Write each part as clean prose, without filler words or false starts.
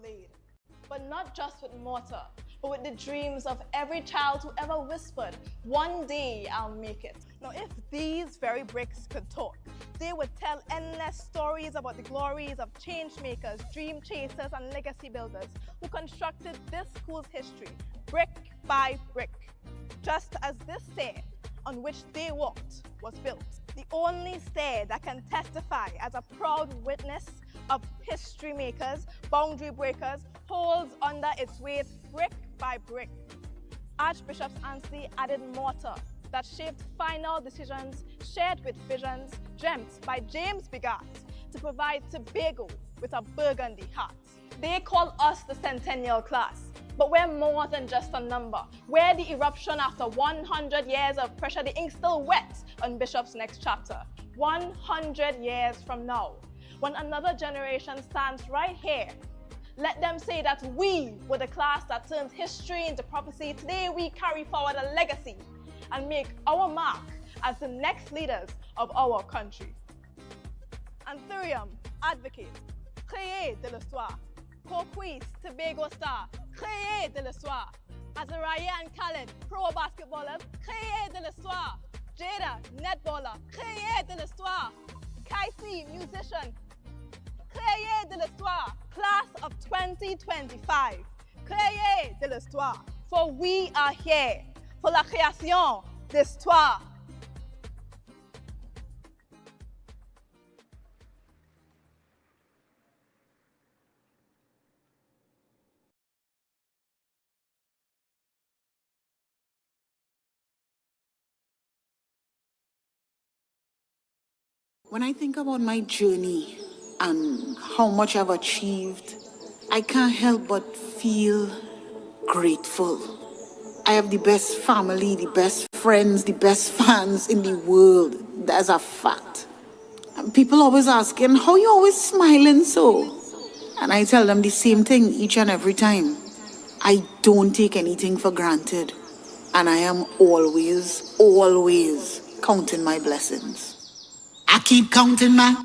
laid. But not just with mortar, but with the dreams of every child who ever whispered, one day I'll make it. Now, if these very bricks could talk, they would tell endless stories about the glories of change makers, dream chasers, and legacy builders who constructed this school's history, brick by brick, just as this stair on which they walked was built. The only stair that can testify as a proud witness of history makers, boundary breakers, holds under its weight brick by brick. Archbishop Anstey added mortar that shaped final decisions shared with visions dreamt by James Bigot to provide Tobago with a burgundy heart. They call us the Centennial class, but we're more than just a number. We're the eruption after 100 years of pressure, the ink still wet on Bishop's next chapter. 100 years from now, when another generation stands right here, let them say that we were the class that turned history into prophecy. Today we carry forward a legacy and make our mark as the next leaders of our country. Anthurium, advocate, créer de l'histoire. Coquise, Tobago star, créer de l'histoire. Azariah and Khaled, pro basketballers, créer de l'histoire. Jada, netballer, créer de l'histoire. Kaisi, musician, créer de l'histoire. Class of 2025, créer de l'histoire. For we are here for la création d'histoire. When I think about my journey and how much I've achieved, I can't help but feel grateful. I have the best family, the best friends, the best fans in the world. That's a fact. And people always asking, how you always smiling so? And I tell them the same thing each and every time. I don't take anything for granted. And I am always, always counting my blessings. I keep counting my...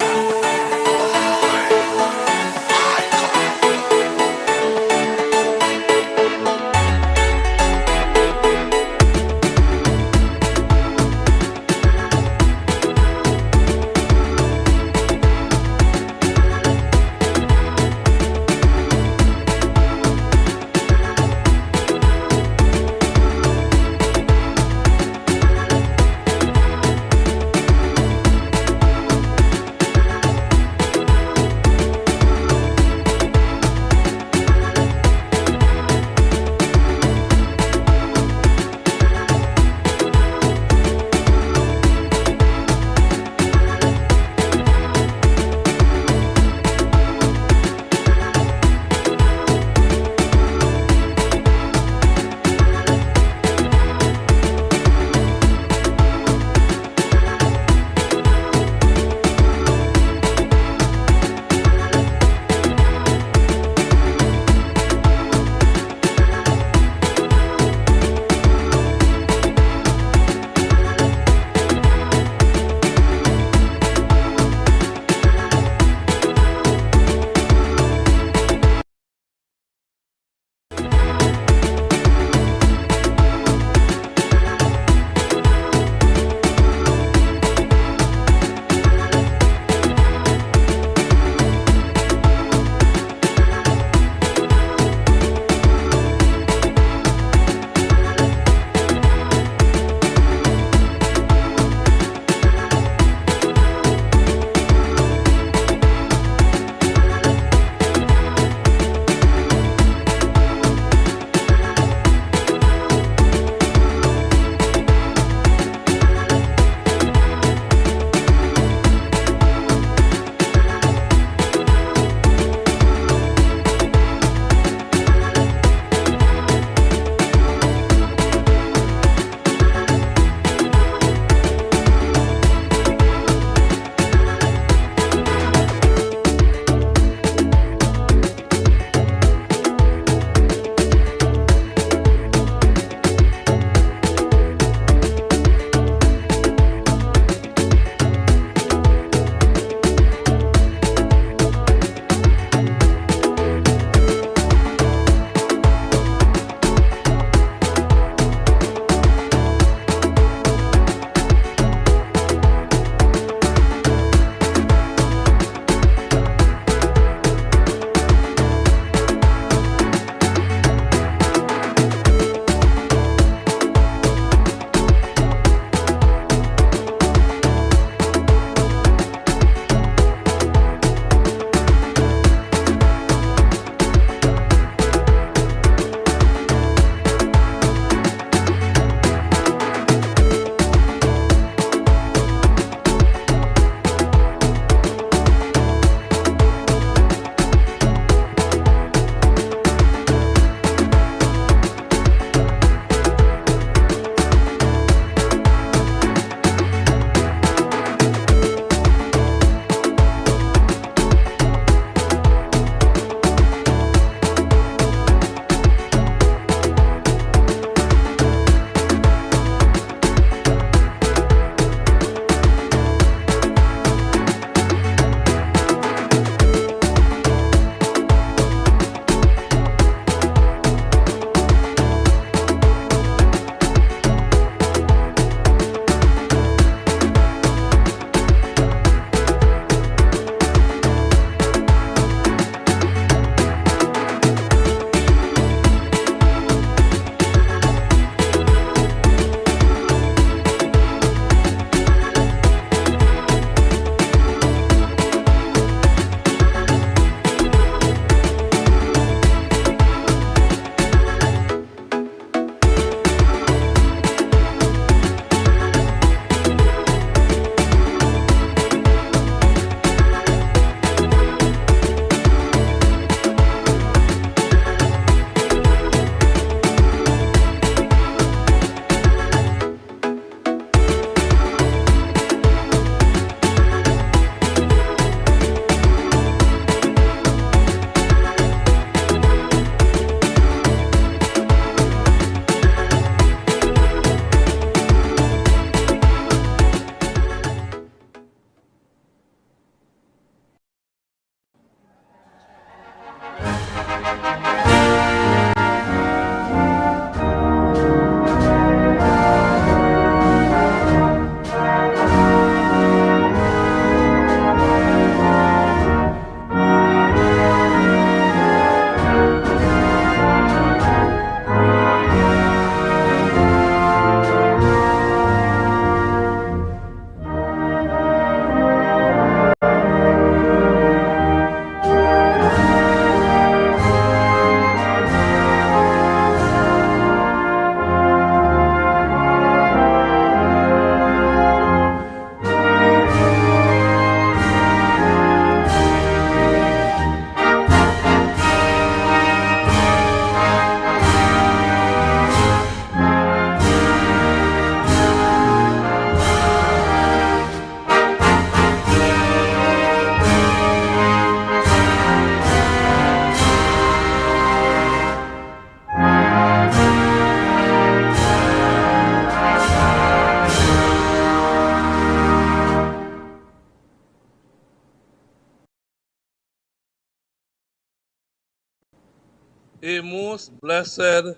A most blessed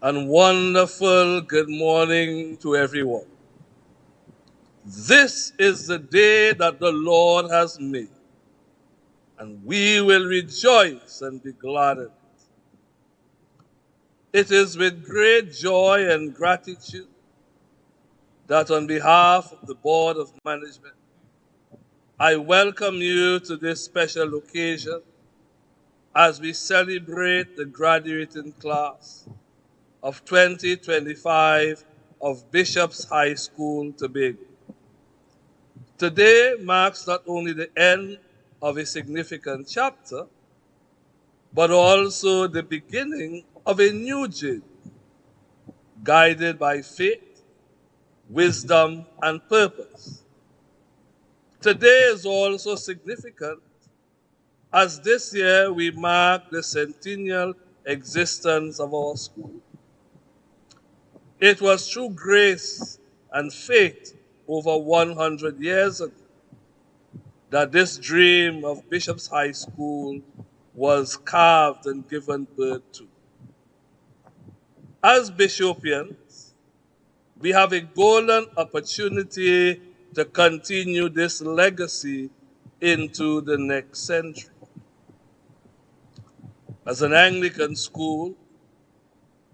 and wonderful good morning to everyone. This is the day that the Lord has made, and we will rejoice and be glad in it. It is with great joy and gratitude that on behalf of the Board of Management, I welcome you to this special occasion as we celebrate the graduating class of 2025 of Bishop's High School, Tobago. Today marks not only the end of a significant chapter, but also the beginning of a new journey, guided by faith, wisdom, and purpose. Today is also significant as this year we mark the centennial existence of our school. It was through grace and faith over 100 years ago that this dream of Bishop's High School was carved and given birth to. As Bishopians, we have a golden opportunity to continue this legacy into the next century. As an Anglican school,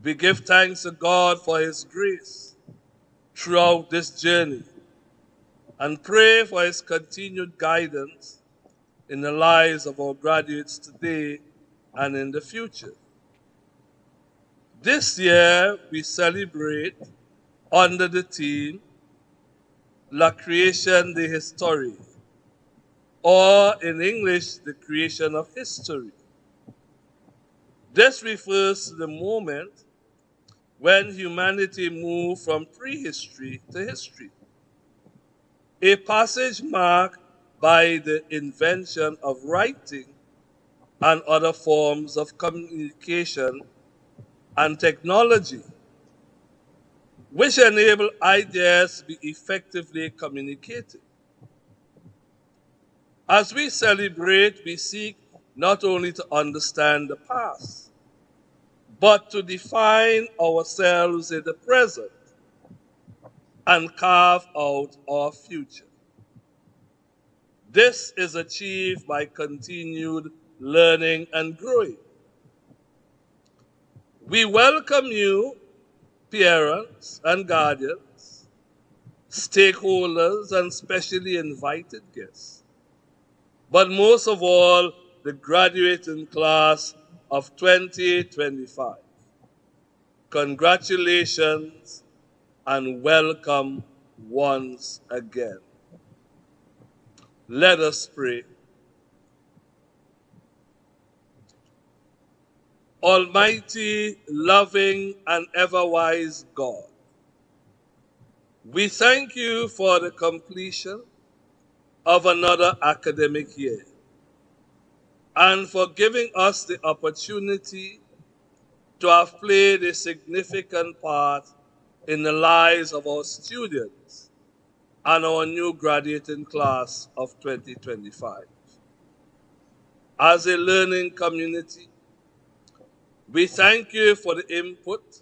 we give thanks to God for His grace throughout this journey and pray for His continued guidance in the lives of our graduates today and in the future. This year, we celebrate under the theme La Création de l'Histoire, or in English, the creation of history. This refers to the moment when humanity moved from prehistory to history, a passage marked by the invention of writing and other forms of communication and technology, which enable ideas to be effectively communicated. As we celebrate, we seek not only to understand the past, but to define ourselves in the present and carve out our future. This is achieved by continued learning and growing. We welcome you, parents and guardians, stakeholders, and specially invited guests, but most of all, the graduating class of 2025. Congratulations and welcome once again. Let us pray. Almighty, loving, and ever-wise God, we thank you for the completion of another academic year and for giving us the opportunity to have played a significant part in the lives of our students and our new graduating class of 2025. As a learning community, we thank you for the input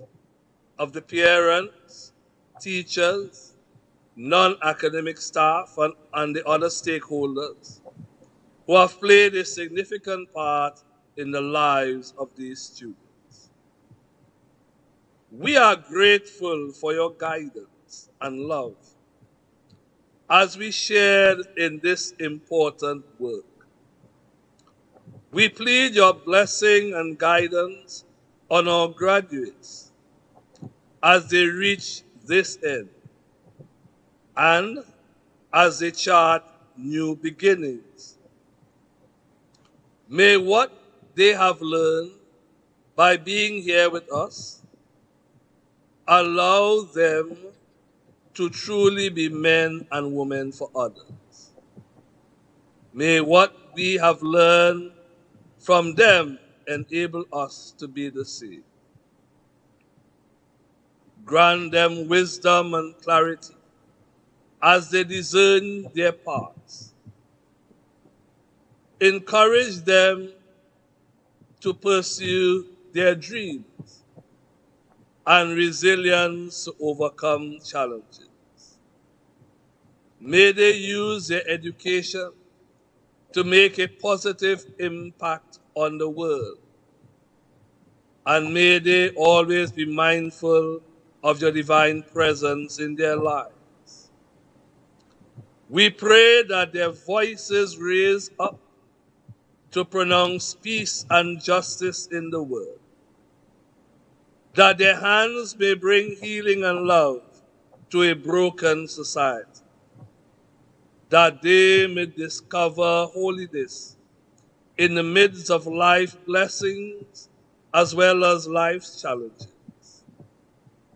of the parents, teachers, non-academic staff, and the other stakeholders who have played a significant part in the lives of these students. We are grateful for your guidance and love as we shared in this important work. We plead your blessing and guidance on our graduates as they reach this end and as they chart new beginnings. May what they have learned by being here with us allow them to truly be men and women for others. May what we have learned from them enable us to be the same. Grant them wisdom and clarity as they discern their paths. Encourage them to pursue their dreams and resilience to overcome challenges. May they use their education to make a positive impact on the world. And may they always be mindful of your divine presence in their lives. We pray that their voices raise up to pronounce peace and justice in the world, that their hands may bring healing and love to a broken society, that they may discover holiness in the midst of life's blessings as well as life's challenges.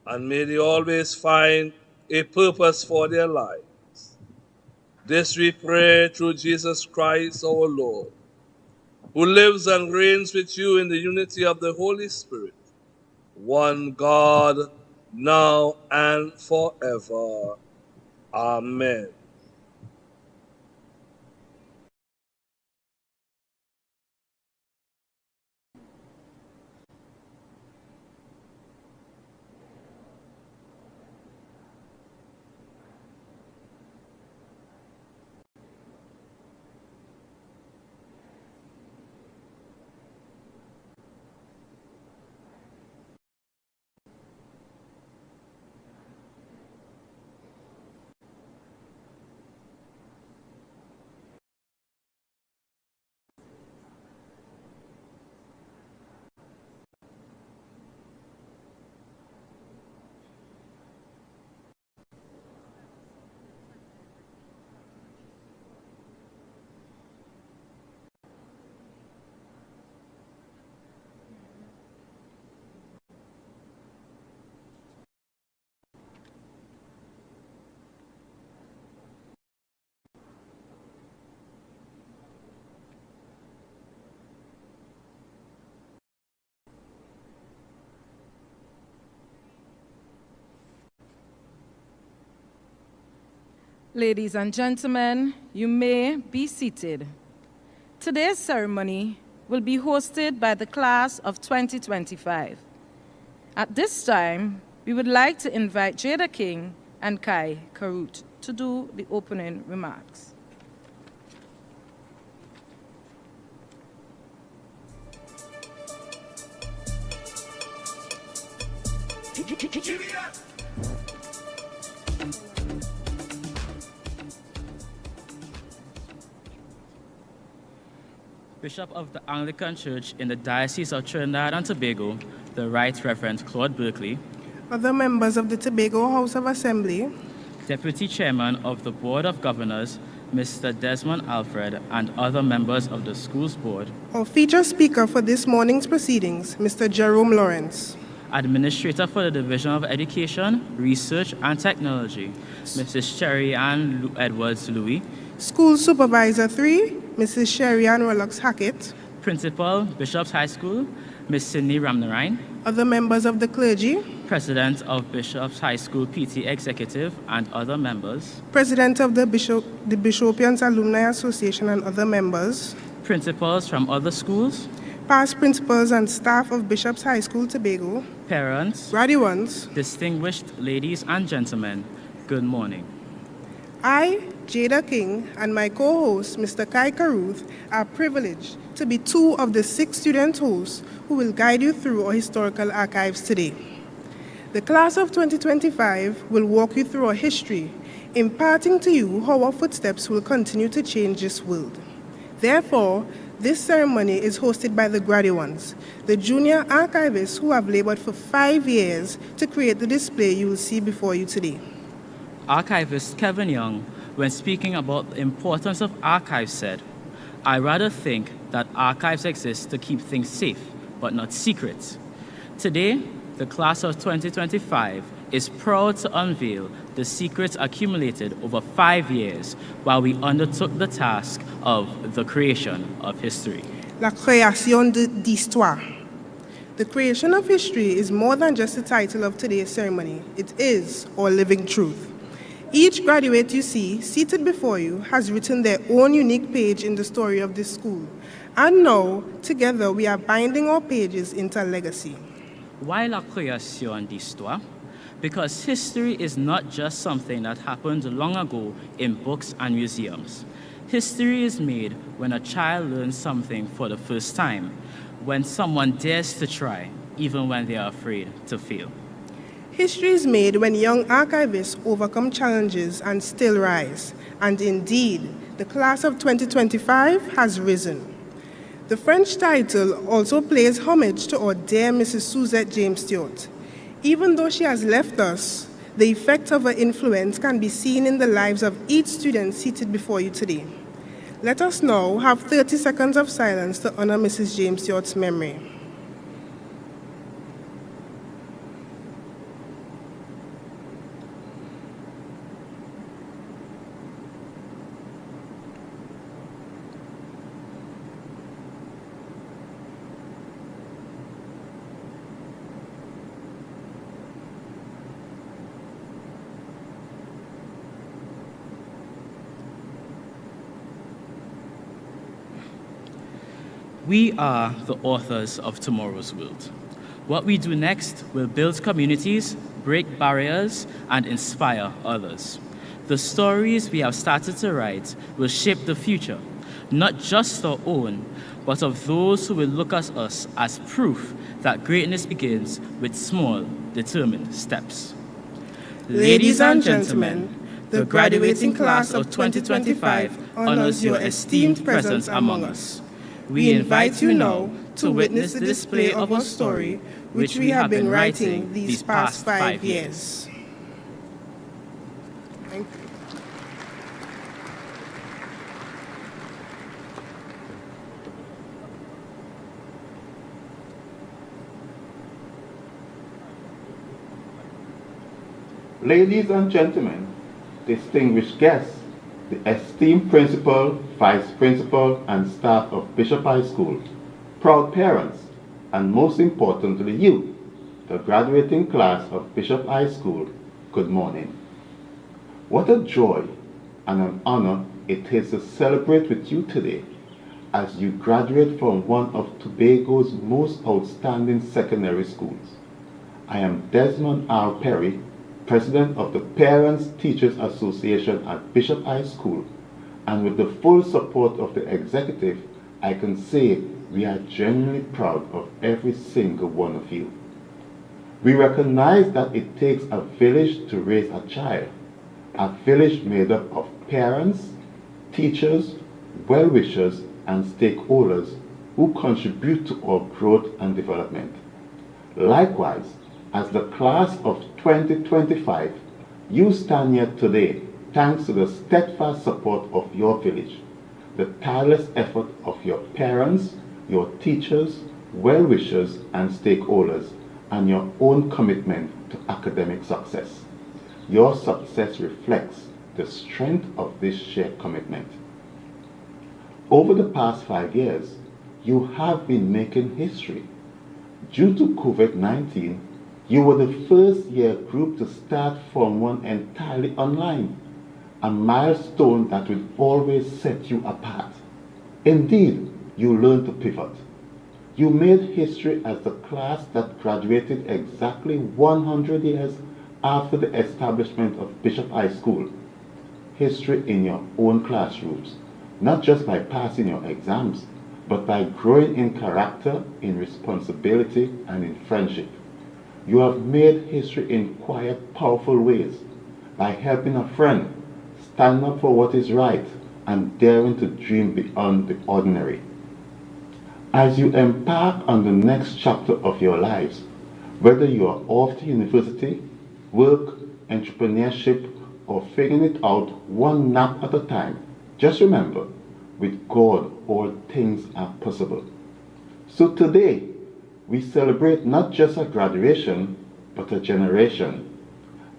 And may they always find a purpose for their lives. This we pray through Jesus Christ our Lord, who lives and reigns with you in the unity of the Holy Spirit, one God, now and forever. Amen. Ladies and gentlemen, you may be seated. Today's ceremony will be hosted by the class of 2025. At this time, we would like to invite Jada King and Kai Karut to do the opening remarks. Bishop of the Anglican Church in the Diocese of Trinidad and Tobago, the Right Reverend Claude Berkeley, other members of the Tobago House of Assembly, Deputy Chairman of the Board of Governors, Mr. Desmond Alfred, and other members of the Schools Board, our featured speaker for this morning's proceedings, Mr. Jerome Lawrence, Administrator for the Division of Education, Research and Technology, Mrs. Sherry Ann Edwards-Louis, School Supervisor 3, Mrs. Sherry Ann Rollocks Hackett, Principal, Bishop's High School, Ms. Sydney Ramnarine, other members of the clergy, President of Bishop's High School PT Executive, and other members, President of the Bishopians Alumni Association and other members, principals from other schools, past principals and staff of Bishop's High School Tobago, parents, graduates, distinguished ladies and gentlemen, good morning. I, Jada King, and my co-host, Mr. Kai Karuth, are privileged to be two of the 6 student hosts who will guide you through our historical archives today. The class of 2025 will walk you through our history, imparting to you how our footsteps will continue to change this world. Therefore, this ceremony is hosted by the graduates, the junior archivists who have labored for 5 years to create the display you will see before you today. Archivist Kevin Young, when speaking about the importance of archives, said, "I rather think that archives exist to keep things safe, but not secret." Today, the class of 2025 is proud to unveil the secrets accumulated over 5 years while we undertook the task of the creation of history. La création d'histoire. The creation of history is more than just the title of today's ceremony. It is our living truth. Each graduate you see seated before you has written their own unique page in the story of this school. And now, together, we are binding our pages into a legacy. Why la création d'histoire? Because history is not just something that happened long ago in books and museums. History is made when a child learns something for the first time, when someone dares to try, even when they are afraid to fail. History is made when young archivists overcome challenges and still rise. And indeed, the class of 2025 has risen. The French title also pays homage to our dear Mrs. Suzette James Stewart. Even though she has left us, the effect of her influence can be seen in the lives of each student seated before you today. Let us now have 30 seconds of silence to honor Mrs. James Stewart's memory. We are the authors of tomorrow's world. What we do next will build communities, break barriers, and inspire others. The stories we have started to write will shape the future, not just our own, but of those who will look at us as proof that greatness begins with small, determined steps. Ladies and gentlemen, the graduating class of 2025 honors your esteemed presence among us. We invite you now to witness the display of our story, which we have been writing these past 5 years. Thank you. Ladies and gentlemen, distinguished guests, the esteemed principal, vice principal, and staff of Bishop High School, proud parents, and most importantly you, the graduating class of Bishop High School, good morning. What a joy and an honor it is to celebrate with you today as you graduate from one of Tobago's most outstanding secondary schools. I am Desmond R. Perry, President of the Parents Teachers Association at Bishop High School, and with the full support of the executive, I can say we are genuinely proud of every single one of you. We recognize that it takes a village to raise a child, a village made up of parents, teachers, well-wishers, and stakeholders who contribute to our growth and development. Likewise, as the class of 2025, you stand here today thanks to the steadfast support of your village, the tireless effort of your parents, your teachers, well-wishers, and stakeholders, and your own commitment to academic success. Your success reflects the strength of this shared commitment. Over the past 5 years, you have been making history. Due to COVID-19, you were the first year group to start Form 1 entirely online, a milestone that will always set you apart. Indeed, you learned to pivot. You made history as the class that graduated exactly 100 years after the establishment of Bishop High School. History in your own classrooms, not just by passing your exams, but by growing in character, in responsibility, and in friendship. You have made history in quiet, powerful ways, by helping a friend, standing up for what is right, and daring to dream beyond the ordinary. As you embark on the next chapter of your lives, whether you are off to university, work, entrepreneurship, or figuring it out one nap at a time, just remember, with God, all things are possible. So today, we celebrate not just a graduation, but a generation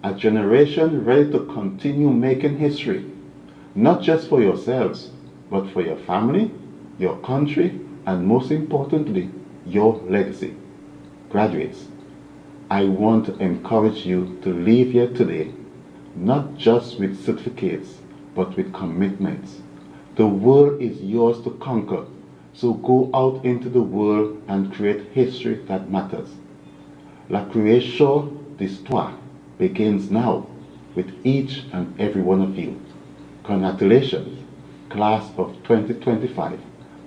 ready to continue making history, not just for yourselves, but for your family, your country, and most importantly, your legacy. Graduates, I want to encourage you to leave here today not just with certificates, but with commitments. The world is yours to conquer, so go out into the world and create history that matters. La création d'histoire begins now with each and every one of you. Congratulations, class of 2025.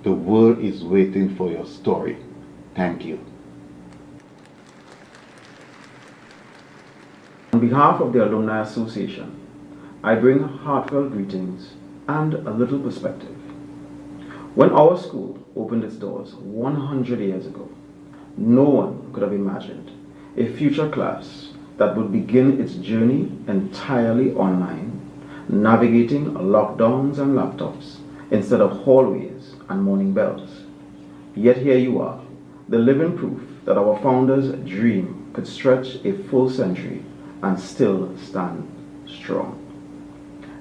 The world is waiting for your story. Thank you. On behalf of the Alumni Association, I bring heartfelt greetings and a little perspective. When our school opened its doors 100 years ago, no one could have imagined a future class that would begin its journey entirely online, navigating lockdowns and laptops instead of hallways and morning bells. Yet here you are, the living proof that our founders' dream could stretch a full century and still stand strong.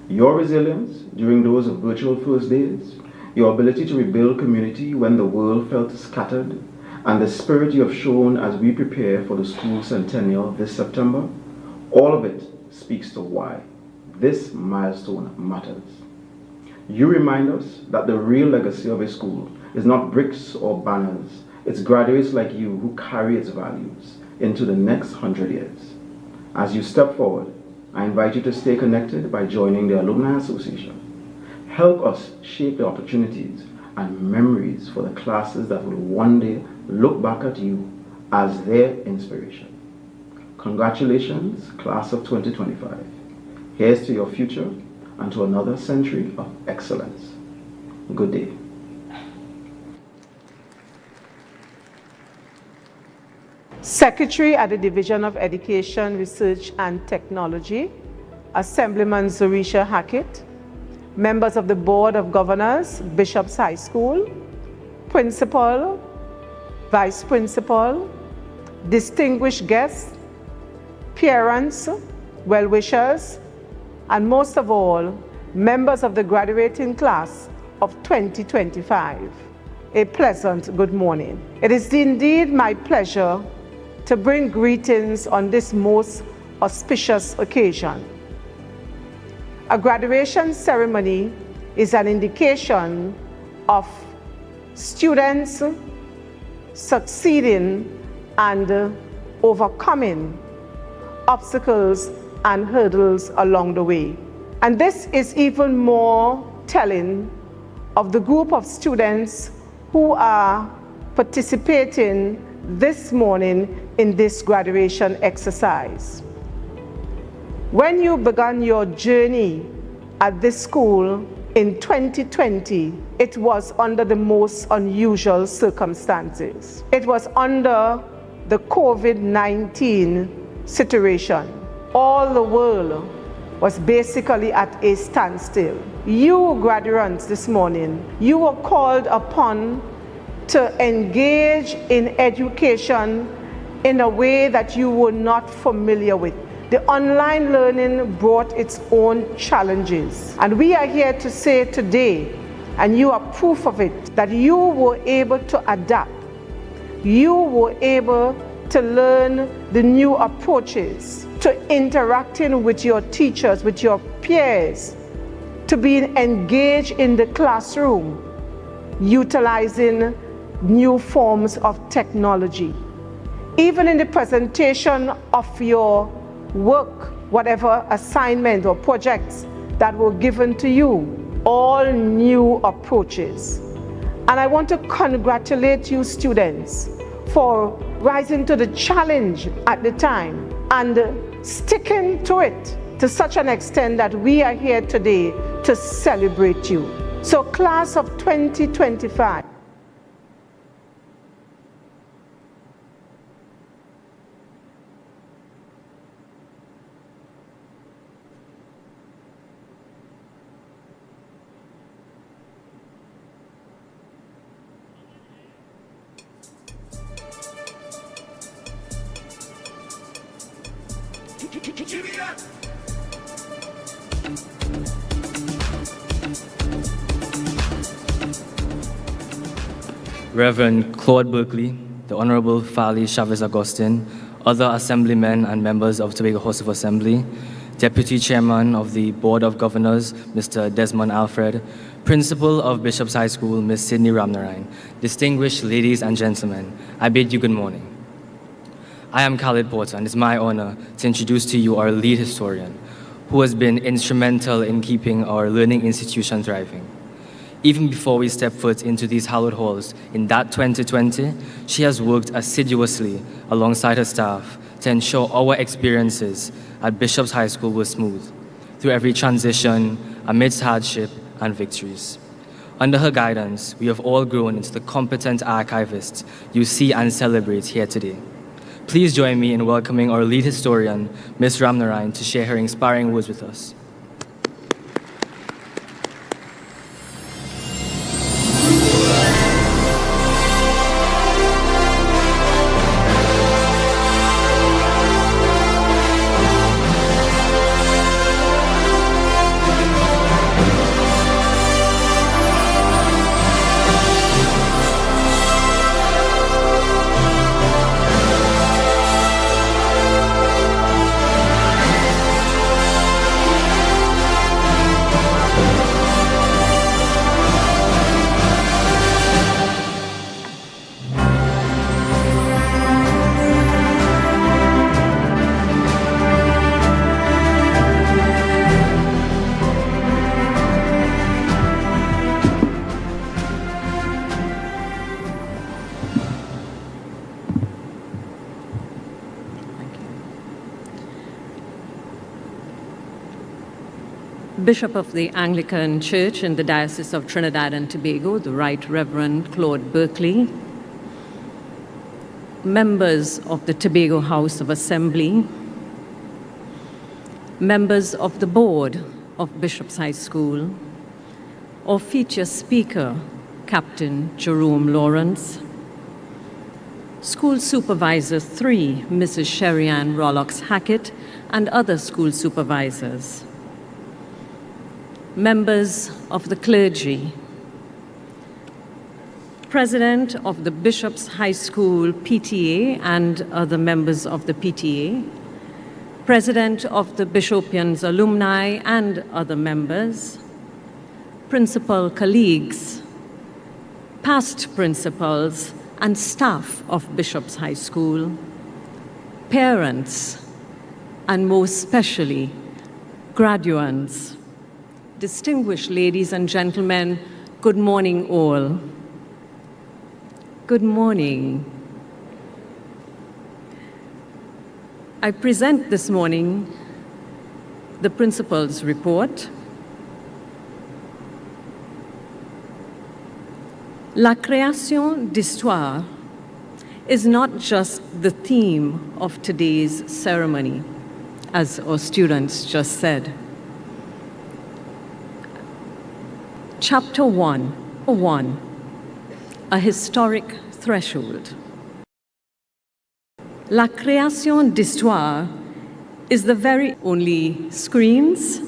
Your resilience during those virtual first days, your ability to rebuild community when the world felt scattered, and the spirit you have shown as we prepare for the school centennial this September, all of it speaks to why this milestone matters. You remind us that the real legacy of a school is not bricks or banners, it's graduates like you who carry its values into the next 100 years. As you step forward, I invite you to stay connected by joining the Alumni Association. Help us shape the opportunities and memories for the classes that will one day look back at you as their inspiration. Congratulations, class of 2025. Here's to your future and to another century of excellence. Good day. Secretary at the Division of Education, Research and Technology, Assemblyman Zorisha Hackett, members of the Board of Governors, Bishop's High School, Principal, Vice Principal, distinguished guests, parents, well-wishers, and most of all, members of the graduating class of 2025. A pleasant good morning. It is indeed my pleasure to bring greetings on this most auspicious occasion. A graduation ceremony is an indication of students succeeding and overcoming obstacles and hurdles along the way. And this is even more telling of the group of students who are participating this morning in this graduation exercise. When you began your journey at this school in 2020, it was under the most unusual circumstances. It was under the COVID-19 situation. All the world was basically at a standstill. You graduates this morning, you were called upon to engage in education in a way that you were not familiar with. The online learning brought its own challenges. And we are here to say today, and you are proof of it, that you were able to adapt. You were able to learn the new approaches, to interacting with your teachers, with your peers, to be engaged in the classroom, utilizing new forms of technology. Even in the presentation of your work, whatever assignment or projects that were given to you, all new approaches. And I want to congratulate you students for rising to the challenge at the time and sticking to it to such an extent that we are here today to celebrate you. So class of 2025, Reverend Claude Berkeley, the Honorable Fali Chavez Agustin, other assemblymen and members of Tobago House of Assembly, Deputy Chairman of the Board of Governors, Mr. Desmond Alfred, Principal of Bishop's High School, Ms. Sydney Ramnarine, distinguished ladies and gentlemen, I bid you good morning. I am Khalid Porter, and it's my honor to introduce to you our lead historian, who has been instrumental in keeping our learning institution thriving. Even before we step foot into these hallowed halls in that 2020, she has worked assiduously alongside her staff to ensure our experiences at Bishop's High School were smooth, through every transition, amidst hardship and victories. Under her guidance, we have all grown into the competent archivists you see and celebrate here today. Please join me in welcoming our lead historian, Ms. Ramnarine, to share her inspiring words with us. Bishop of the Anglican Church in the Diocese of Trinidad and Tobago, the Right Reverend Claude Berkeley, members of the Tobago House of Assembly, members of the board of Bishop's High School, our feature speaker, Captain Jerome Lawrence, School Supervisor 3, Mrs. Sherry-Ann Rollox-Hackett, and other school supervisors, members of the clergy, President of the Bishop's High School PTA and other members of the PTA, President of the Bishopians Alumni and other members, principal colleagues, past principals, and staff of Bishop's High School, parents, and most especially, graduates. Distinguished ladies and gentlemen, good morning all. Good morning. I present this morning the principal's report. La création d'histoire is not just the theme of today's ceremony, as our students just said. Chapter 1, a historic threshold. La création d'histoire is the very only screens.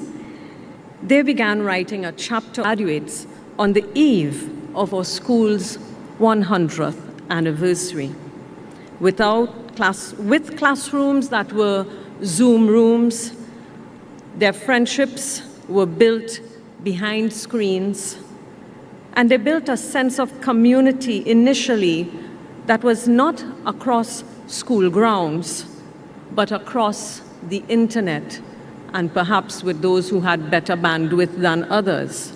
They began writing a chapter graduates on the eve of our school's 100th anniversary, with classrooms that were Zoom rooms. Their friendships were built behind screens, and they built a sense of community initially that was not across school grounds, but across the internet, and perhaps with those who had better bandwidth than others.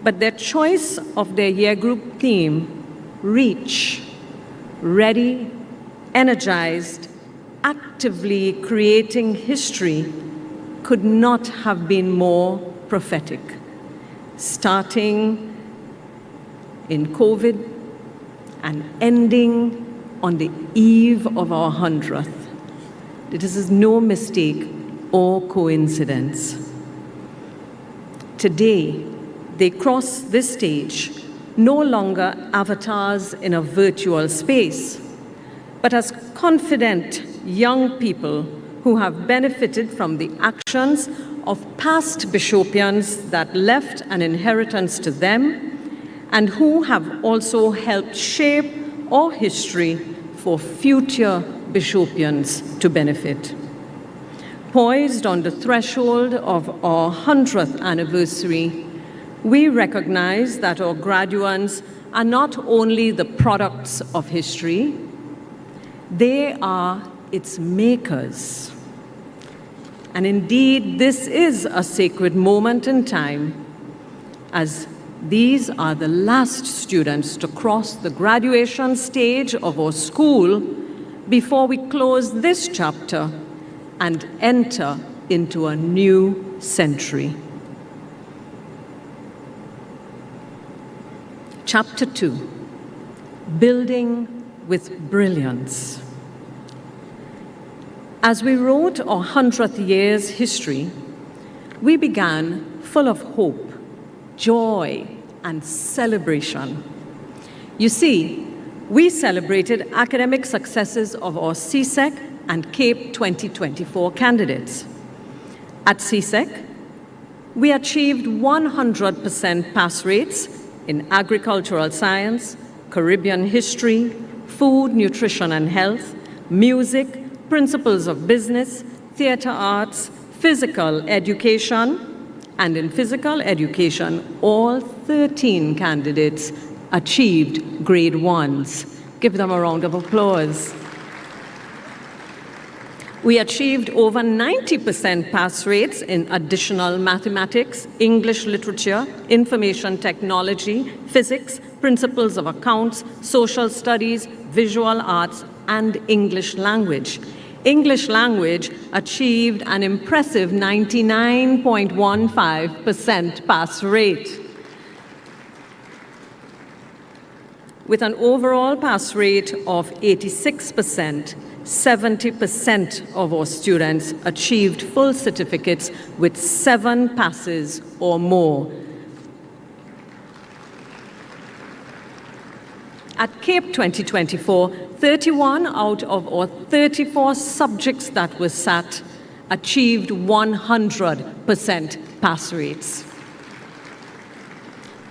But their choice of their year group theme, reach, ready, energized, actively creating history, could not have been more prophetic. Starting in COVID and ending on the eve of our 100th. This is no mistake or coincidence. Today, they cross this stage, no longer avatars in a virtual space, but as confident young people who have benefited from the actions of past Bishopians that left an inheritance to them, and who have also helped shape our history for future Bishopians to benefit. Poised on the threshold of our 100th anniversary, we recognize that our graduates are not only the products of history, they are its makers. And indeed, this is a sacred moment in time, as these are the last students to cross the graduation stage of our school before we close this chapter and enter into a new century. Chapter 2, Building with Brilliance. As we wrote our 100th year's history, we began full of hope, joy, and celebration. You see, we celebrated academic successes of our CSEC and CAPE 2024 candidates. At CSEC, we achieved 100% pass rates in agricultural science, Caribbean history, food, nutrition and health, music, principles of business, theater arts, physical education, and in physical education, all 13 candidates achieved grade 1s. Give them a round of applause. We achieved over 90% pass rates in additional mathematics, English literature, information technology, physics, principles of accounts, social studies, visual arts, and English language. English language achieved an impressive 99.15% pass rate. With an overall pass rate of 86%, 70% of our students achieved full certificates with 7 passes or more. At CAPE 2024, 31 out of our 34 subjects that were sat achieved 100% pass rates.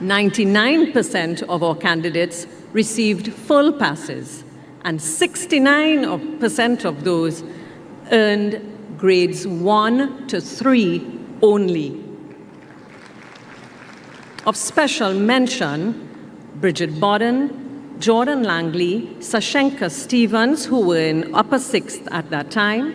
99% of our candidates received full passes, and 69% of those earned grades 1 to 3 only. Of special mention, Bridget Bodden, Jordan Langley, Sashenka Stevens, who were in upper 6th at that time,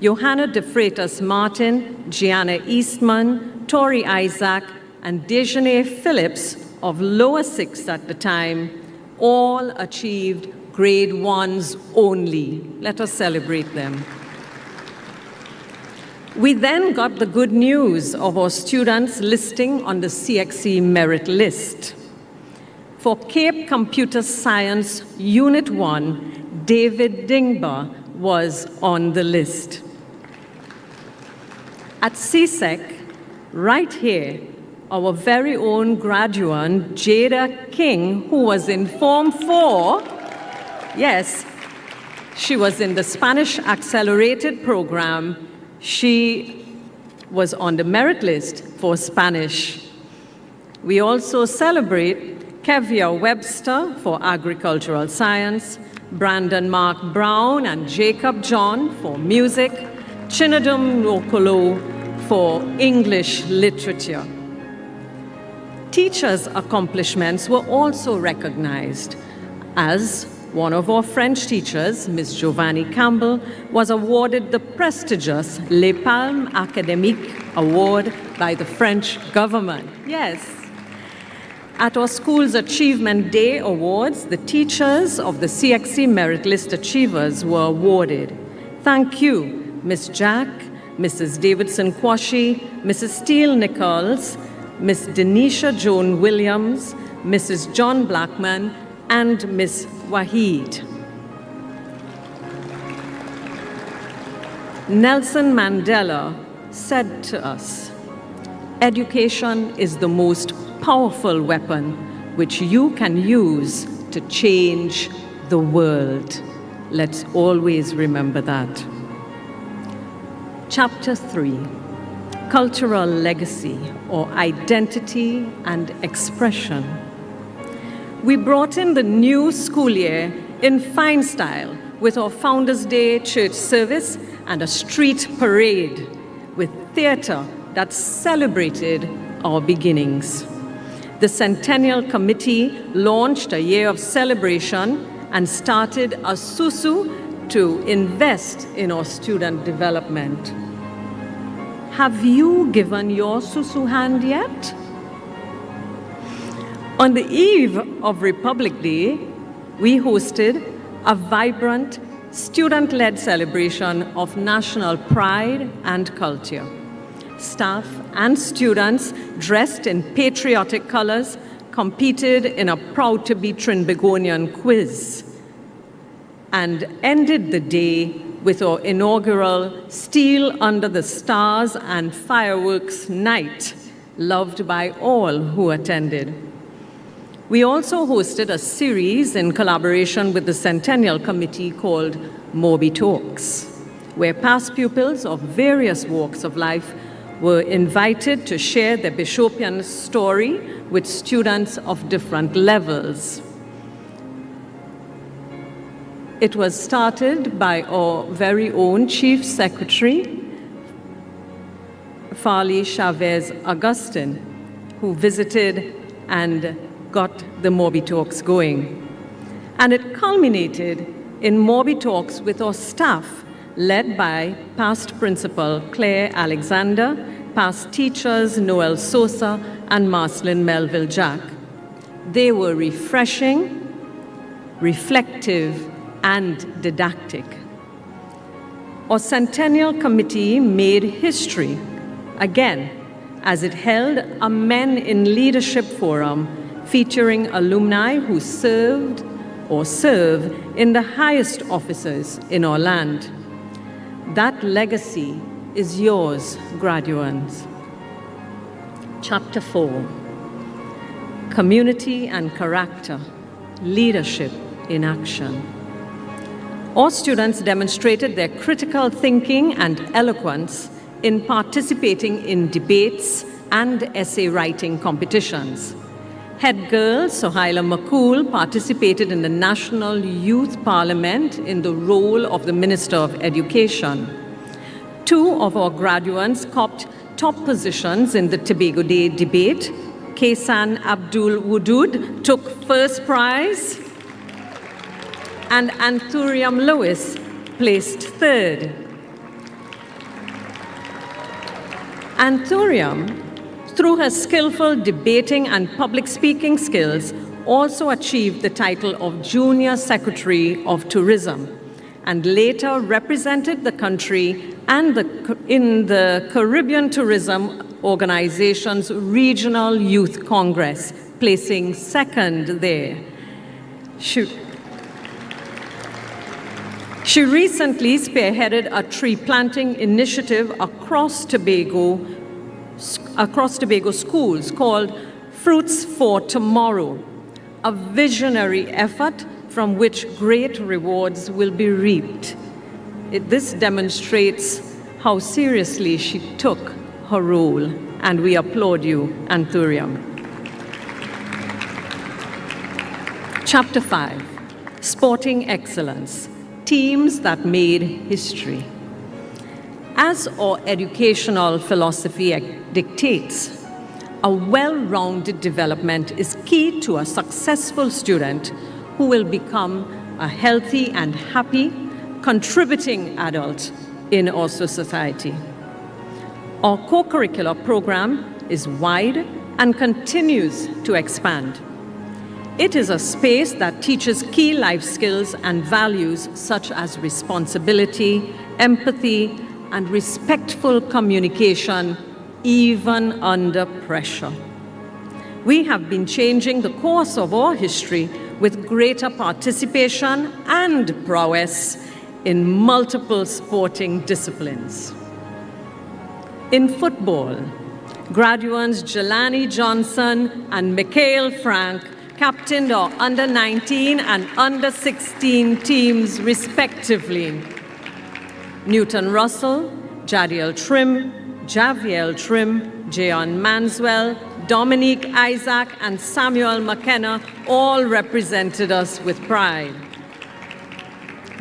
Johanna De Freitas Martin, Gianna Eastman, Tori Isaac, and Dejanay Phillips of lower 6th at the time, all achieved grade 1s only. Let us celebrate them. We then got the good news of our students listing on the CXC merit list. For CAPE Computer Science Unit 1, David Dingba was on the list. At CSEC, right here, our very own graduate, Jada King, who was in Form 4, yes, she was in the Spanish Accelerated program. She was on the merit list for Spanish. We also celebrate Kevia Webster for Agricultural Science, Brandon Mark Brown and Jacob John for Music, Chinedum Okolo for English Literature. Teachers' accomplishments were also recognized, as one of our French teachers, Ms. Giovanni Campbell, was awarded the prestigious Les Palmes Académiques Award by the French government. Yes. At our school's Achievement Day Awards, the teachers of the CXC Merit List Achievers were awarded. Thank you, Ms. Jack, Mrs. Davidson Quashi, Mrs. Steele Nichols, Ms. Denisha Joan Williams, Mrs. John Blackman, and Ms. Wahid. Nelson Mandela said to us, "Education is the most powerful weapon which you can use to change the world." Let's always remember that. Chapter 3, Cultural Legacy, or Identity and Expression. We brought in the new school year in fine style with our Founders Day church service and a street parade with theater that celebrated our beginnings. The Centennial Committee launched a year of celebration and started a SUSU to invest in our student development. Have you given your SUSU hand yet? On the eve of Republic Day, we hosted a vibrant, student-led celebration of national pride and culture. Staff and students, dressed in patriotic colors, competed in a proud-to-be Trinbagonian quiz and ended the day with our inaugural Steel Under the Stars and Fireworks Night, loved by all who attended. We also hosted a series in collaboration with the Centennial Committee called Moby Talks, where past pupils of various walks of life were invited to share their Bishopian story with students of different levels. It was started by our very own Chief Secretary, Farley Chavez Augustine, who visited and got the Moby Talks going. And it culminated in Moby Talks with our staff, led by past principal Claire Alexander, past teachers Noel Sosa and Marcelin Melville Jack. They were refreshing, reflective, and didactic. Our Centennial Committee made history, again, as it held a Men in Leadership Forum featuring alumni who served or serve in the highest offices in our land. That legacy is yours, graduates. Chapter 4, Community and Character, Leadership in Action. All students demonstrated their critical thinking and eloquence in participating in debates and essay writing competitions. Head girl Sohaila Makul participated in the National Youth Parliament in the role of the Minister of Education. 2 of our graduates copped top positions in the Tobago Day debate. Kaysan Abdul Wudud took first prize, and Anthurium Lewis placed 3rd. Anthurium, through her skillful debating and public speaking skills, also achieved the title of Junior Secretary of Tourism, and later represented the country and in the Caribbean Tourism Organization's Regional Youth Congress, placing 2nd there. She recently spearheaded a tree planting initiative across Tobago schools called Fruits for Tomorrow, a visionary effort from which great rewards will be reaped. This demonstrates how seriously she took her role, and we applaud you, Anthurium. Chapter 5, Sporting Excellence, Teams that Made History. As our educational philosophy dictates, a well-rounded development is key to a successful student who will become a healthy and happy, contributing adult in our society. Our co-curricular program is wide and continues to expand. It is a space that teaches key life skills and values such as responsibility, empathy, and respectful communication, even under pressure. We have been changing the course of our history with greater participation and prowess in multiple sporting disciplines. In football, graduates Jelani Johnson and Mikhail Frank captained our under-19 and under-16 teams respectively. Newton Russell, Jadiel Trim, Javiel Trim, Jayon Manswell, Dominique Isaac, and Samuel McKenna all represented us with pride.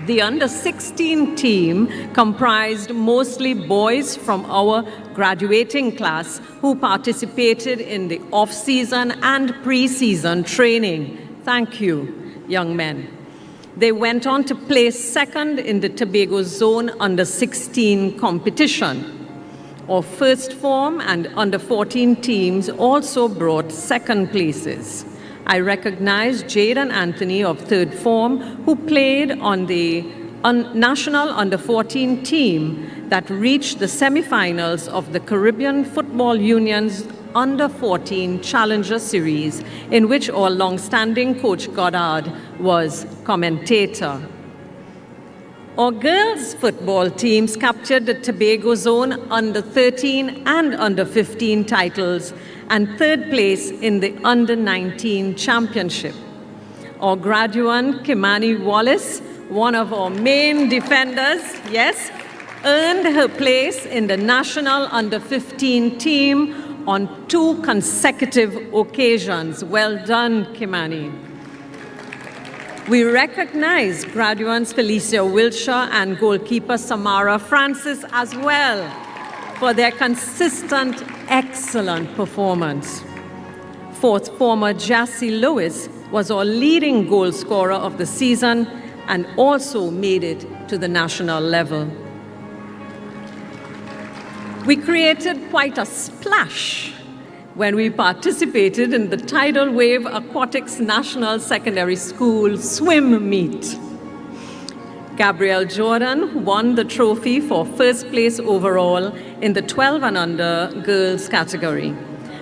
The under-16 team comprised mostly boys from our graduating class who participated in the off-season and pre-season training. Thank you, young men. They went on to place second in the Tobago Zone under-16 competition. Our first form and under-14 teams also brought second places. I recognize Jade and Anthony of third form, who played on the national under-14 team that reached the semifinals of the Caribbean Football Union's under-14 Challenger Series, in which our long-standing coach Goddard was commentator. Our girls' football teams captured the Tobago Zone under-13 and under-15 titles and third place in the under-19 championship. Our graduate, Kimani Wallace, one of our main defenders, yes, earned her place in the national under-15 team on 2 consecutive occasions. Well done, Kimani. We recognize graduates Felicia Wilshire and goalkeeper Samara Francis as well for their consistent, excellent performance. Fourth former Jassy Lewis was our leading goal scorer of the season and also made it to the national level. We created quite a splash when we participated in the Tidal Wave Aquatics National Secondary School swim meet. Gabrielle Jordan won the trophy for first place overall in the 12 and under girls category.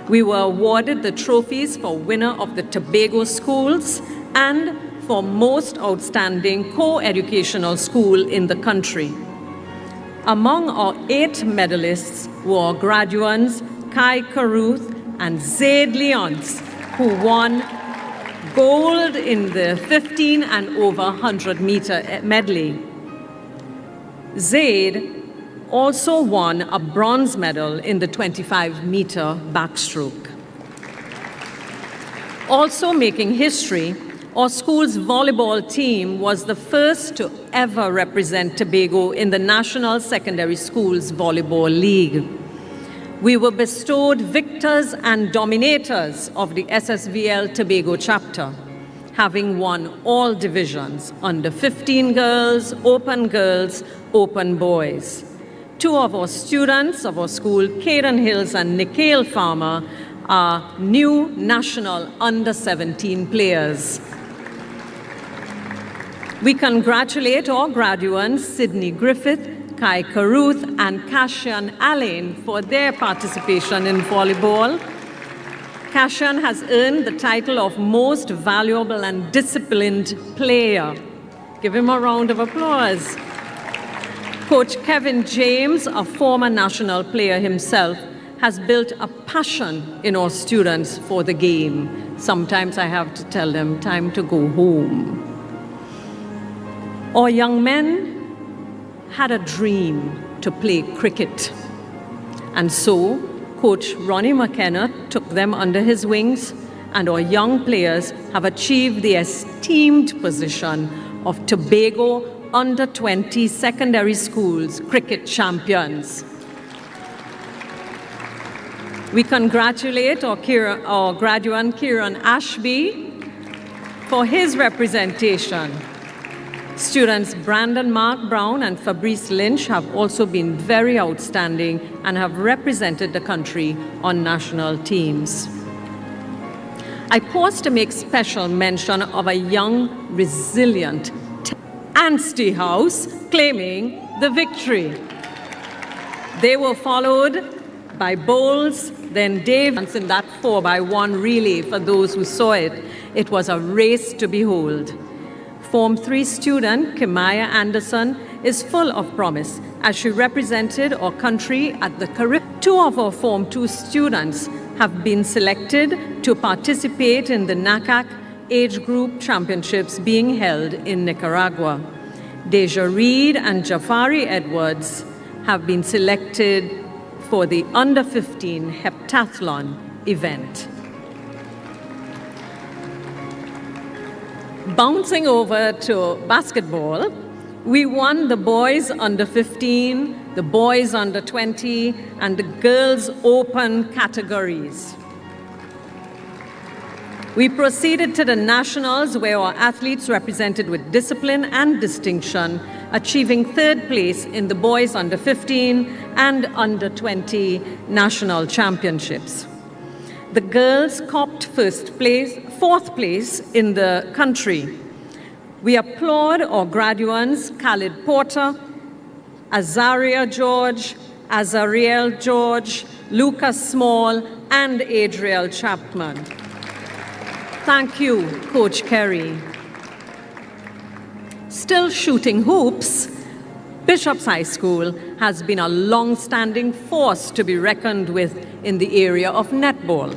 We were awarded the trophies for winner of the Tobago schools and for most outstanding co-educational school in the country. Among our 8 medalists were graduates Kai Caruth and Zaid Leons, who won gold in the 15 and over 100-meter medley. Zaid also won a bronze medal in the 25-meter backstroke. Also making history, our school's volleyball team was the first to ever represent Tobago in the National Secondary Schools Volleyball League. We were bestowed victors and dominators of the SSVL Tobago chapter, having won all divisions, under 15 girls, open boys. 2 of our students of our school, Caden Hills and Nikhil Farmer, are new national under-17 players. We congratulate our graduates, Sydney Griffith, Kai Caruth, and Cashian Allen for their participation in volleyball. Cashian has earned the title of Most Valuable and Disciplined Player. Give him a round of applause. Coach Kevin James, a former national player himself, has built a passion in our students for the game. Sometimes I have to tell them, time to go home. Our young men had a dream to play cricket. And so, Coach Ronnie McKenna took them under his wings, and our young players have achieved the esteemed position of Tobago under-20 secondary schools cricket champions. We congratulate our graduate Kieran Ashby for his representation. Students Brandon Mark Brown and Fabrice Lynch have also been very outstanding and have represented the country on national teams. I pause to make special mention of a young, resilient Anstey House claiming the victory. They were followed by Bowles, then Dave in that 4x1 relay. For those who saw it, it was a race to behold. Form 3 student Kimaya Anderson is full of promise as she represented our country at the Caribbean. 2 of our Form 2 students have been selected to participate in the NACAC age group championships being held in Nicaragua. Deja Reed and Jafari Edwards have been selected for the under-15 heptathlon event. Bouncing over to basketball, We won the boys under 15, the boys under 20, and the girls open categories. We proceeded to the nationals, where our athletes represented with discipline and distinction, achieving 3rd place in the boys under 15 and under 20 national championships. The girls copped 4th place in the country. We applaud our graduates, Khalid Porter, Azaria George, Azariel George, Lucas Small, and Adriel Chapman. Thank you, Coach Kerry. Still shooting hoops, Bishop's High School has been a long-standing force to be reckoned with in the area of netball.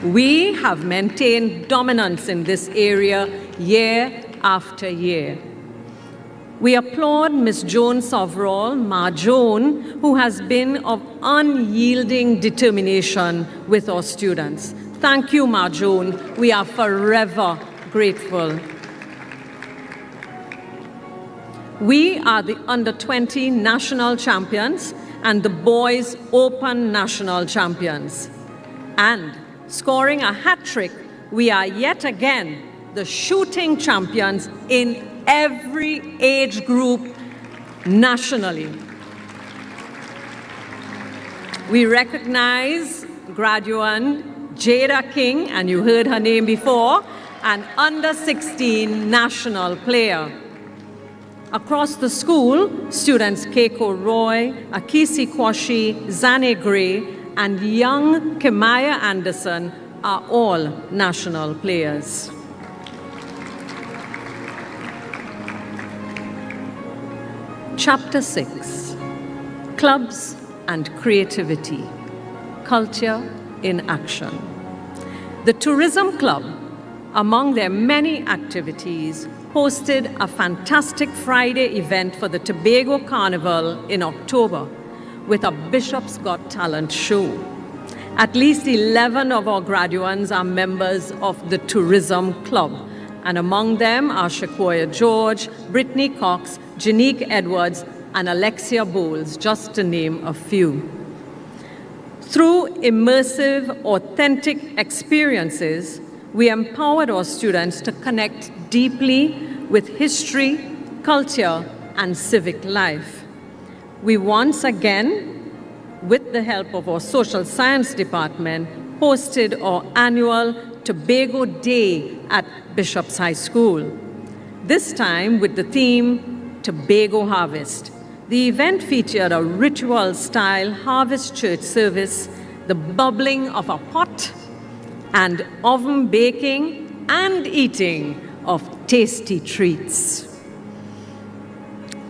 We have maintained dominance in this area year after year. We applaud Ms. Joan Soverall, Ma Joan, who has been of unyielding determination with our students. Thank you, Ma Joan. We are forever grateful. We are the under-20 national champions and the boys open national champions. And scoring a hat trick, we are yet again the shooting champions in every age group nationally. We recognize graduate Jada King, and you heard her name before, an under-16 national player. Across the school, students Keiko Roy, Akisi Kwashi, Zane Gray, and young Kemaya Anderson are all national players. Chapter 6, Clubs and Creativity, Culture in Action. The Tourism Club, among their many activities, hosted a fantastic Friday event for the Tobago Carnival in October with a Bishop's Got Talent show. At least 11 of our graduates are members of the Tourism Club, and among them are Shakoya George, Brittany Cox, Janique Edwards, and Alexia Bowles, just to name a few. Through immersive, authentic experiences, we empowered our students to connect deeply with history, culture, and civic life. We once again, with the help of our social science department, hosted our annual Tobago Day at Bishop's High School. This time with the theme Tobago Harvest. The event featured a ritual-style harvest church service, the bubbling of a pot, and oven baking and eating of tasty treats.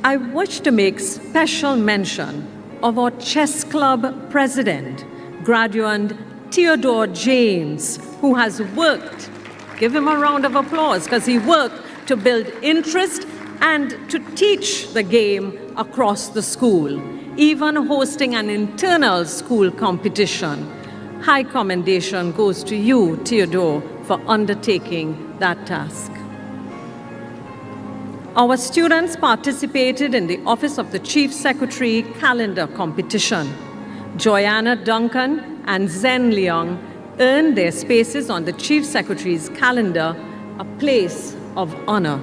I wish to make special mention of our chess club president, graduate Theodore James, who has worked, give him a round of applause, because he worked to build interest and to teach the game across the school, even hosting an internal school competition. High commendation goes to you, Theodore, for undertaking that task. Our students participated in the Office of the Chief Secretary calendar competition. Joyanna Duncan and Zen Leong earned their spaces on the Chief Secretary's calendar, a place of honor.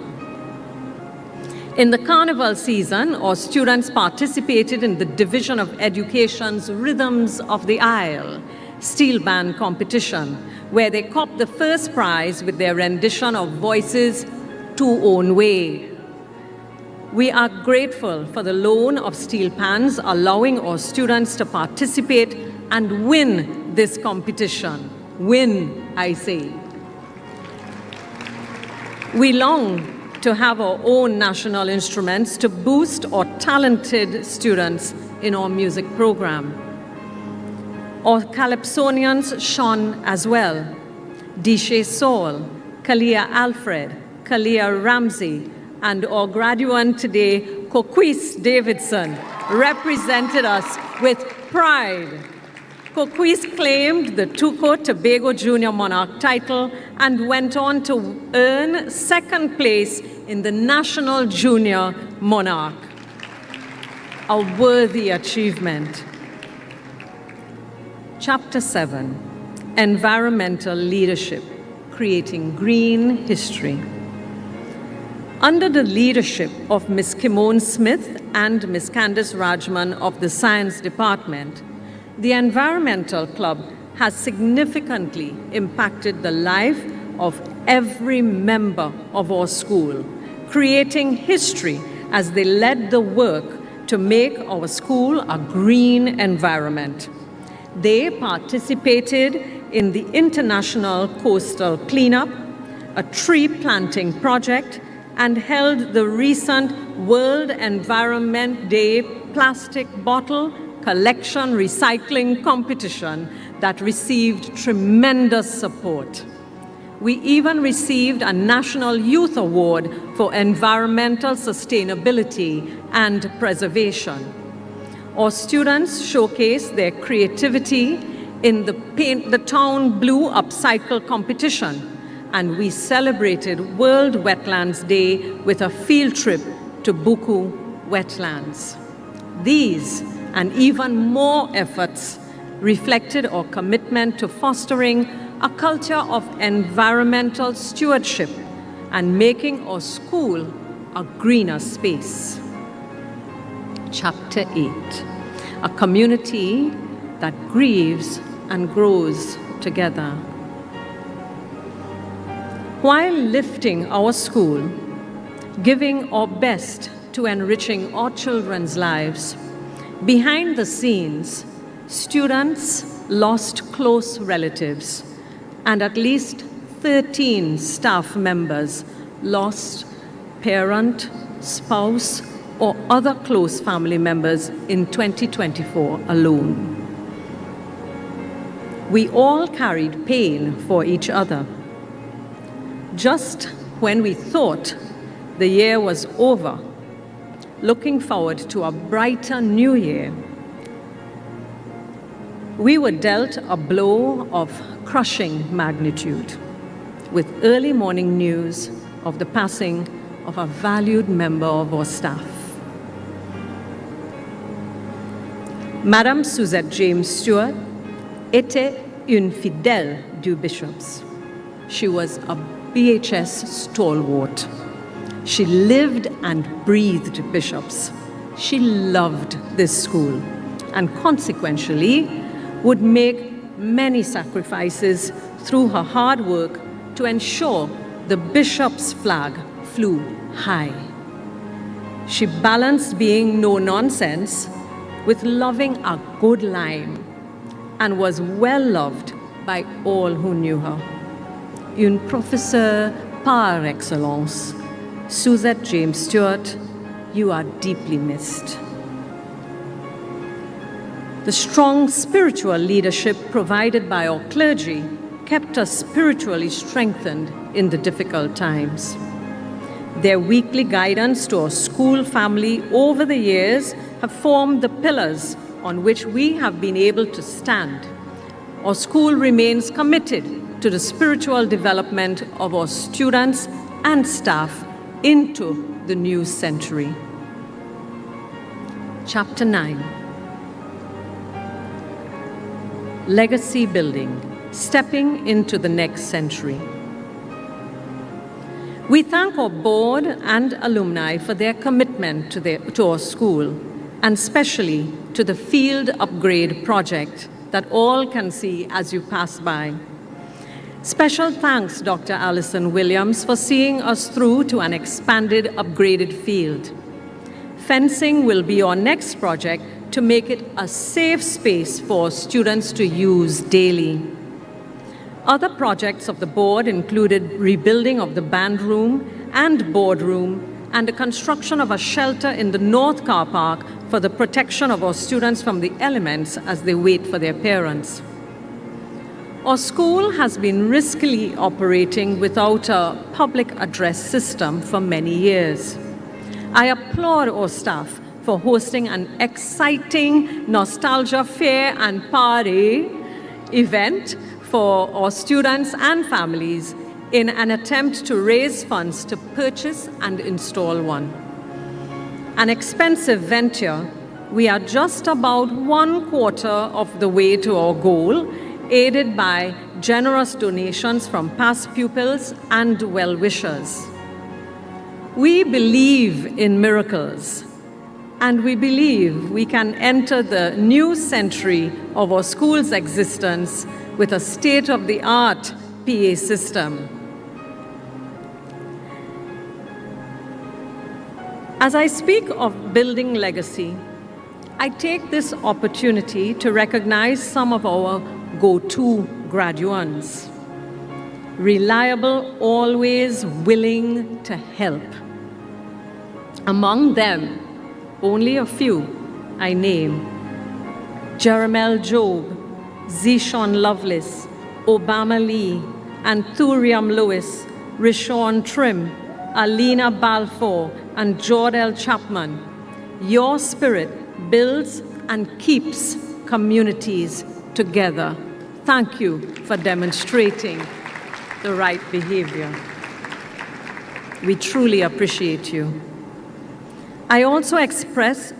In the carnival season, our students participated in the Division of Education's Rhythms of the Isle steel band competition, where they copped the first prize with their rendition of Voices to Own Way. We are grateful for the loan of steel pans, allowing our students to participate and win this competition. Win, I say. We long to have our own national instruments to boost our talented students in our music program. Our calypsonians shone as well. Dishe Saul, Kalia Alfred, Kalia Ramsey, and our graduate today, Coquise Davidson, represented us with pride. Coquise claimed the Tobago Junior Monarch title and went on to earn second place in the National Junior Monarch. A worthy achievement. Chapter 7, Environmental Leadership, Creating Green History. Under the leadership of Ms. Kimone Smith and Ms. Candice Rajman of the Science Department, the Environmental Club has significantly impacted the life of every member of our school, creating history as they led the work to make our school a green environment. They participated in the International Coastal Cleanup, a tree planting project, and held the recent World Environment Day plastic bottle collection recycling competition that received tremendous support. We even received a National Youth Award for Environmental Sustainability and Preservation. Our students showcased their creativity in the Paint the Town Blue Upcycle competition, and we celebrated World Wetlands Day with a field trip to Buku Wetlands. These and even more efforts reflected our commitment to fostering a culture of environmental stewardship and making our school a greener space. Chapter 8, a community that grieves and grows together. While lifting our school, giving our best to enriching our children's lives, behind the scenes, students lost close relatives, and at least 13 staff members lost parent, spouse, or other close family members in 2024 alone. We all carried pain for each other. Just when we thought the year was over, looking forward to a brighter new year, we were dealt a blow of crushing magnitude with early morning news of the passing of a valued member of our staff. Madame Suzette James Stewart était une fidèle du Bishops. She was a BHS stalwart. She lived and breathed Bishops. She loved this school and consequentially would make many sacrifices through her hard work to ensure the Bishop's flag flew high. She balanced being no nonsense with loving a good line and was well loved by all who knew her. Une professeure par excellence, Suzette James Stewart, you are deeply missed. The strong spiritual leadership provided by our clergy kept us spiritually strengthened in the difficult times. Their weekly guidance to our school family over the years have formed the pillars on which we have been able to stand. Our school remains committed to the spiritual development of our students and staff into the new century. Chapter 9. Legacy building, stepping into the next century. We thank our board and alumni for their commitment to our school, and especially to the field upgrade project that all can see as you pass by. Special thanks, Dr. Allison Williams, for seeing us through to an expanded, upgraded field. Fencing will be our next project to make it a safe space for students to use daily. Other projects of the board included rebuilding of the band room and boardroom and the construction of a shelter in the North Car Park for the protection of our students from the elements as they wait for their parents. Our school has been riskily operating without a public address system for many years. I applaud our staff for hosting an exciting nostalgia fair and party event for our students and families in an attempt to raise funds to purchase and install one. An expensive venture, we are just about 1/4 of the way to our goal, aided by generous donations from past pupils and well-wishers. We believe in miracles, and we believe we can enter the new century of our school's existence with a state-of-the-art PA system. As I speak of building legacy, I take this opportunity to recognize some of our go-to graduates. Reliable, always willing to help. Among them, only a few I name: Jeremel Job, Zishon Lovelace, Obama Lee, Anthurium Lewis, Rishon Trim, Alina Balfour, and Jordel Chapman. Your spirit builds and keeps communities together. Thank you for demonstrating the right behavior. We truly appreciate you. I also express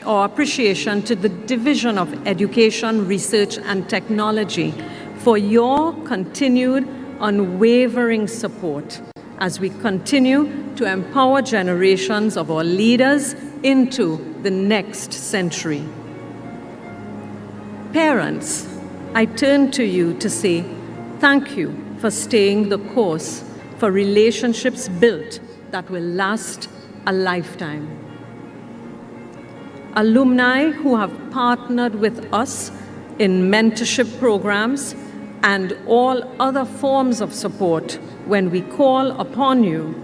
our appreciation to the Division of Education, Research, and Technology for your continued unwavering support as we continue to empower generations of our leaders into the next century. Parents, I turn to you to say thank you for staying the course for relationships built that will last a lifetime. Alumni who have partnered with us in mentorship programs and all other forms of support when we call upon you,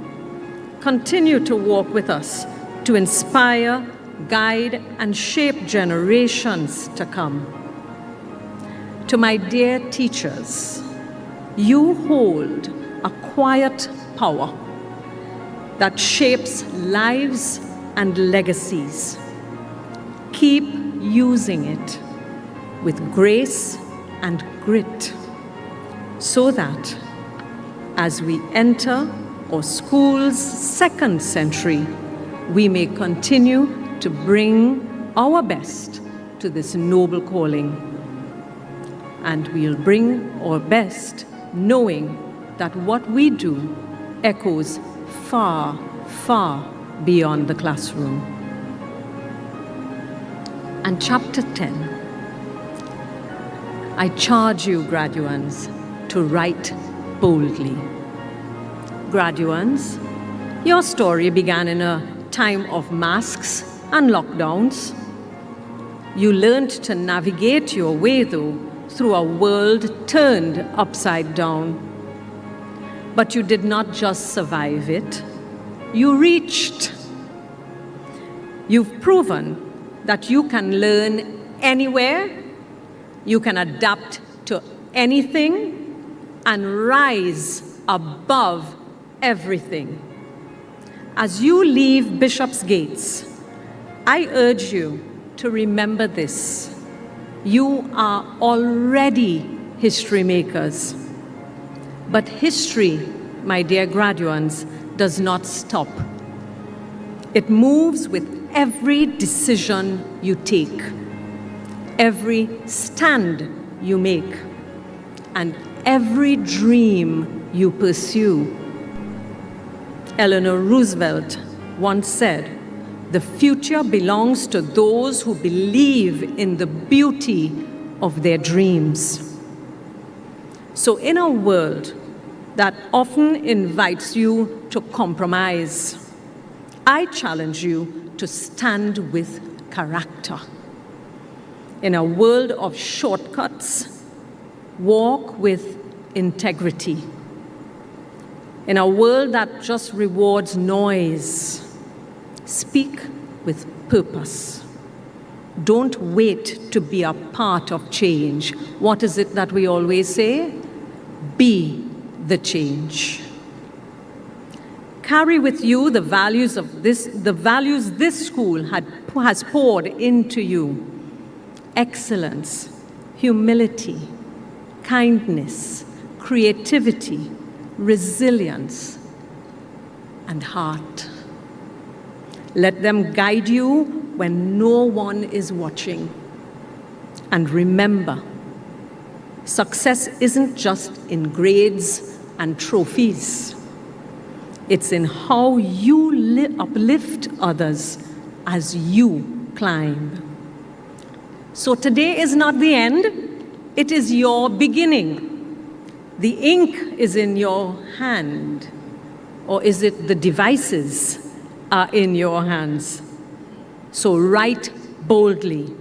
continue to walk with us to inspire, guide, and shape generations to come. To my dear teachers, you hold a quiet power that shapes lives and legacies. Keep using it with grace and grit so that as we enter our school's second century, we may continue to bring our best to this noble calling. And we'll bring our best knowing that what we do echoes far, far beyond the classroom. And chapter 10, I charge you, graduates, to write boldly. Graduates, your story began in a time of masks and lockdowns. You learned to navigate your way, though, through a world turned upside down. But you did not just survive it, you reached. You've proven that you can learn anywhere, you can adapt to anything, and rise above everything. As you leave Bishop's Gates, I urge you to remember this. You are already history makers. But history, my dear graduates, does not stop. It moves with every decision you take, every stand you make, and every dream you pursue. Eleanor Roosevelt once said, "The future belongs to those who believe in the beauty of their dreams." So in a world that often invites you to compromise, I challenge you to stand with character. In a world of shortcuts, walk with integrity. In a world that just rewards noise, speak with purpose. Don't wait to be a part of change. What is it that we always say? Be the change. carry with you the values this school has poured into you. Excellence, humility, kindness, creativity, resilience, and heart. Let them guide you when no one is watching. And remember, success isn't just in grades and trophies. It's in how you uplift others as you climb. So today is not the end, it is your beginning. The ink is in your hand, or is it the devices are in your hands? So write boldly.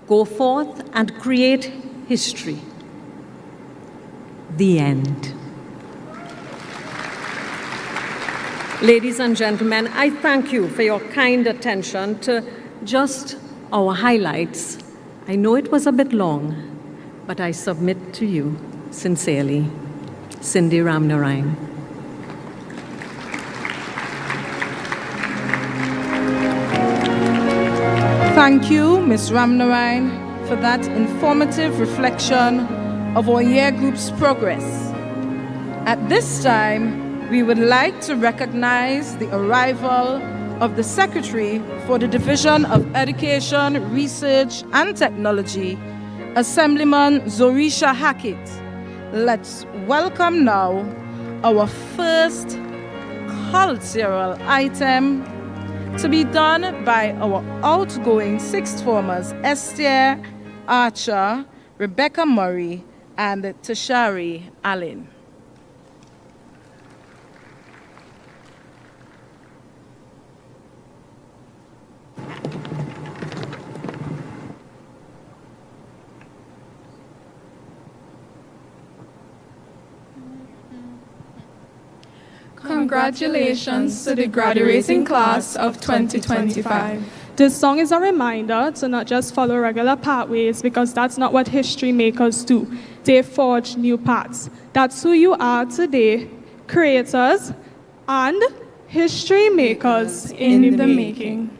Go forth and create history. The end. Ladies and gentlemen, I thank you for your kind attention to just our highlights. I know it was a bit long, but I submit to you sincerely, Cindy Ramnarine. Thank you, Ms. Ramnarine, for that informative reflection of our year group's progress. At this time, we would like to recognize the arrival of the Secretary for the Division of Education, Research and Technology, Assemblyman Zorisha Hackett. Let's welcome now our first cultural item, to be done by our outgoing sixth formers, Esther Archer, Rebecca Murray, and Tashari Allen. Congratulations to the graduating class of 2025. This song is a reminder to not just follow regular pathways, because that's not what history makers do. They forge new paths. That's who you are today, creators and history makers in the making.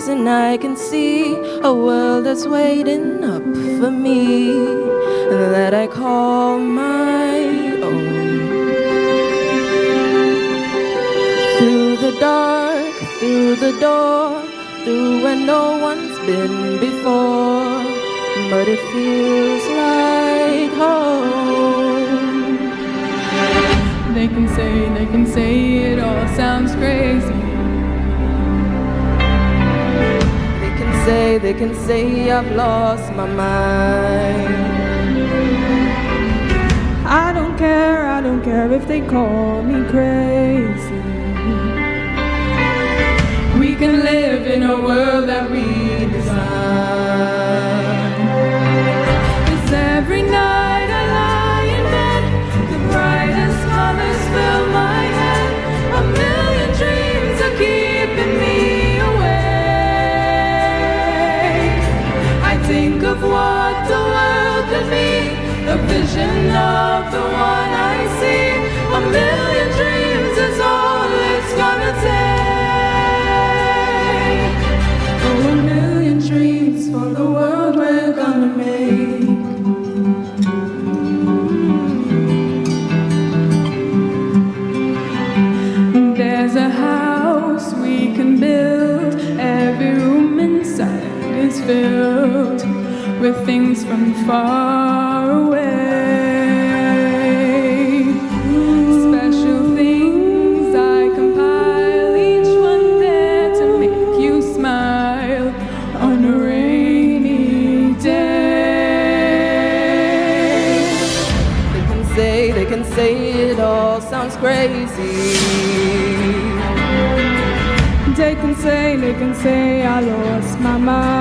And I can see a world that's waiting up for me, and that I call my own. Through the dark, through the door, through where no one's been before, but it feels like home. They can say it all sounds crazy. They can say I've lost my mind. I don't care if they call me crazy. We can live in a world that we design. 'Cause every night I lie in bed, the brightest colors fill my head. A million dreams are keeping me. Think of what the world could be, the vision of the one I see. A million dreams is all it's gonna take. Oh, a million dreams for the world we're gonna make. There's a house we can build, every room inside is filled with things from far away. Special things I compile, each one there to make you smile on a rainy day. They can say it all sounds crazy. They can say I lost my mind.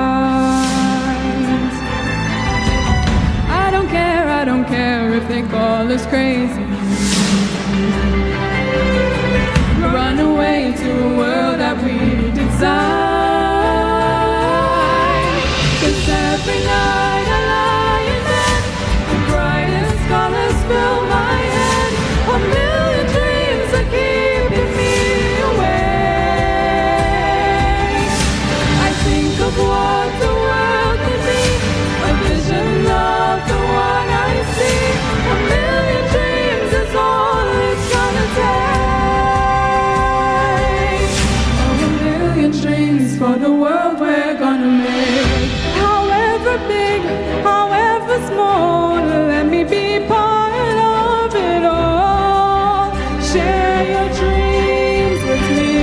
I don't care I don't care if they call us crazy. Run away to a world that we design. 'Cause every night I lie in bed, the brightest colors fill my head. A million dreams are keeping me awake. I think of what the world could be, a vision of the one I see. A million dreams is all it's gonna take. Oh, a million dreams for the world we're gonna make. However big, however small, let me be part of it all. Share your dreams with me.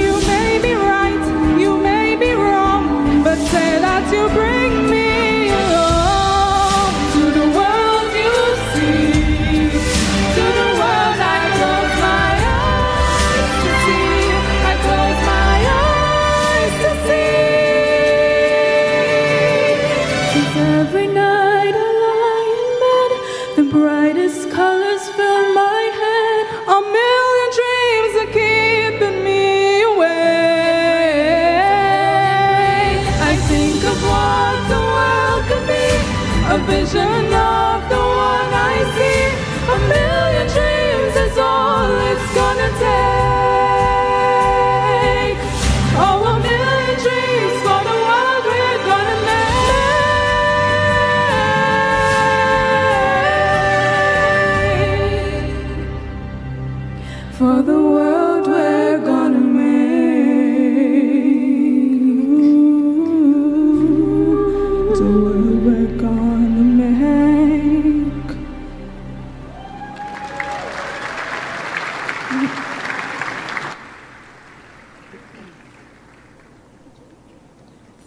You may be right, you may be wrong, but say that you bring me along to the world you see, to the world I close my eyes to see. I close my eyes to see. 'Cause every night I lie in bed, the brightest colors fill my head. A million dreams are keeping me awake. I think of what the world could be, a vision of the one I see. A million dreams is all it's gonna take. Oh, a million dreams for the world we're gonna make. For the world we're gonna make. The world we're gonna make.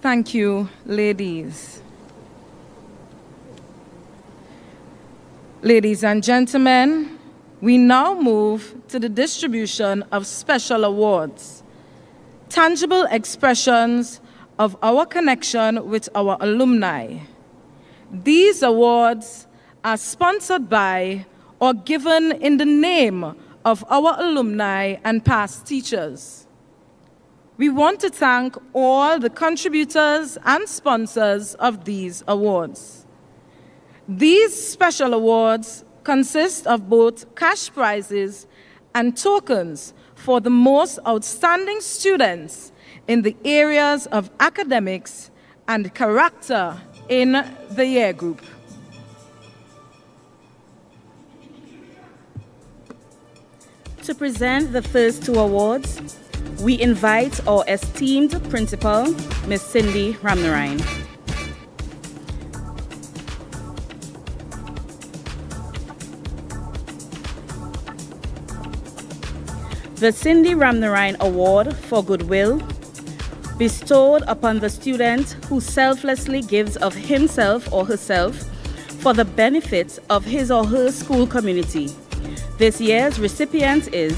Thank you, ladies. Ladies and gentlemen, we now move to the distribution of special awards, tangible expressions of our connection with our alumni. These awards are sponsored by or given in the name of our alumni and past teachers. We want to thank all the contributors and sponsors of these awards. These special awards consist of both cash prizes and tokens for the most outstanding students in the areas of academics and character in the year group. To present the first two awards, we invite our esteemed principal, Ms. Cindy Ramnarine. The Cindy Ramnarine Award for Goodwill, bestowed upon the student who selflessly gives of himself or herself for the benefit of his or her school community. This year's recipient is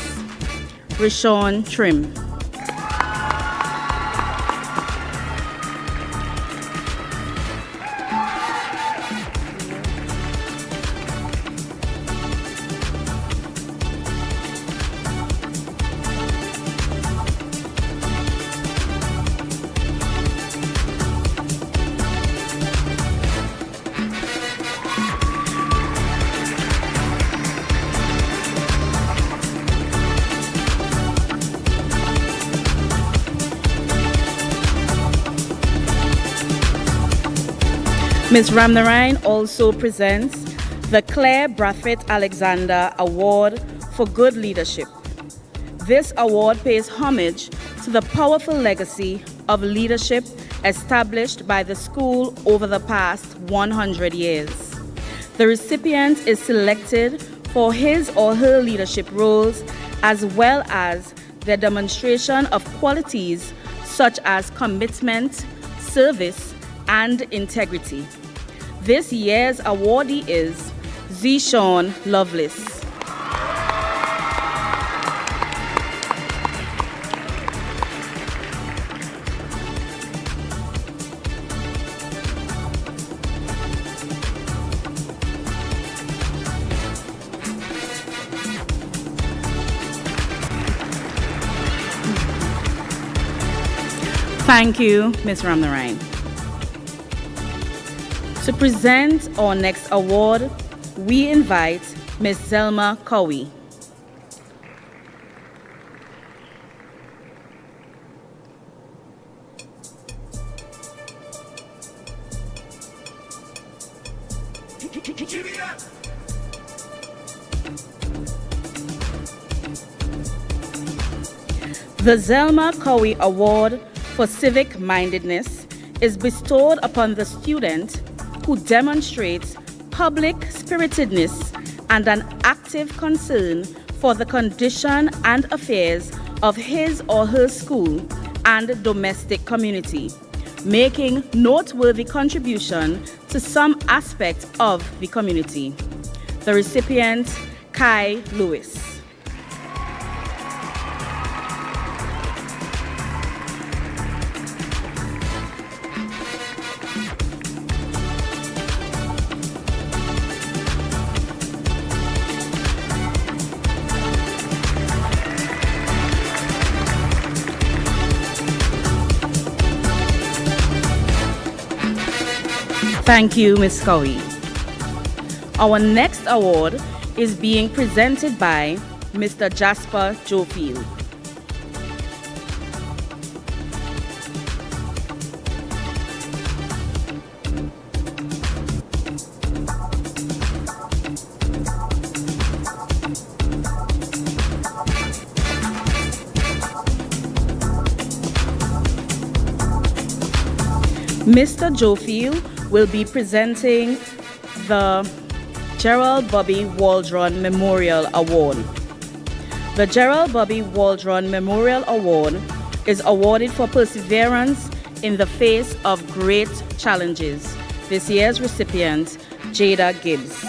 Rashawn Trim. Ms. Ramnarine also presents the Claire Brathwaite Alexander Award for Good Leadership. This award pays homage to the powerful legacy of leadership established by the school over the past 100 years. The recipient is selected for his or her leadership roles as well as their demonstration of qualities such as commitment, service, and integrity. This year's awardee is Zishawn Lovelace. Thank you, Ms. Ramnarine. To present our next award, we invite Ms. Zelma Cowie. The Zelma Cowie Award for Civic Mindedness is bestowed upon the student who demonstrates public spiritedness and an active concern for the condition and affairs of his or her school and domestic community, making noteworthy contribution to some aspect of the community. The recipient, Kai Lewis. Thank you, Ms. Cowie. Our next award is being presented by Mr. Jasper Jofield. Mr. Jofield will be presenting the Gerald Bobby Waldron Memorial Award. The Gerald Bobby Waldron Memorial Award is awarded for perseverance in the face of great challenges. This year's recipient, Jada Gibbs.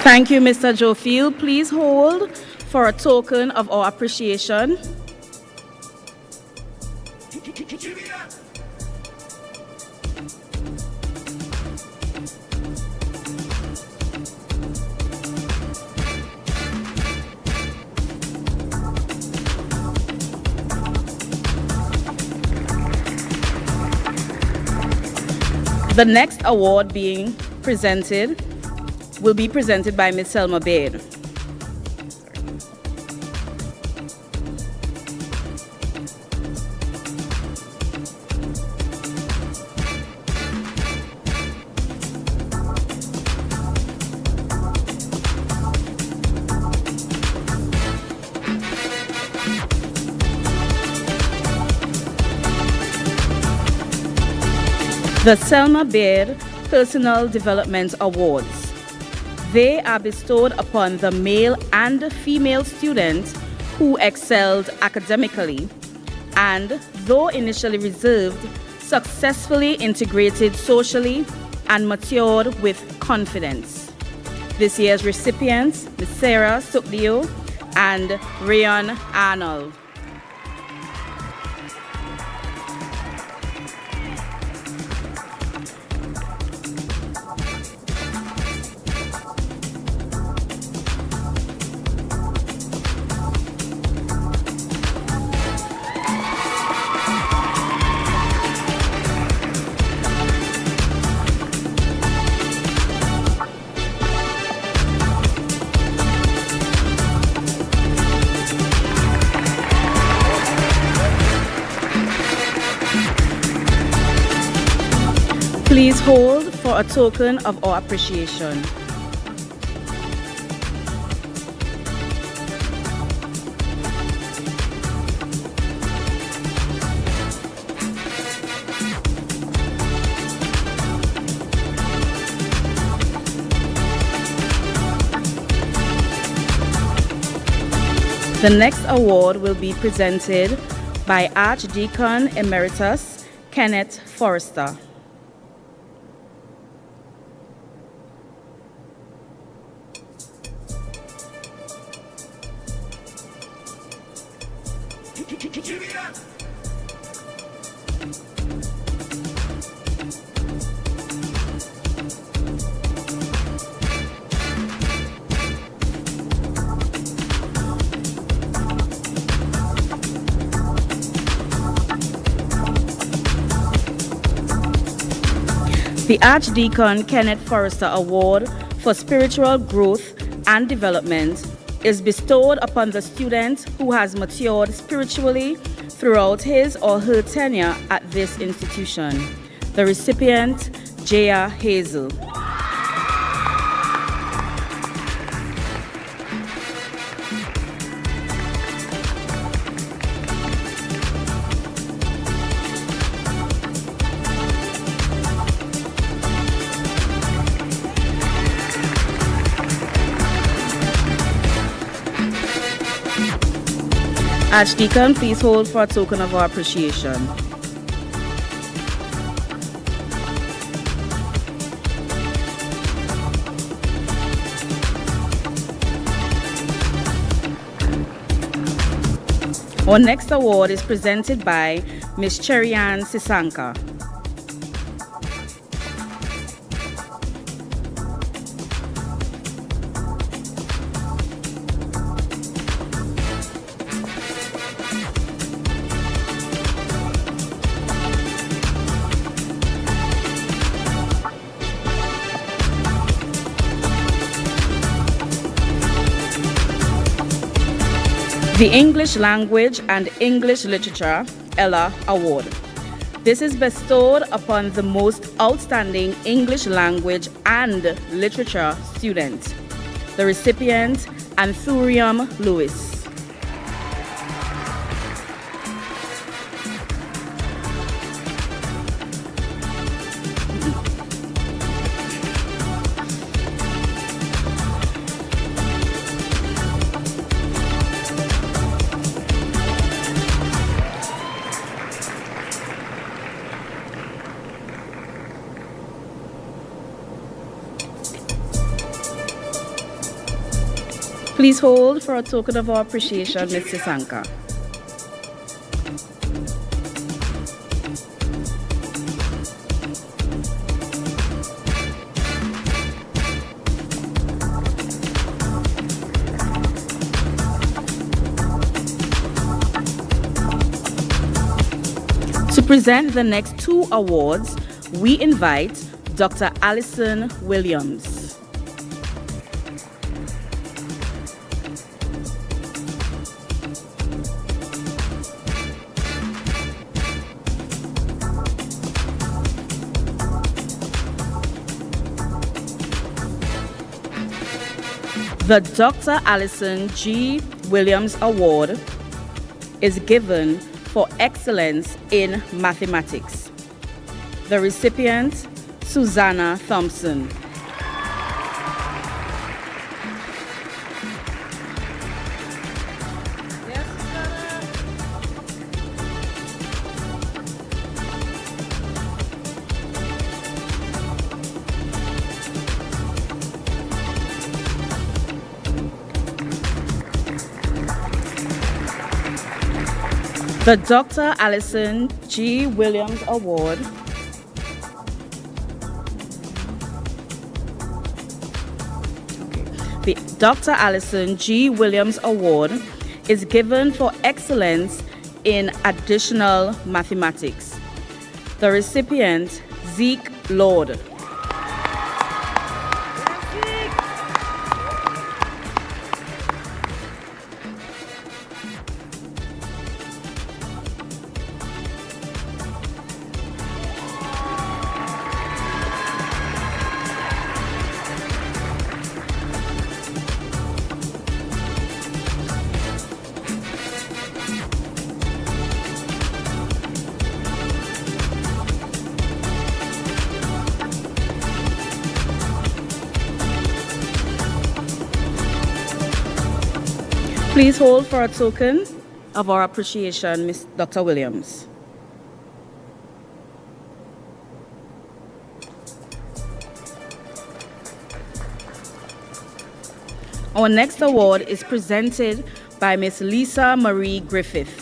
Thank you, Mr. Jofield. Please hold for a token of our appreciation. The next award being presented will be presented by Ms. Selma Baird. The Selma Baird Personal Development Awards. They are bestowed upon the male and female students who excelled academically and, though initially reserved, successfully integrated socially and matured with confidence. This year's recipients, Ms. Sarah Sukdio and Rayon Arnold. Please hold for a token of our appreciation. The next award will be presented by Archdeacon Emeritus Kenneth Forrester. The Archdeacon Kenneth Forrester Award for Spiritual Growth and Development is bestowed upon the student who has matured spiritually throughout his or her tenure at this institution. The recipient, Jaya Hazel. Archdeacon, please hold for a token of our appreciation. Our next award is presented by Ms. Cherian Sisanka. The English Language and English Literature Ella Award. This is bestowed upon the most outstanding English language and literature student. The recipient, Anthurium Lewis. Please hold for a token of our appreciation, Ms. Sisanka. To present the next two awards, we invite Dr. Allison Williams. The Dr. Allison G. Williams Award is given for excellence in mathematics. The recipient, Susanna Thompson. The Dr. Allison G. Williams Award The Dr. Allison G. Williams Award is given for excellence in additional mathematics. The recipient, Zeke Lord. Please hold for a token of our appreciation, Ms. Dr. Williams. Our next award is presented by Ms. Lisa Marie Griffith.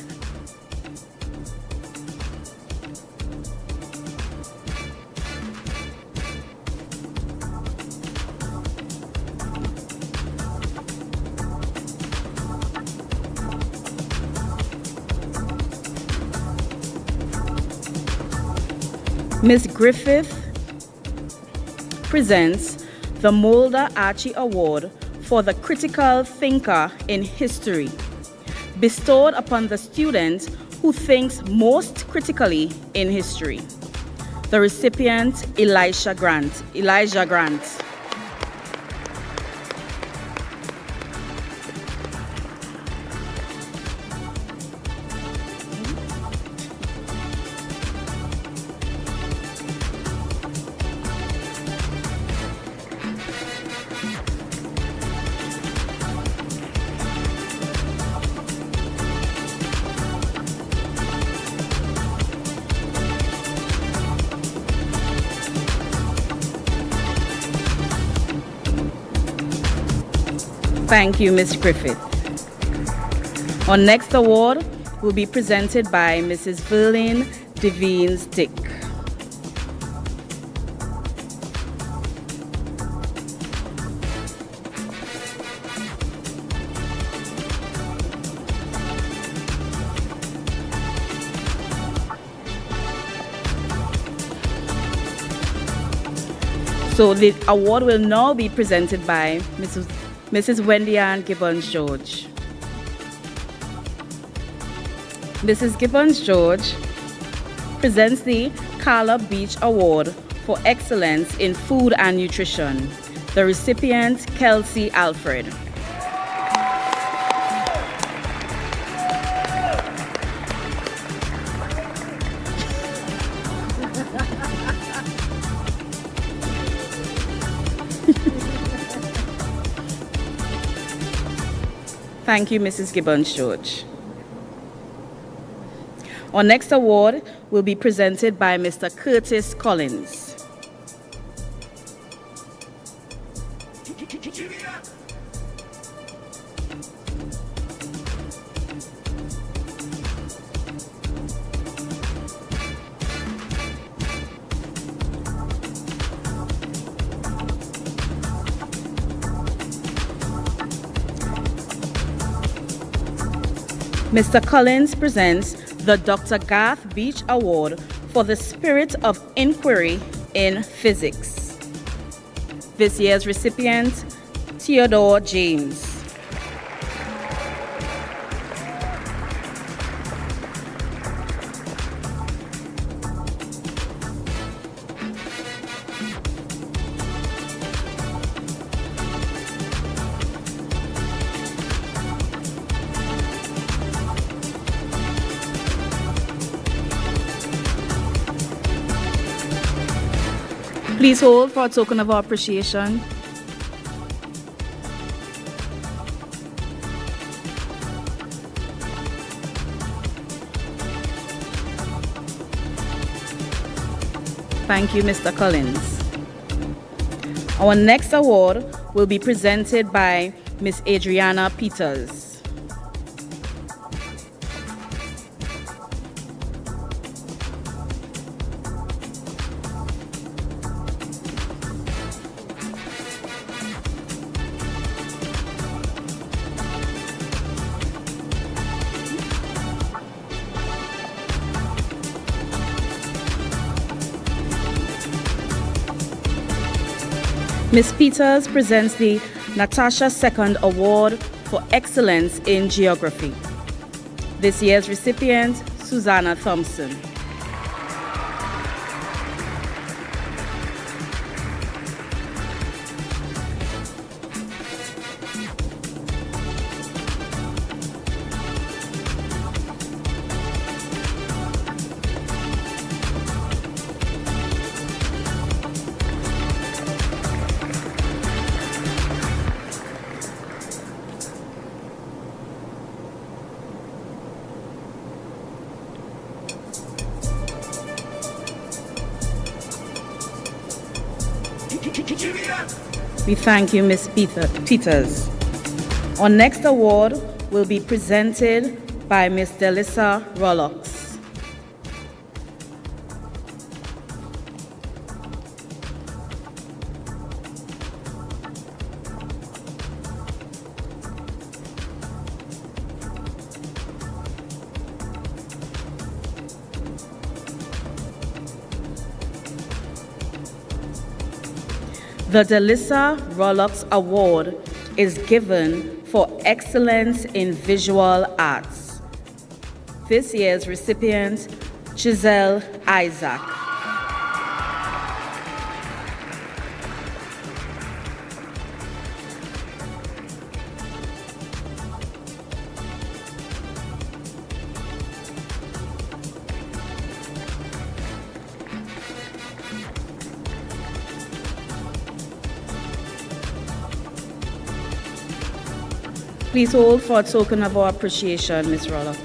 Ms. Griffith presents the Mulder Archie Award for the Critical Thinker in History, bestowed upon the student who thinks most critically in history. The recipient, Elijah Grant. Thank you, Ms. Griffith. Our next award will be presented by Mrs. Verlene Devines Dick. So the award will now be presented by Mrs. Wendy Ann Gibbons-George. Mrs. Gibbons-George presents the Carla Beach Award for Excellence in Food and Nutrition. The recipient, Kelsey Alfred. Thank you, Mrs. Gibbons-George. Our next award will be presented by Mr. Curtis Collins. Mr. Collins presents the Dr. Garth Beach Award for the Spirit of Inquiry in Physics. This year's recipient, Theodore James. Please hold for a token of our appreciation. Thank you, Mr. Collins. Our next award will be presented by Ms. Adriana Peters. Ms. Peters presents the Natasha II Award for Excellence in Geography. This year's recipient, Susanna Thompson. We thank you, Ms. Peters. Our next award will be presented by Ms. Delissa Rollox. The Delissa Rollox Award is given for excellence in visual arts. This year's recipient, Giselle Isaac. Please hold for a token of our appreciation, Ms. Rollox.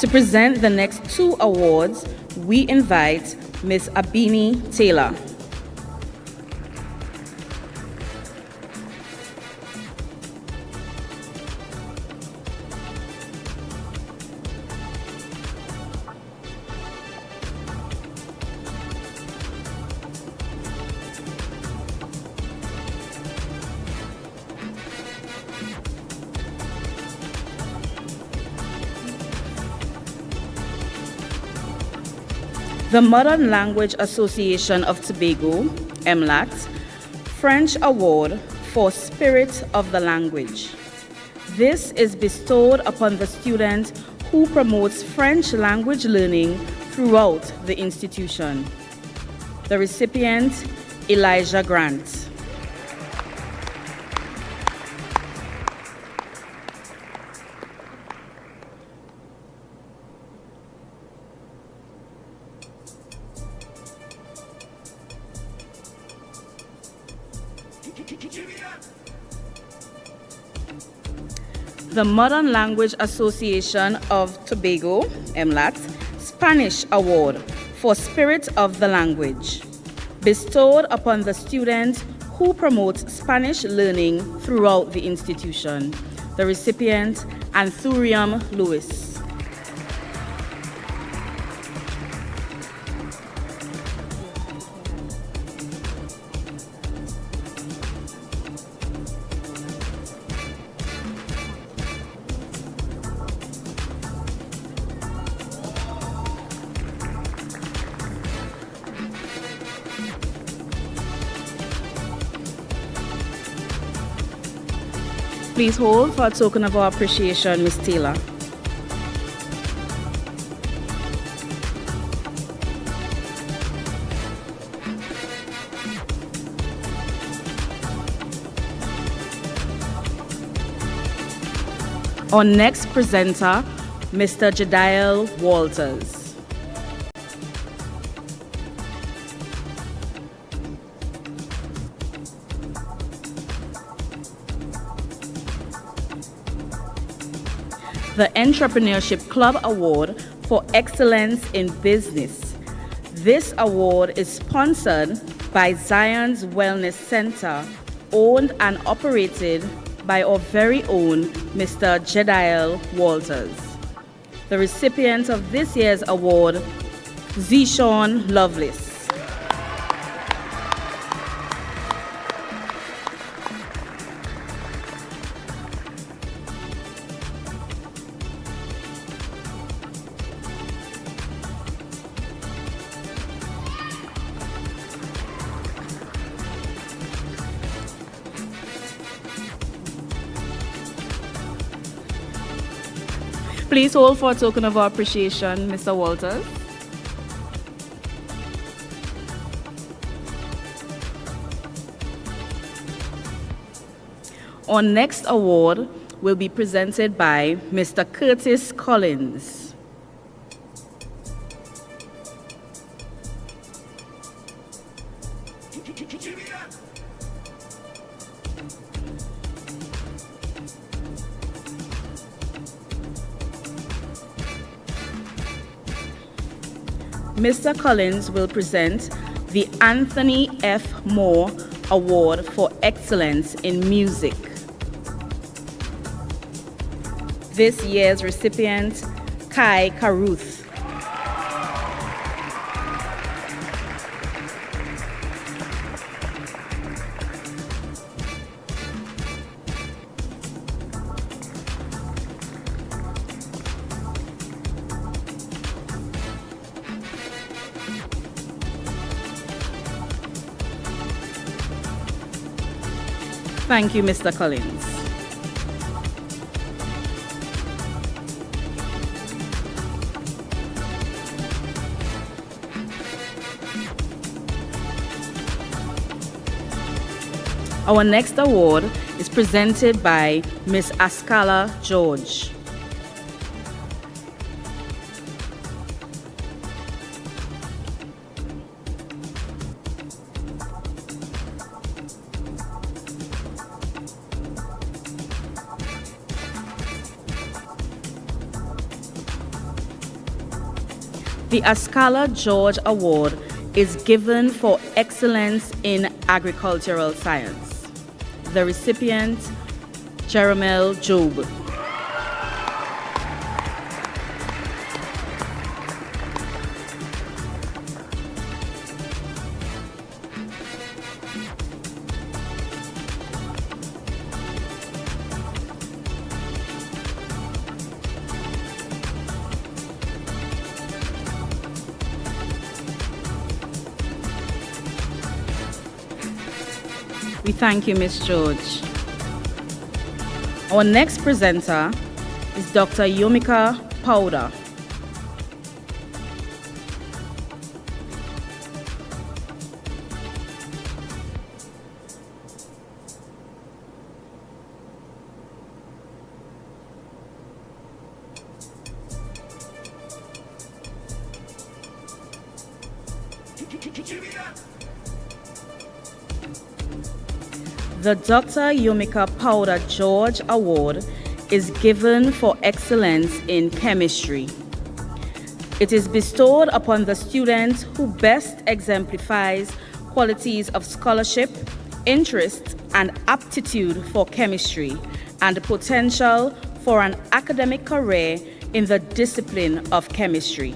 To present the next two awards, we invite Ms. Abini Taylor. The Modern Language Association of Tobago, MLAT, French Award for Spirit of the Language. This is bestowed upon the student who promotes French language learning throughout the institution. The recipient, Elijah Grant. The Modern Language Association of Tobago, MLAT, Spanish Award for Spirit of the Language, bestowed upon the student who promotes Spanish learning throughout the institution. The recipient, Anthurium Lewis. Please hold for a token of our appreciation, Ms. Taylor. Our next presenter, Mr. Jediel Walters. The Entrepreneurship Club Award for Excellence in Business. This award is sponsored by Zion's Wellness Center, owned and operated by our very own Mr. Jediel Walters. The recipient of this year's award, Zishawn Lovelace. Please hold for a token of our appreciation, Mr. Walters. Our next award will be presented by Mr. Curtis Collins. Mr. Collins will present the Anthony F. Moore Award for Excellence in Music. This year's recipient, Kai Karuth. Thank you, Mr. Collins. Our next award is presented by Ms. Askala George. The Askala George Award is given for excellence in agricultural science. The recipient, Jeremel Job. We thank you, Ms. George. Our next presenter is Dr. Yomika Powder. The Dr. Yomika Powder George Award is given for excellence in chemistry. It is bestowed upon the student who best exemplifies qualities of scholarship, interest, and aptitude for chemistry, and potential for an academic career in the discipline of chemistry.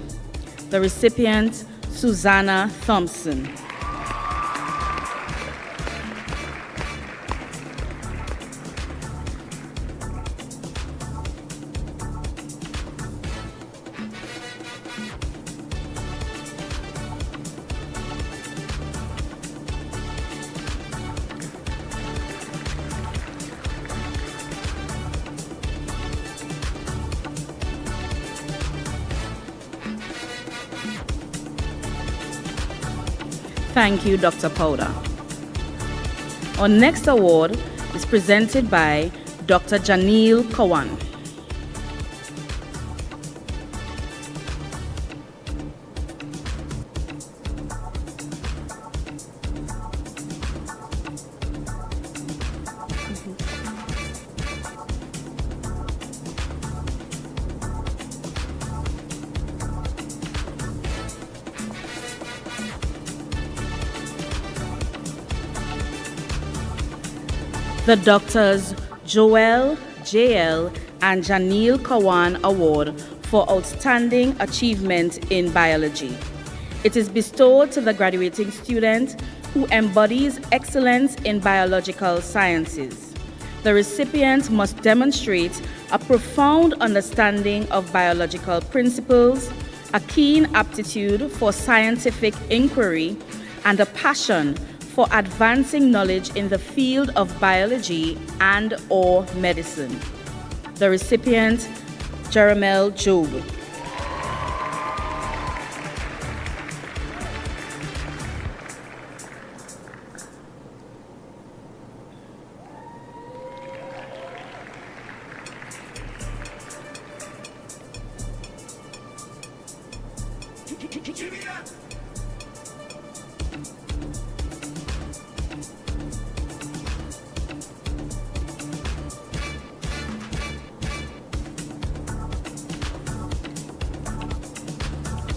The recipient, Susanna Thompson. Thank you, Dr. Powder. Our next award is presented by Dr. Janil Kawan. The Doctors Joel, JL, and Janil Kawan Award for Outstanding Achievement in Biology. It is bestowed to the graduating student who embodies excellence in biological sciences. The recipient must demonstrate a profound understanding of biological principles, a keen aptitude for scientific inquiry, and a passion for advancing knowledge in the field of biology and/or medicine. The recipient, Jeremel Job.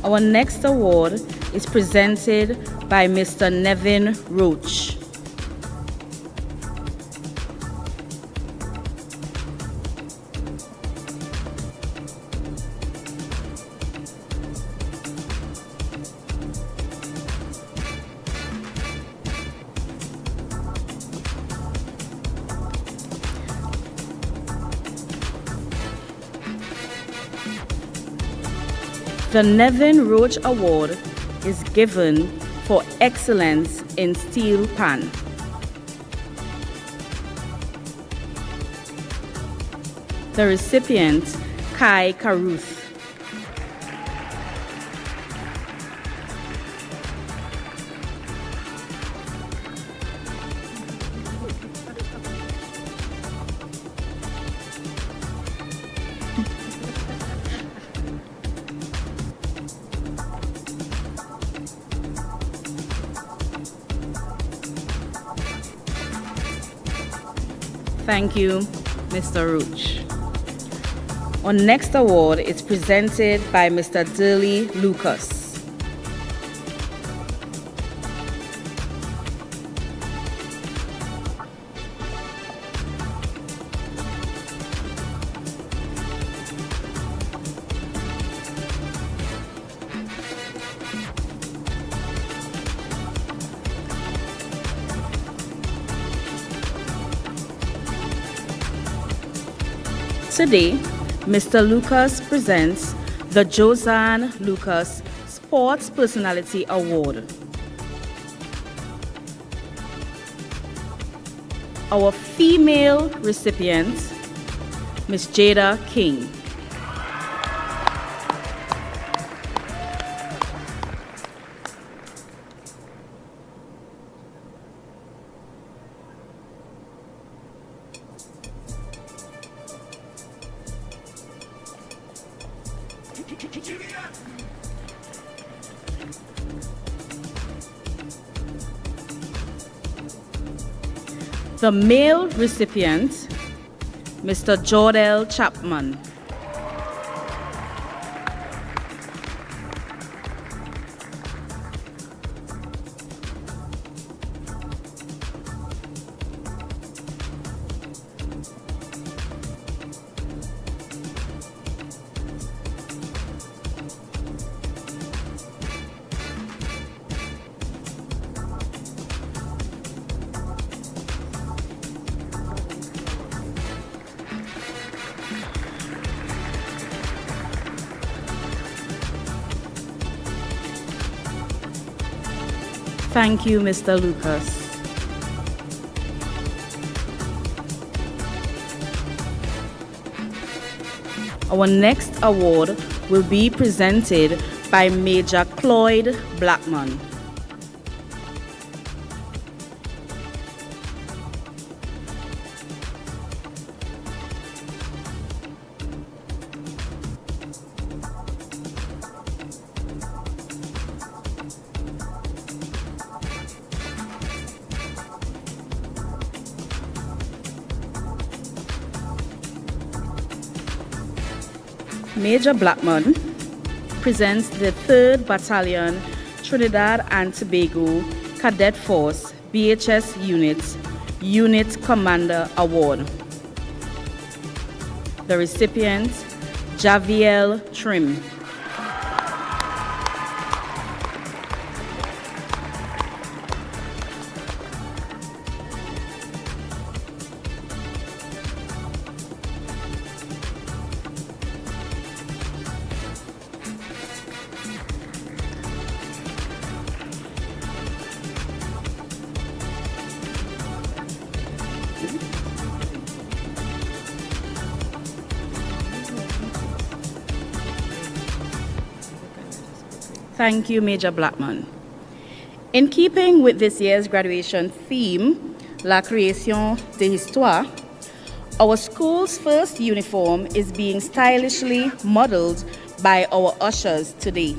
Our next award is presented by Mr. Nevin Roach. The Nevin Roach Award is given for excellence in steel pan. The recipient, Kai Karuth. Thank you, Mr. Roach. Our next award is presented by Mr. Durley Lucas. Today, Mr. Lucas presents the Josanne Lucas Sports Personality Award. Our female recipient, Ms. Jada King. The male recipient, Mr. Jordell Chapman. Thank you, Mr. Lucas. Our next award will be presented by Major Cloyd Blackman. Major Blackman presents the 3rd Battalion Trinidad and Tobago Cadet Force BHS Unit Commander Award. The recipient, Javiel Trim. Thank you, Major Blackman. In keeping with this year's graduation theme, La Création de l'Histoire, our school's first uniform is being stylishly modeled by our ushers today.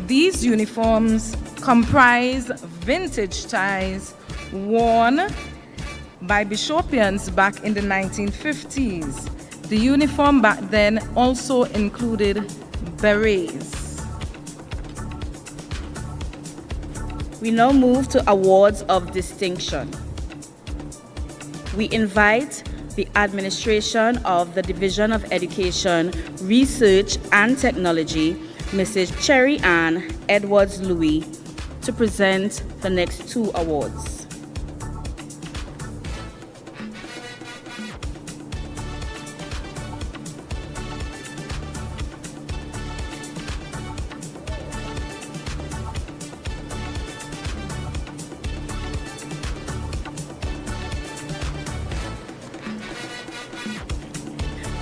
These uniforms comprise vintage ties worn by Bishopians back in the 1950s. The uniform back then also included berets. We now move to awards of distinction. We invite the administration of the Division of Education, Research and Technology, Mrs. Cherry Ann Edwards-Louis, to present the next 2 awards.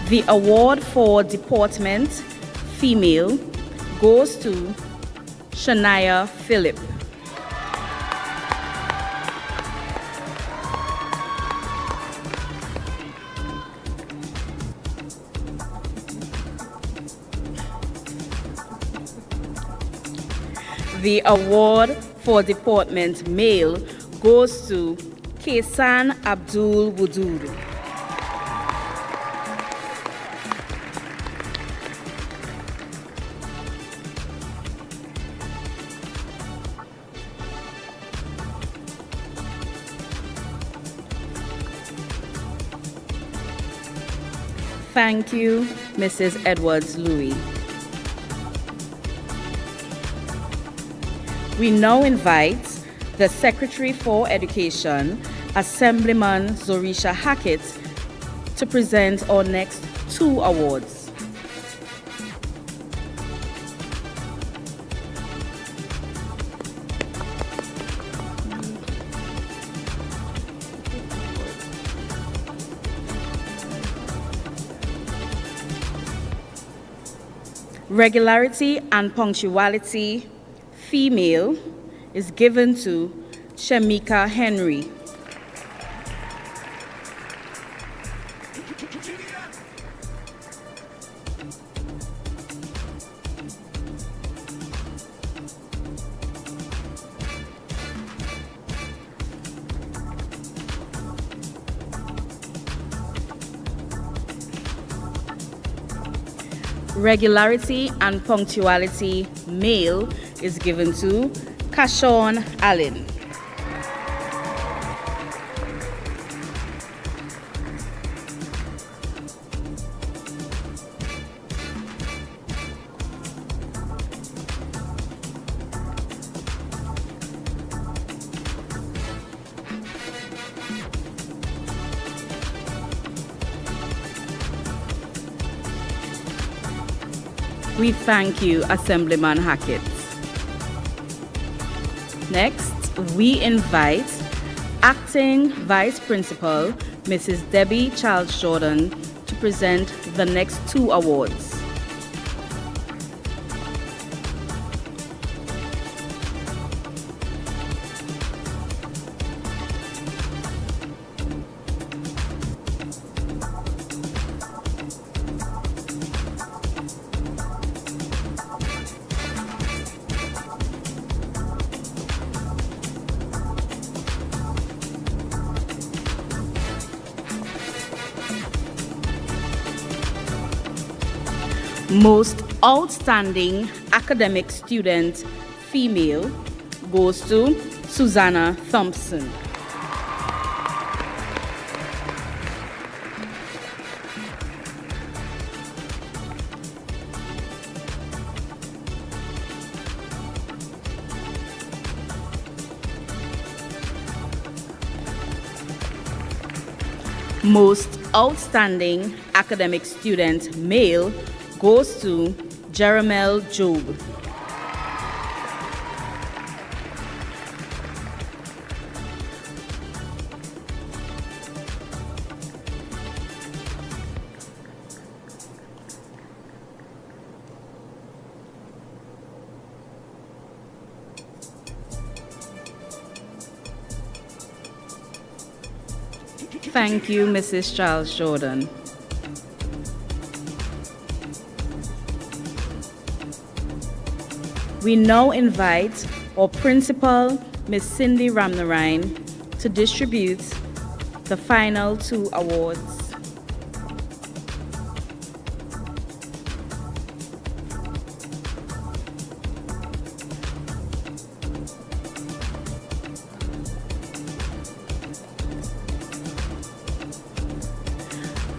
The award for deportment, female, goes to Shania Phillip. The award for deportment, male, goes to Kesan Abdul Wudur. Thank you, Mrs. Edwards-Louis. We now invite the Secretary for Education, Assemblyman Zorisha Hackett, to present our next 2 awards. Regularity and punctuality, female, is given to Shamika Henry. Regularity and punctuality, male, is given to Kashawn Allen. We thank you, Assemblyman Hackett. Next, we invite Acting Vice Principal, Mrs. Debbie Charles Jordan, to present the next 2 awards. Most outstanding academic student, female, goes to Susanna Thompson. Most outstanding academic student, male, goes to Jeremel Job. Thank you, Mrs. Charles Jordan. We now invite our principal, Ms. Cindy Ramnarine, to distribute the final 2 awards.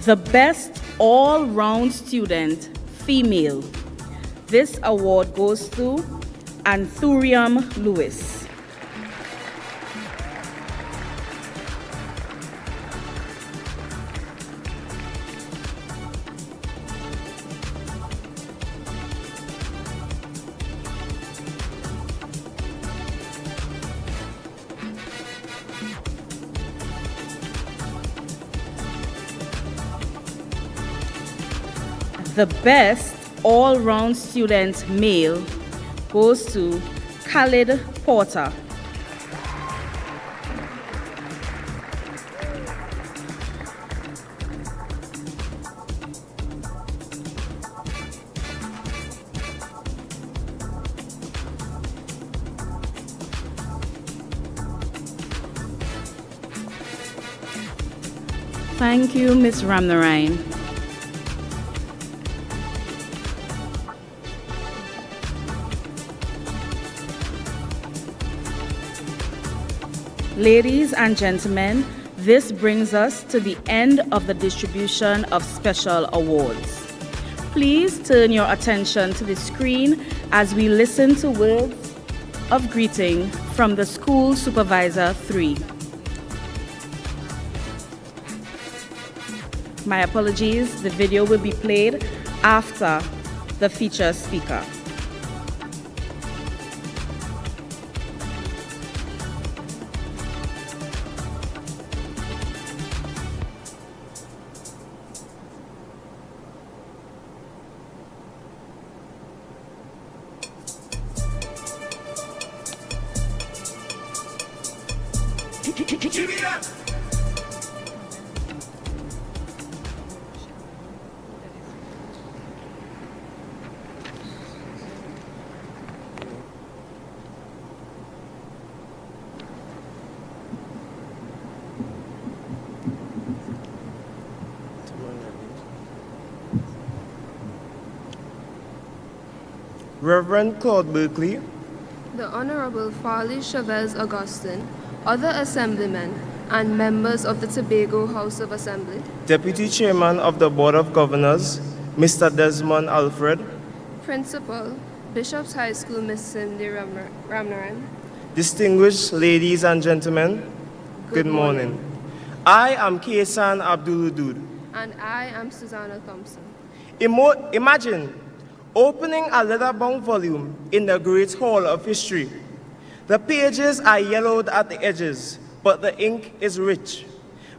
The best all-round student, female. This award goes to Anthurium Lewis. The best all-round student male goes to Khalid Porter. Thank you, Ms. Ramnarine. Ladies and gentlemen, this brings us to the end of the distribution of special awards. Please turn your attention to the screen as we listen to words of greeting from the School Supervisor 3. My apologies, the video will be played after the featured speaker. Reverend Claude Berkeley, the Honorable Farley Chavez Augustine, other assemblymen, and members of the Tobago House of Assembly, Deputy Chairman of the Board of Governors, Mr. Desmond Alfred, Principal, Bishop's High School, Miss Cindy Ramnaran, distinguished ladies and gentlemen, good morning. I am Kaysan Abduludud. And I am Susanna Thompson. Imagine opening a leather-bound volume in the Great Hall of History. The pages are yellowed at the edges, but the ink is rich,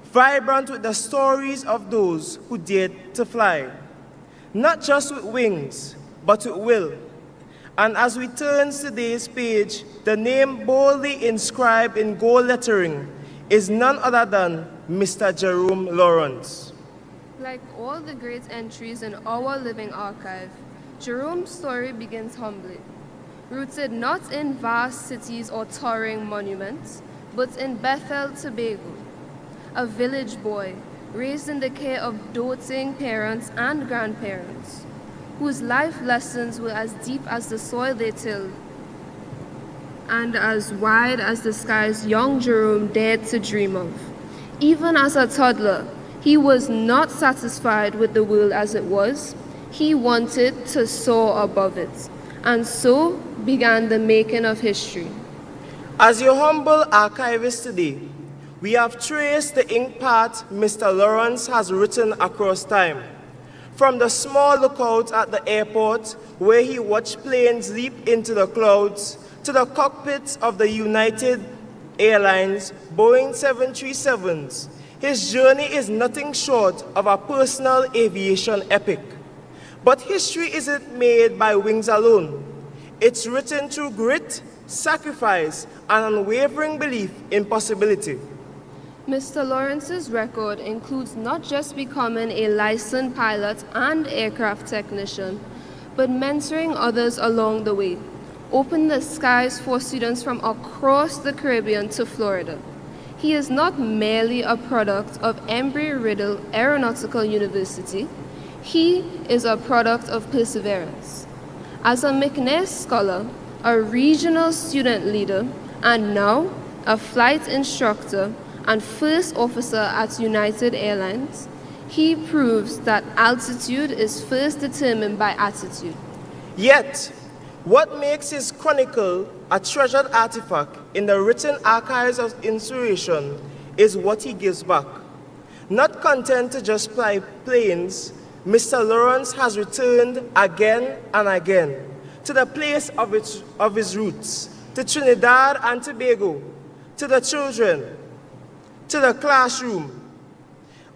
vibrant with the stories of those who dared to fly, not just with wings, but with will. And as we turn today's page, the name boldly inscribed in gold lettering is none other than Mr. Jerome Lawrence. Like all the great entries in our living archive, Jerome's story begins humbly, rooted not in vast cities or towering monuments, but in Bethel, Tobago, a village boy raised in the care of doting parents and grandparents, whose life lessons were as deep as the soil they tilled and as wide as the skies young Jerome dared to dream of. Even as a toddler, he was not satisfied with the world as it was. He wanted to soar above it, and so began the making of history. As your humble archivist today, we have traced the ink path Mr. Lawrence has written across time. From the small lookout at the airport, where he watched planes leap into the clouds, to the cockpits of the United Airlines Boeing 737s, his journey is nothing short of a personal aviation epic. But history isn't made by wings alone. It's written through grit, sacrifice, and unwavering belief in possibility. Mr. Lawrence's record includes not just becoming a licensed pilot and aircraft technician, but mentoring others along the way, opening the skies for students from across the Caribbean to Florida. He is not merely a product of Embry-Riddle Aeronautical University. He is a product of perseverance. As a McNair Scholar, a regional student leader, and now a flight instructor and first officer at United Airlines, he proves that altitude is first determined by attitude. Yet, what makes his chronicle a treasured artifact in the written archives of inspiration is what he gives back. Not content to just fly planes, Mr. Lawrence has returned again and again to the place of his roots, to Trinidad and Tobago, to the children, to the classroom,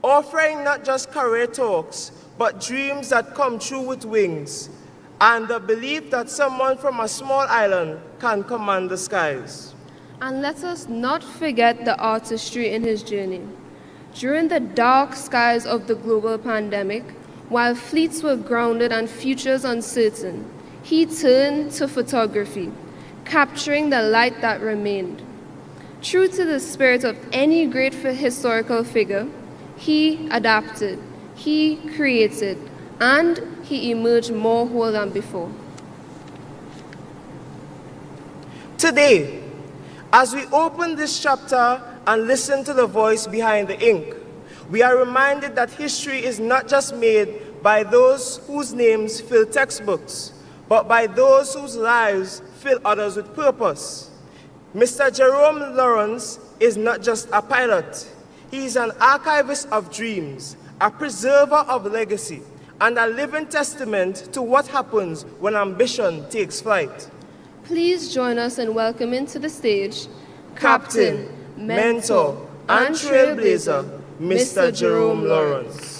offering not just career talks, but dreams that come true with wings, and the belief that someone from a small island can command the skies. And let us not forget the artistry in his journey. During the dark skies of the global pandemic, while fleets were grounded and futures uncertain, he turned to photography, capturing the light that remained. True to the spirit of any great historical figure, he adapted, he created, and he emerged more whole than before. Today, as we open this chapter and listen to the voice behind the ink, we are reminded that history is not just made by those whose names fill textbooks, but by those whose lives fill others with purpose. Mr. Jerome Lawrence is not just a pilot. He is an archivist of dreams, a preserver of legacy, and a living testament to what happens when ambition takes flight. Please join us in welcoming to the stage Captain, Mentor, and Trailblazer, Mr. Jerome Lawrence.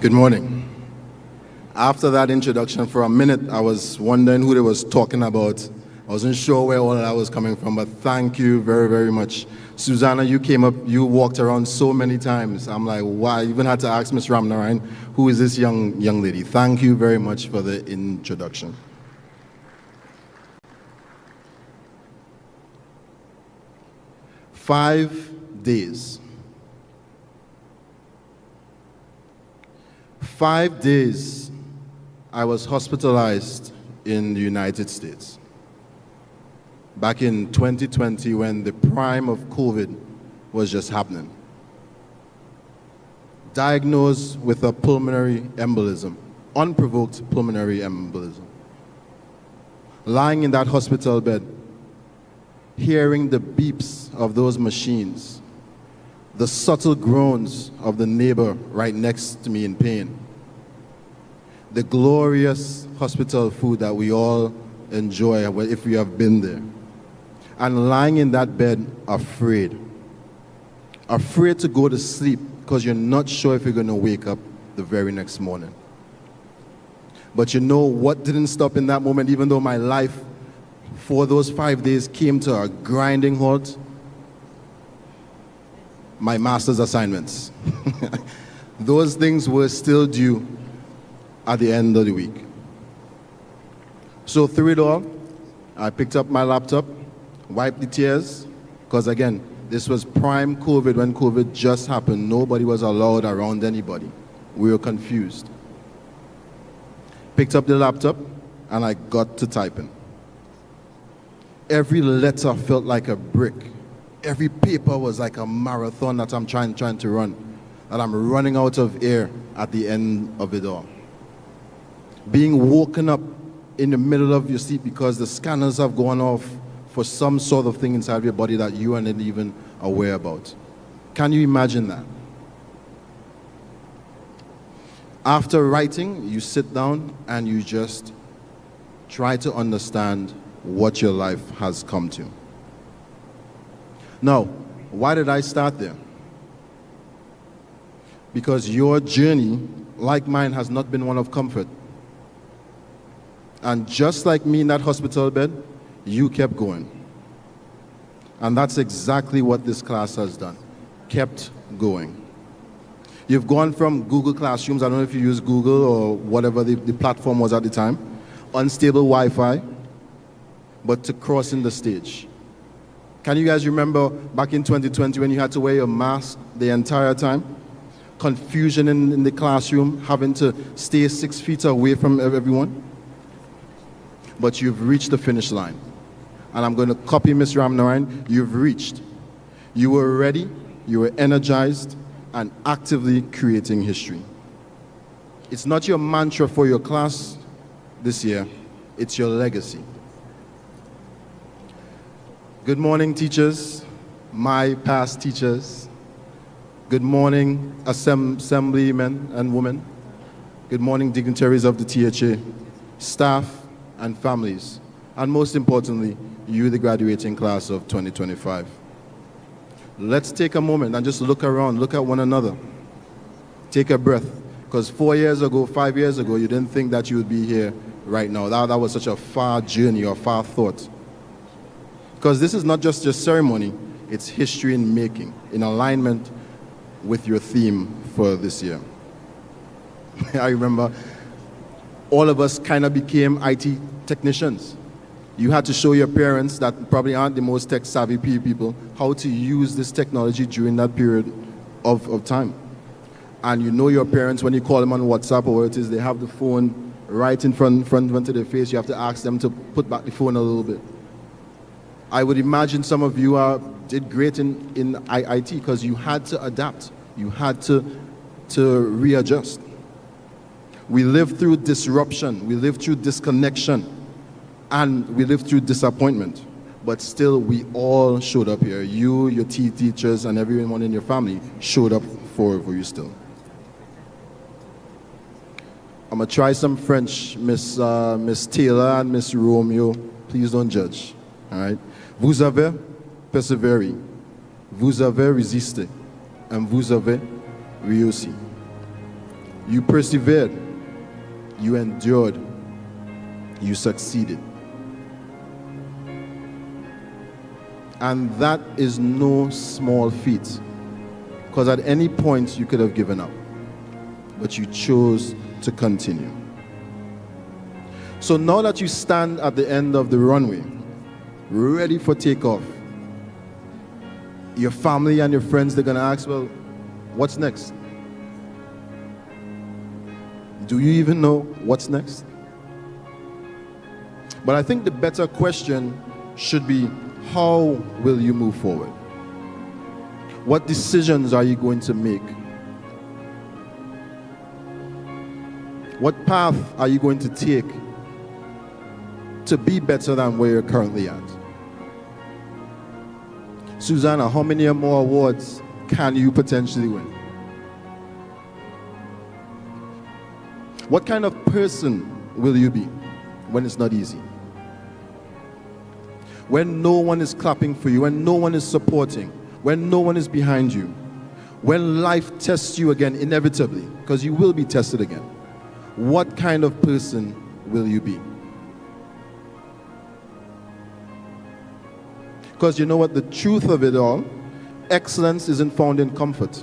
Good morning. After that introduction, for a minute, I was wondering who they was talking about. I wasn't sure where all that was coming from, but thank you very, very much. Susanna, you came up, you walked around so many times. I'm like, wow, I even had to ask Ms. Ramnarine, who is this young lady? Thank you very much for the introduction. Five days. 5 days I was hospitalized in the United States. Back in 2020, when the prime of COVID was just happening. Diagnosed with a pulmonary embolism, unprovoked pulmonary embolism. Lying in that hospital bed, hearing the beeps of those machines, the subtle groans of the neighbor right next to me in pain, the glorious hospital food that we all enjoy if we have been there, and lying in that bed afraid to go to sleep because you're not sure if you're going to wake up the very next morning. But you know what didn't stop in that moment, even though my life for those 5 days came to a grinding halt? My master's assignments. Those things were still due at the end of the week. So through it all, I picked up my laptop, wiped the tears, because again, this was prime COVID when COVID just happened. Nobody was allowed around anybody. We were confused. Picked up the laptop, and I got to typing. Every letter felt like a brick. Every paper was like a marathon that I'm trying to run, and I'm running out of air at the end of it all. Being woken up in the middle of your sleep because the scanners have gone off for some sort of thing inside of your body that you aren't even aware about. Can you imagine that? After writing, you sit down and you just try to understand what your life has come to. Now, why did I start there? Because your journey, like mine, has not been one of comfort. And just like me in that hospital bed, you kept going. And that's exactly what this class has done, kept going. You've gone from Google Classrooms, I don't know if you use Google or whatever the platform was at the time, unstable Wi-Fi, but to crossing the stage. Can you guys remember back in 2020 when you had to wear your mask the entire time? Confusion in the classroom, having to stay 6 feet away from everyone? But you've reached the finish line. And I'm going to copy Ms. Ramnarine. You've reached. You were ready, you were energized, and actively creating history. It's not your mantra for your class this year, it's your legacy. Good morning, teachers, my past teachers. Good morning, assemblymen and women. Good morning, dignitaries of the THA, staff and families, and most importantly, you, the graduating class of 2025. Let's take a moment and just look around, look at one another. Take a breath, because 4 years ago, 5 years ago, you didn't think that you would be here right now. That was such a far journey or far thought. Because this is not just your ceremony, it's history in making, in alignment with your theme for this year. I remember all of us kind of became IT technicians. You had to show your parents that probably aren't the most tech-savvy people how to use this technology during that period of time. And you know your parents, when you call them on WhatsApp or whatever it is, they have the phone right in front of their face. You have to ask them to put back the phone a little bit. I would imagine some of you did great in IT because you had to adapt. You had to readjust. We lived through disruption. We lived through disconnection. And we lived through disappointment, but still we all showed up here. You, your teachers, and everyone in your family showed up for you still. I'm gonna try some French, Miss Taylor and Miss Romeo. Please don't judge, all right? Vous avez persévéré, vous avez résisté, and vous avez réussi. You persevered, you endured, you succeeded. And that is no small feat, because at any point you could have given up, but you chose to continue. So now that you stand at the end of the runway, ready for takeoff, your family and your friends, they're going to ask, well, what's next? Do you even know what's next? But I think the better question should be, how will you move forward? What decisions are you going to make? What path are you going to take to be better than where you're currently at? Susanna, how many more awards can you potentially win? What kind of person will you be when it's not easy? When no one is clapping for you, when no one is supporting, when no one is behind you, when life tests you again, inevitably, because you will be tested again, what kind of person will you be? Because you know what, the truth of it all, excellence isn't found in comfort.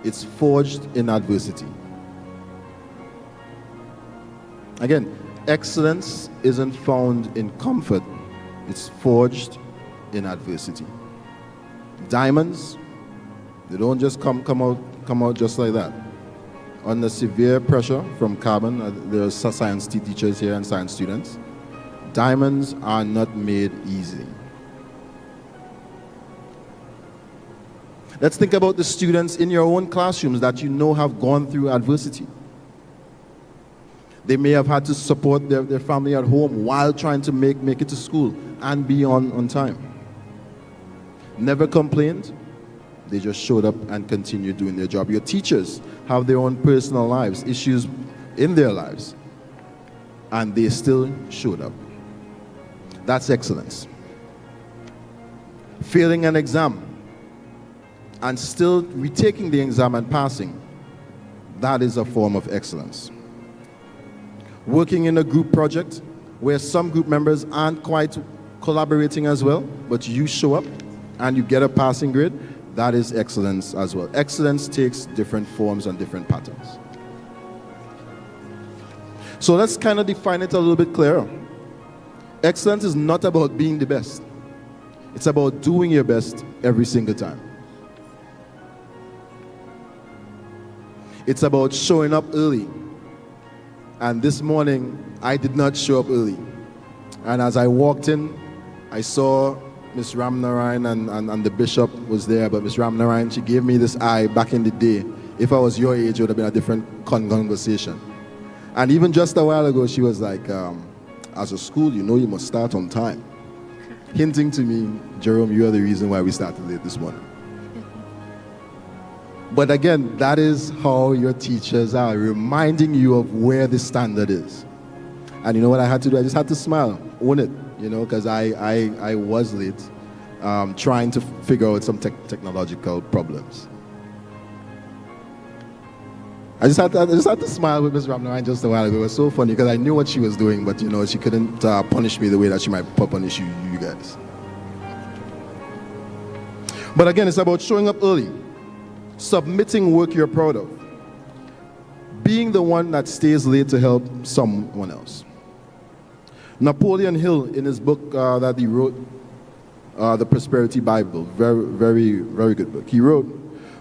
It's forged in adversity. Again, excellence isn't found in comfort. It's forged in adversity. Diamonds, they don't just come out just like that. Under severe pressure from carbon, there are science teachers here and science students. Diamonds are not made easily. Let's think about the students in your own classrooms that you know have gone through adversity. They may have had to support their family at home while trying to make it to school and be on time. Never complained. They just showed up and continued doing their job. Your teachers have their own personal lives, issues in their lives, and they still showed up. That's excellence. Failing an exam and still retaking the exam and passing, that is a form of excellence. Working in a group project where some group members aren't quite collaborating as well, but you show up and you get a passing grade, that is excellence as well. Excellence takes different forms and different patterns. So let's kind of define it a little bit clearer. Excellence is not about being the best. It's about doing your best every single time. It's about showing up early. And this morning, I did not show up early. And as I walked in, I saw Miss Ramnarayan and the bishop was there, but Miss Ramnarayan, she gave me this eye back in the day. If I was your age, it would have been a different conversation. And even just a while ago, she was like, as a school, you know you must start on time. Hinting to me, Jerome, you are the reason why we started late this morning. But again, that is how your teachers are, reminding you of where the standard is. And you know what I had to do? I just had to smile, own it, you know, because I was late, trying to figure out some technological problems. I just had to smile with Ms. Ramnarayan just a while ago. It was so funny because I knew what she was doing, but you know, she couldn't punish me the way that she might punish you guys. But again, it's about showing up early, submitting work you're proud of, being the one that stays late to help someone else. Napoleon Hill, in his book that he wrote, The Prosperity Bible, very, very, very good book. He wrote,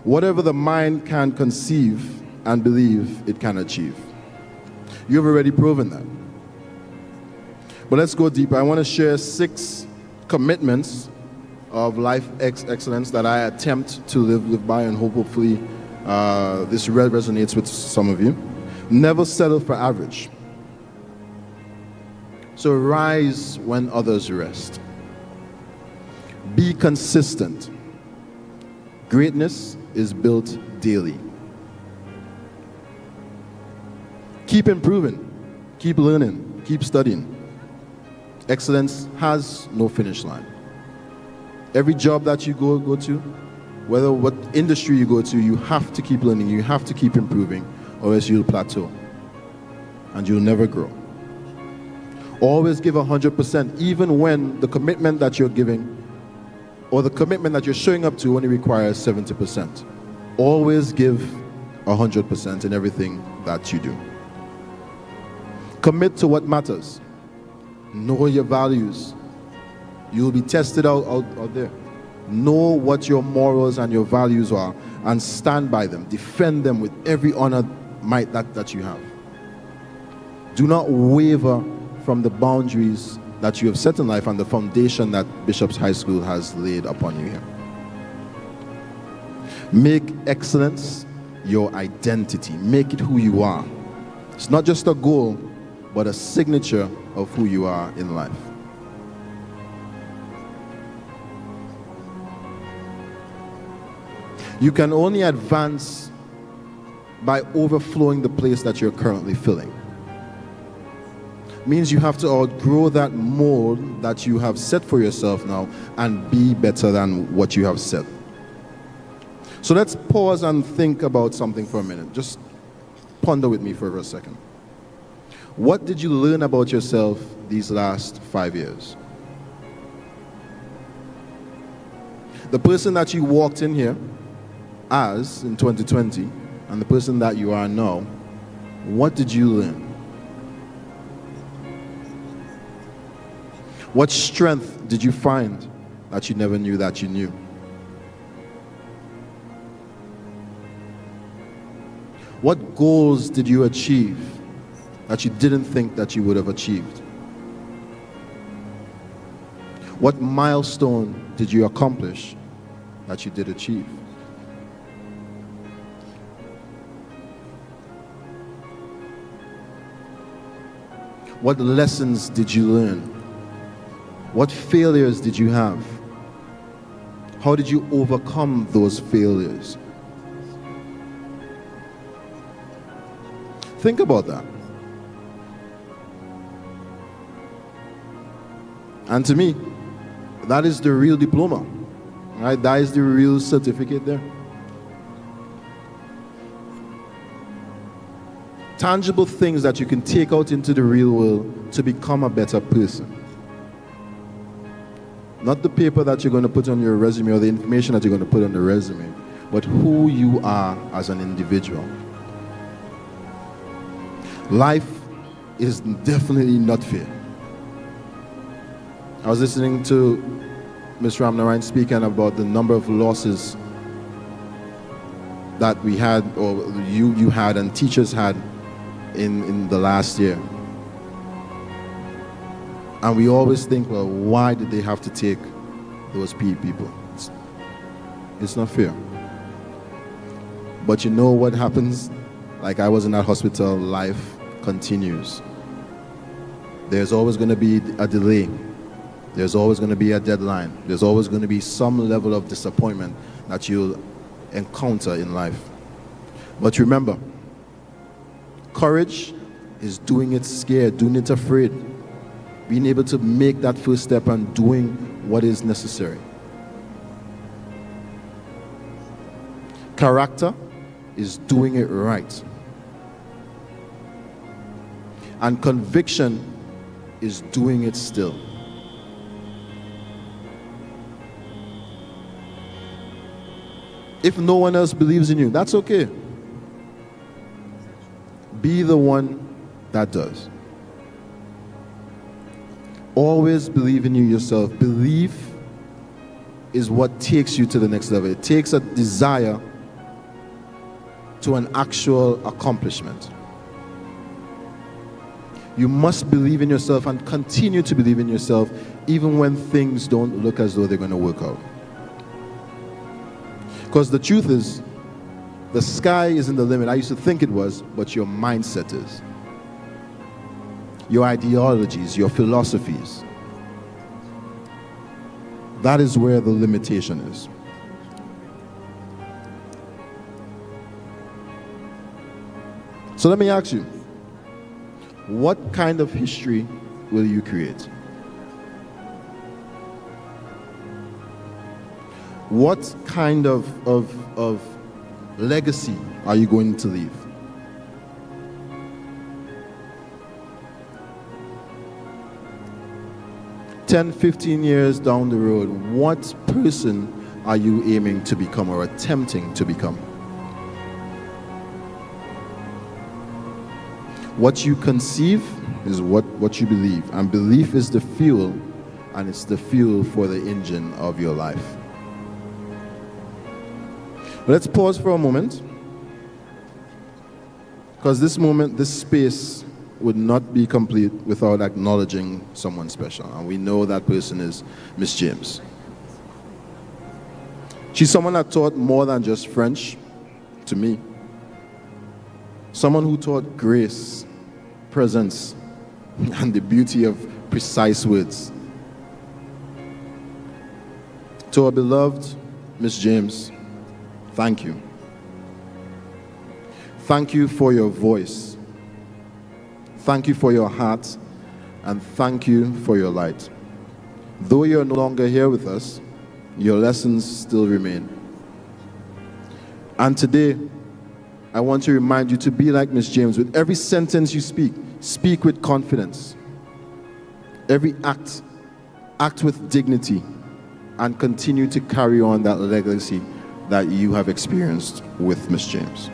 "Whatever the mind can conceive and believe, it can achieve." You've already proven that. But let's go deeper. I want to share 6 commitments of life excellence that I attempt to live by, and hopefully this resonates with some of you. Never settle for average. So rise when others rest. Be consistent. Greatness is built daily. Keep improving, keep learning, keep studying. Excellence has no finish line. Every job that you go to, whether what industry you go to, you have to keep learning, you have to keep improving, or else you'll plateau and you'll never grow. Always give 100%, even when the commitment that you're giving or the commitment that you're showing up to only requires 70%. Always give 100% in everything that you do. Commit to what matters. Know your values. You'll be tested out there. Know what your morals and your values are and stand by them. Defend them with every honor might that you have. Do not waver from the boundaries that you have set in life and the foundation that Bishop's High School has laid upon you here. Make excellence your identity. Make it who you are. It's not just a goal, but a signature of who you are in life. You can only advance by overflowing the place that you're currently filling. Means you have to outgrow that mold that you have set for yourself now and be better than what you have set. So let's pause and think about something for a minute. Just ponder with me for a second. What did you learn about yourself these last 5 years? The person that you walked in here as in 2020 and the person that you are now, what did you learn? What strength did you find that you never knew that you knew? What goals did you achieve that you didn't think that you would have achieved? What milestone did you accomplish that you did achieve? What lessons did you learn? What failures did you have? How did you overcome those failures? Think about that. And to me, that is the real diploma, right? That is the real certificate there. Tangible things that you can take out into the real world to become a better person. Not the paper that you're going to put on your resume or the information that you're going to put on the resume, but who you are as an individual. Life is definitely not fair. I was listening to Ms. Ramnarine speaking about the number of losses that we had, or you had, and teachers had in the last year. And we always think, well, why did they have to take those PE people? It's not fair. But you know what happens? Like I was in that hospital, life continues. There's always going to be a delay. There's always going to be a deadline. There's always going to be some level of disappointment that you'll encounter in life. But remember, courage is doing it scared, doing it afraid. Being able to make that first step and doing what is necessary. Character is doing it right. And conviction is doing it still. If no one else believes in you, that's okay. Be the one that does. Always believe in you yourself. Belief is what takes you to the next level. It takes a desire to an actual accomplishment. You must believe in yourself and continue to believe in yourself even when things don't look as though they're going to work out. Because the truth is, the sky isn't the limit. I used to think it was, but your mindset is. Your ideologies, your philosophies. That is where the limitation is. So let me ask you, what kind of history will you create? What kind of legacy are you going to leave? "10, 15 years down the road, what person are you aiming to become or attempting to become? What you conceive is what you believe, and belief is the fuel, and it's the fuel for the engine of your life. Let's pause for a moment, because this moment, this space would not be complete without acknowledging someone special, and we know that person is Miss James. She's someone that taught more than just French to me. Someone who taught grace, presence, and the beauty of precise words. To our beloved Miss James, thank you. Thank you for your voice. Thank you for your heart, and thank you for your light. Though you're no longer here with us, your lessons still remain. And today, I want to remind you to be like Miss James. With every sentence you speak, speak with confidence. Every act, act with dignity, and continue to carry on that legacy that you have experienced with Miss James.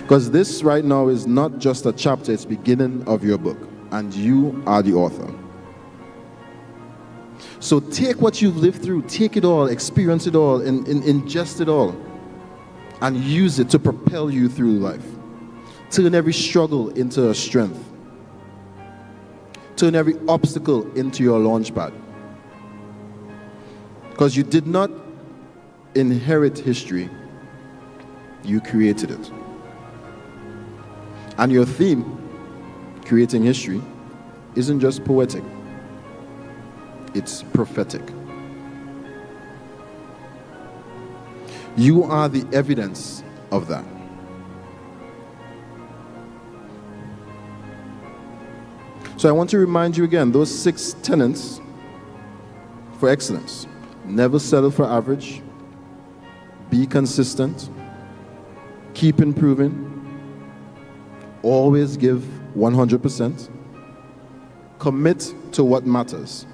Because this right now is not just a chapter, it's the beginning of your book, and you are the author. So take what you've lived through, take it all, experience it all, and ingest it all, and use it to propel you through life. Turn every struggle into a strength. Turn every obstacle into your launch pad. Because you did not inherit history, you created it. And your theme, creating history, isn't just poetic. It's prophetic. You are the evidence of that. So I want to remind you again, those 6 tenets for excellence. Never settle for average. Be consistent. Keep improving. Always give 100%. Commit to what matters.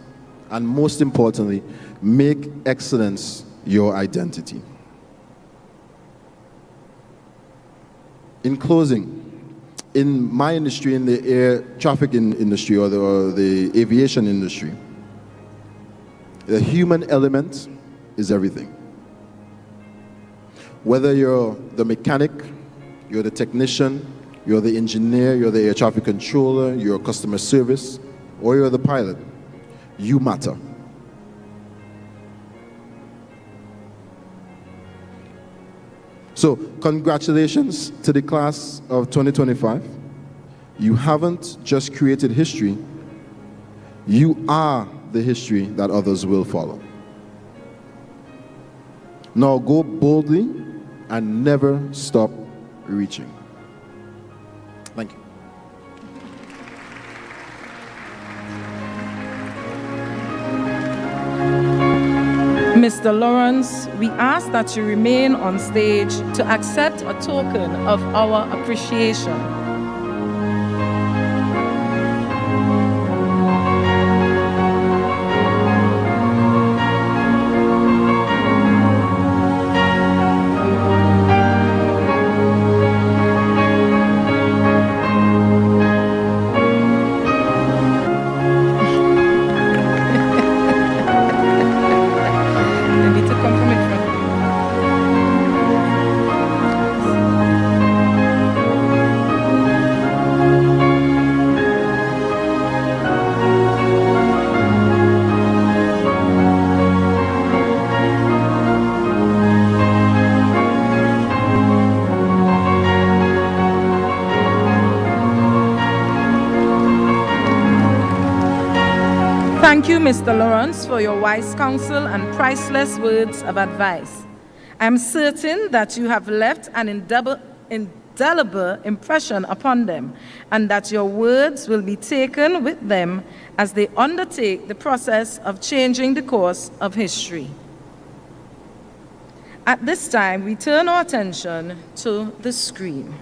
And most importantly, make excellence your identity. In closing, in my industry, in the air traffic industry or the aviation industry, the human element is everything. Whether you're the mechanic, you're the technician, you're the engineer, you're the air traffic controller, you're customer service, or you're the pilot, you matter. So, congratulations to the class of 2025. You haven't just created history, you are the history that others will follow. Now go boldly and never stop reaching. Thank you. Mr. Lawrence, we ask that you remain on stage to accept a token of our appreciation. Thank you, Mr. Lawrence, for your wise counsel and priceless words of advice. I am certain that you have left an indelible impression upon them, and that your words will be taken with them as they undertake the process of changing the course of history. At this time, we turn our attention to the screen.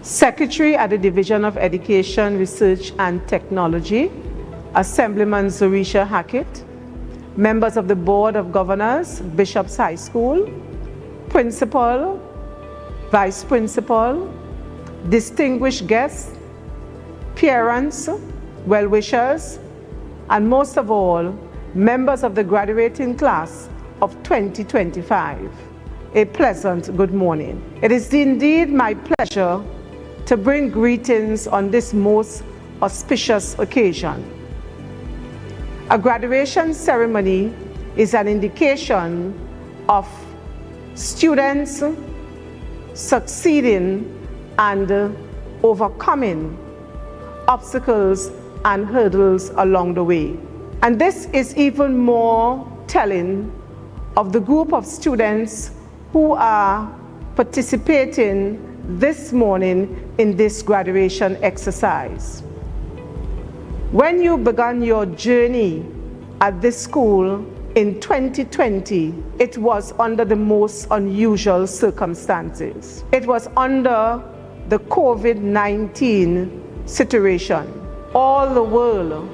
Secretary at the Division of Education, Research and Technology, Assemblyman Zorisha Hackett, members of the Board of Governors, Bishop's High School, Principal, Vice Principal, distinguished guests, parents, well-wishers, and most of all, members of the graduating class of 2025. A pleasant good morning. It is indeed my pleasure to bring greetings on this most auspicious occasion. A graduation ceremony is an indication of students succeeding and overcoming obstacles and hurdles along the way. And this is even more telling of the group of students who are participating this morning in this graduation exercise. When you began your journey at this school in 2020, it was under the most unusual circumstances. It was under the COVID-19 situation. All the world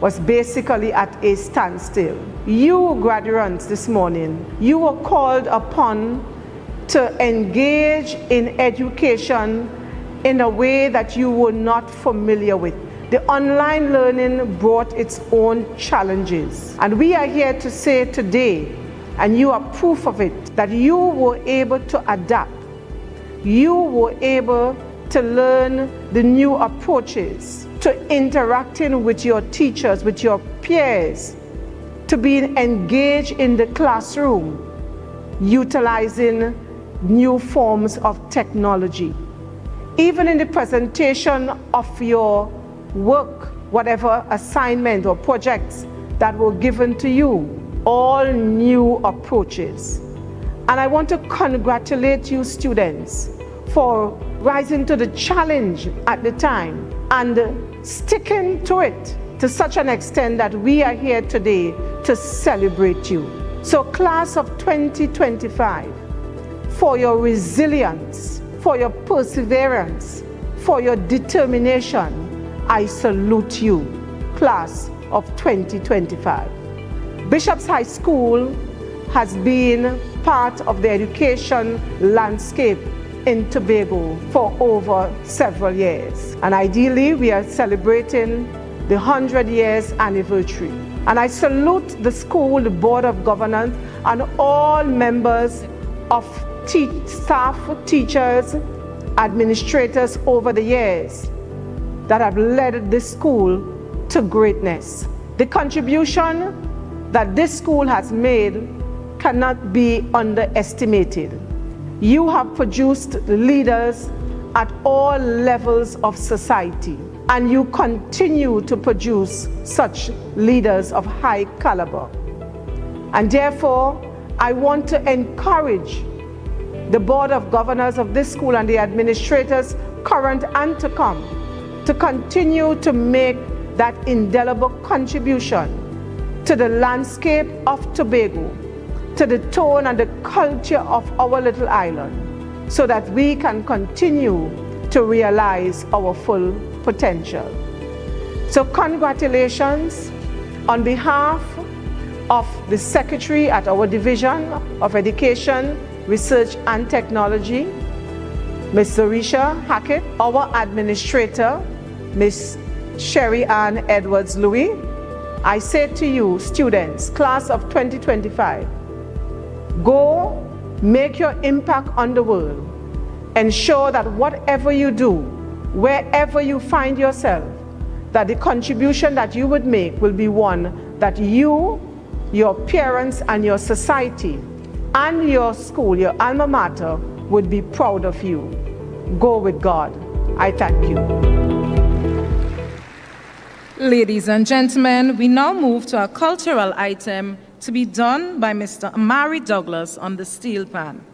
was basically at a standstill. You graduates this morning, you were called upon to engage in education in a way that you were not familiar with. The online learning brought its own challenges. And we are here to say today, and you are proof of it, that you were able to adapt. You were able to learn the new approaches, to interacting with your teachers, with your peers, to being engaged in the classroom, utilizing new forms of technology. Even in the presentation of your work, whatever assignment or projects that were given to you, all new approaches. And I want to congratulate you students for rising to the challenge at the time and sticking to it to such an extent that we are here today to celebrate you. So class of 2025, for your resilience, for your perseverance, for your determination, I salute you, class of 2025. Bishop's High School has been part of the education landscape in Tobago for over several years. And ideally, we are celebrating the 100 years anniversary. And I salute the school, the Board of Governors, and all members of staff, teachers, administrators over the years that have led this school to greatness. The contribution that this school has made cannot be underestimated. You have produced leaders at all levels of society, and you continue to produce such leaders of high caliber. And therefore, I want to encourage the Board of Governors of this school and the administrators, current and to come, to continue to make that indelible contribution to the landscape of Tobago, to the tone and the culture of our little island, so that we can continue to realize our full potential. So congratulations on behalf of the Secretary at our Division of Education, Research and Technology, Ms. Zarisha Hackett, our Administrator, Ms. Sherry Ann Edwards-Louis. I say to you, students, class of 2025, go make your impact on the world. Ensure that whatever you do, wherever you find yourself, that the contribution that you would make will be one that you, your parents, and your society, and your school, your alma mater, would be proud of you. Go with God. I thank you. Ladies and gentlemen, we now move to a cultural item to be done by Mr. Amari Douglas on the steel pan.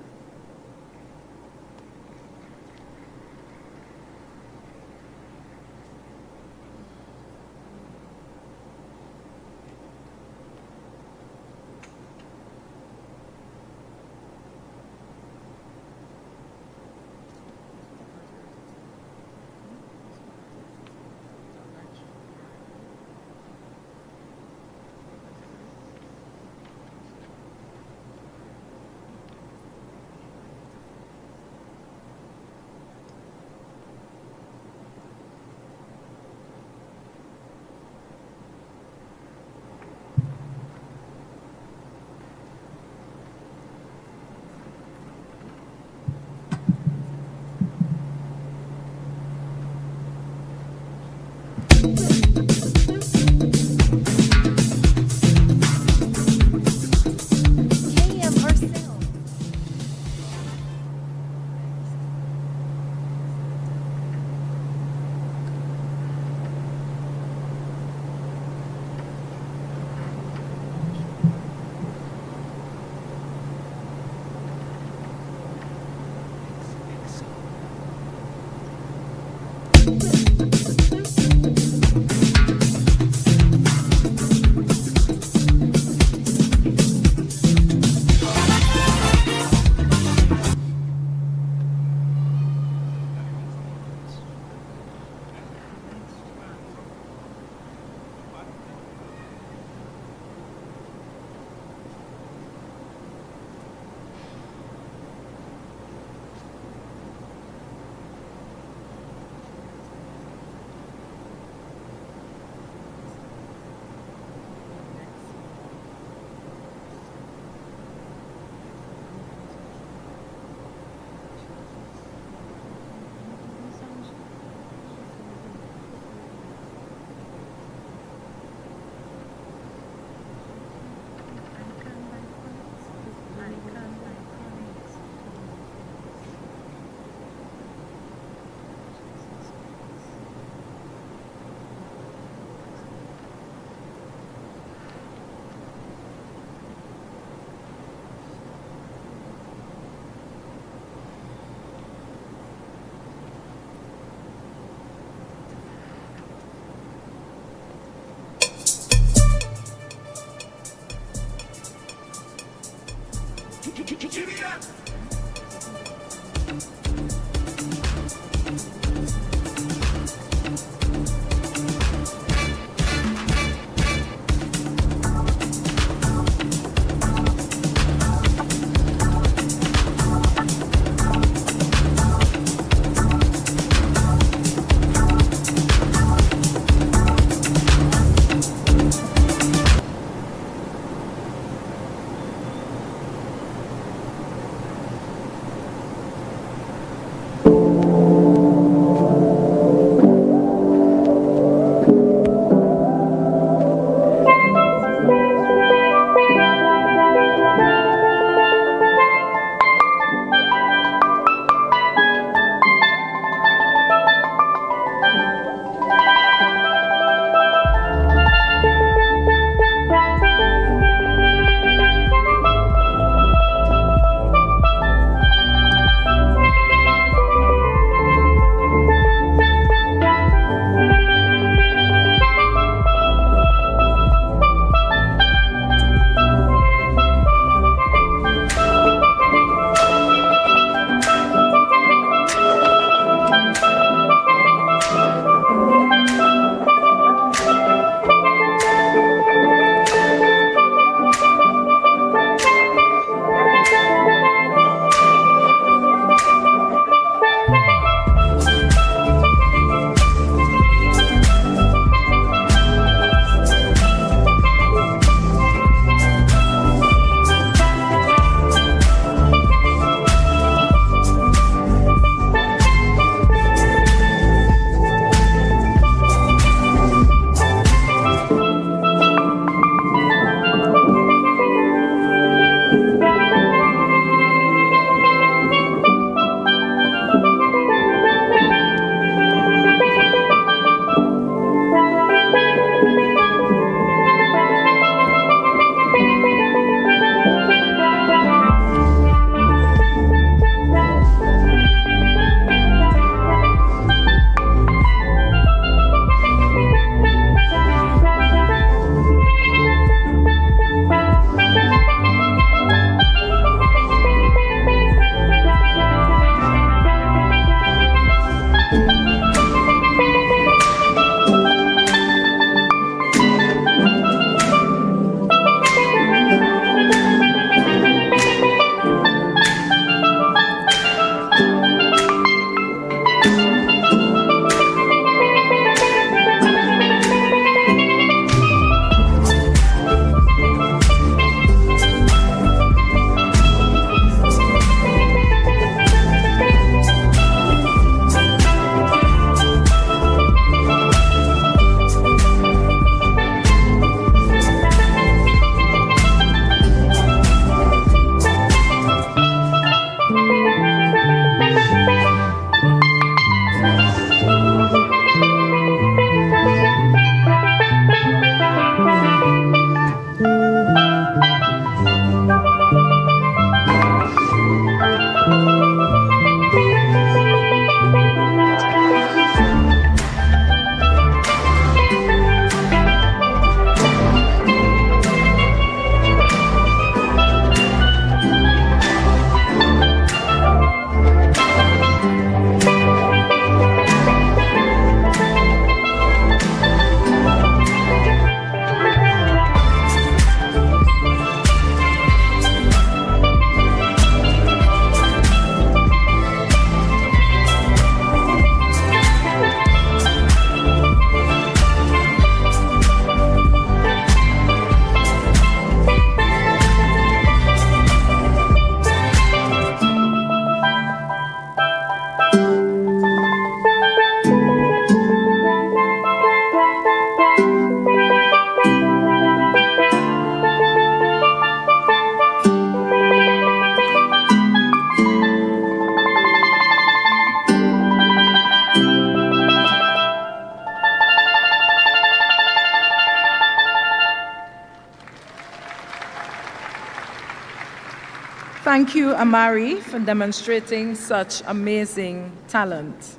Thank you, Amari, for demonstrating such amazing talent.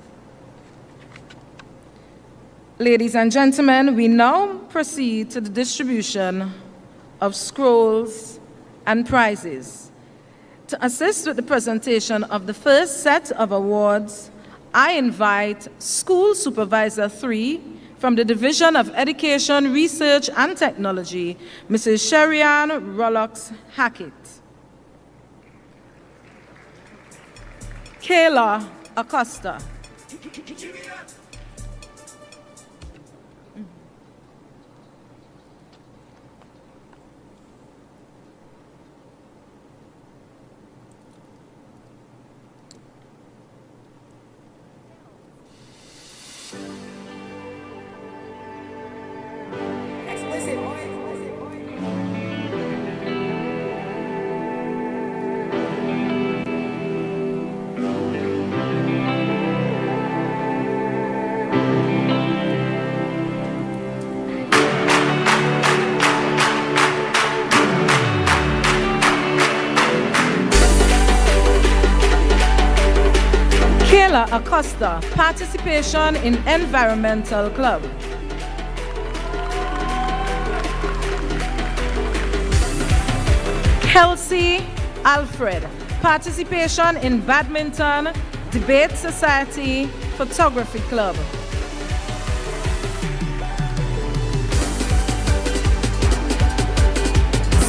Ladies and gentlemen, we now proceed to the distribution of scrolls and prizes. To assist with the presentation of the first set of awards, I invite School Supervisor 3 from the Division of Education, Research and Technology, Mrs. Sherian Rollox-Hackett. Kayla Acosta. Kayla Acosta, participation in Environmental Club. Kelsey Alfred, participation in Badminton, Debate Society, Photography Club.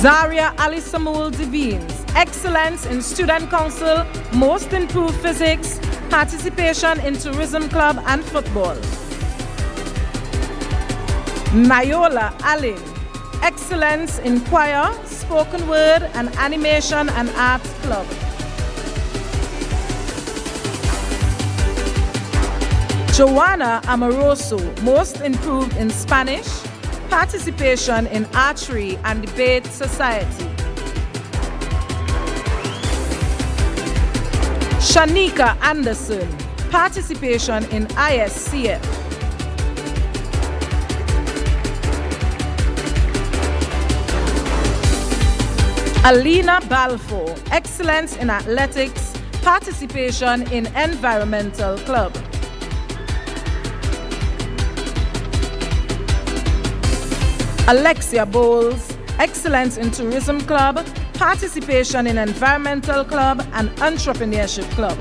Zaria Ali Samuel Devines, excellence in Student Council, most improved physics, participation in Tourism Club and football. Mayola Allen, excellence in choir, spoken word, and animation and arts club. Joanna Amoroso, most improved in Spanish, participation in archery and debate society. Shanika Anderson, participation in ISCF. Alina Balfour, excellence in athletics, participation in Environmental Club. Alexia Bowles, excellence in Tourism Club, participation in Environmental Club and Entrepreneurship Club.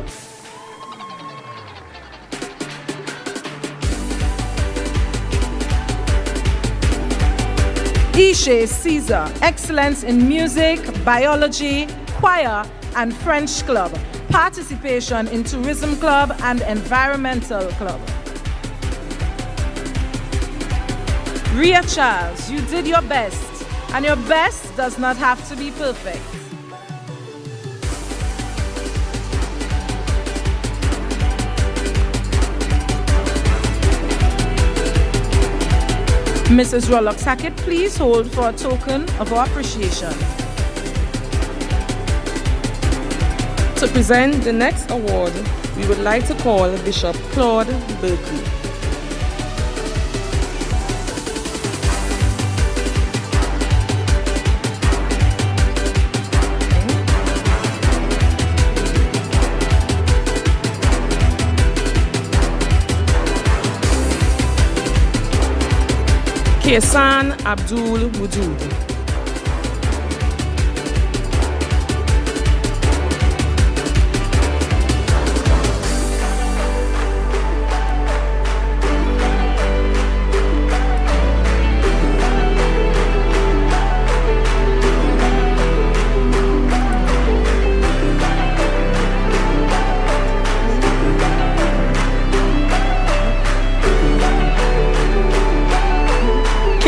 Ishe Caesar, excellence in music, biology, choir and French Club, participation in Tourism Club and Environmental Club. Ria Charles, you did your best, and your best does not have to be perfect. Mrs. Rollox-Hackett, please hold for a token of our appreciation. To present the next award, we would like to call Bishop Claude Berkeley. Kesan Abdul Wujud.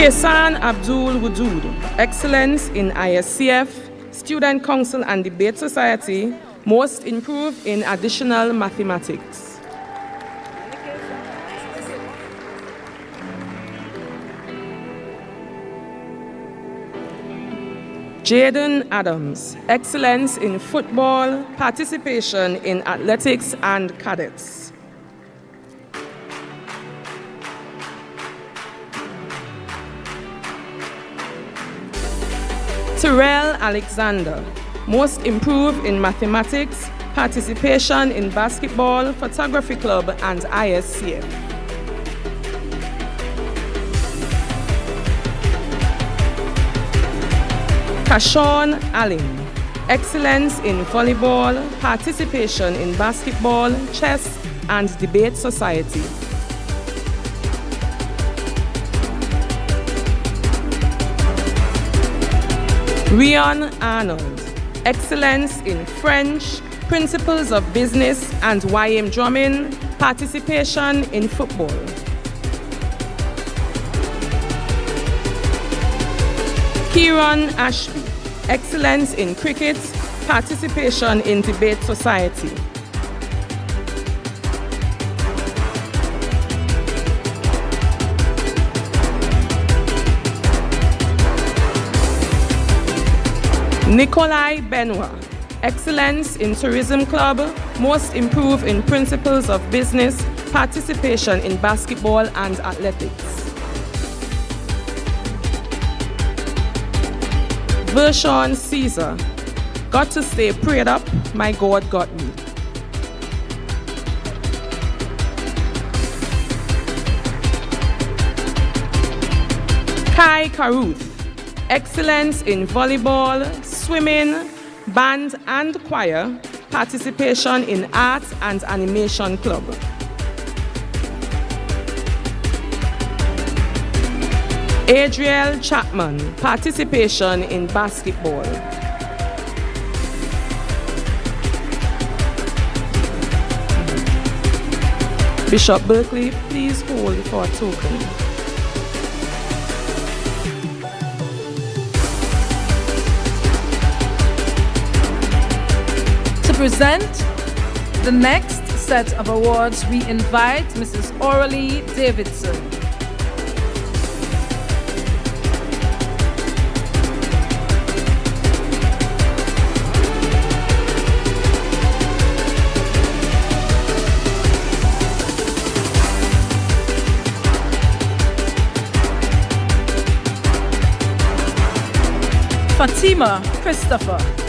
Kesan Abdul Wujud, excellence in ISCF, Student Council and Debate Society, most improved in additional mathematics. Jaden Adams, excellence in football, participation in athletics and cadets. Terrell Alexander, most improved in mathematics, participation in basketball, photography club, and ISCF. Kashawn Allen, excellence in volleyball, participation in basketball, chess, and debate society. Rion Arnold, excellence in French, principles of business, and YM drumming, participation in football. Kieran Ashby, excellence in cricket, participation in debate society. Nikolai Benoit, excellence in tourism club, most improved in principles of business, participation in basketball and athletics. Vershawn Caesar, got to stay prayed up, my God got me. Kai Caruth, excellence in volleyball, swimming, band and choir, participation in art and animation club. Adriel Chapman, participation in basketball. Bishop Berkeley, please hold for a token. To present the next set of awards, we invite Mrs. Oralee Davidson. Fatima Christopher.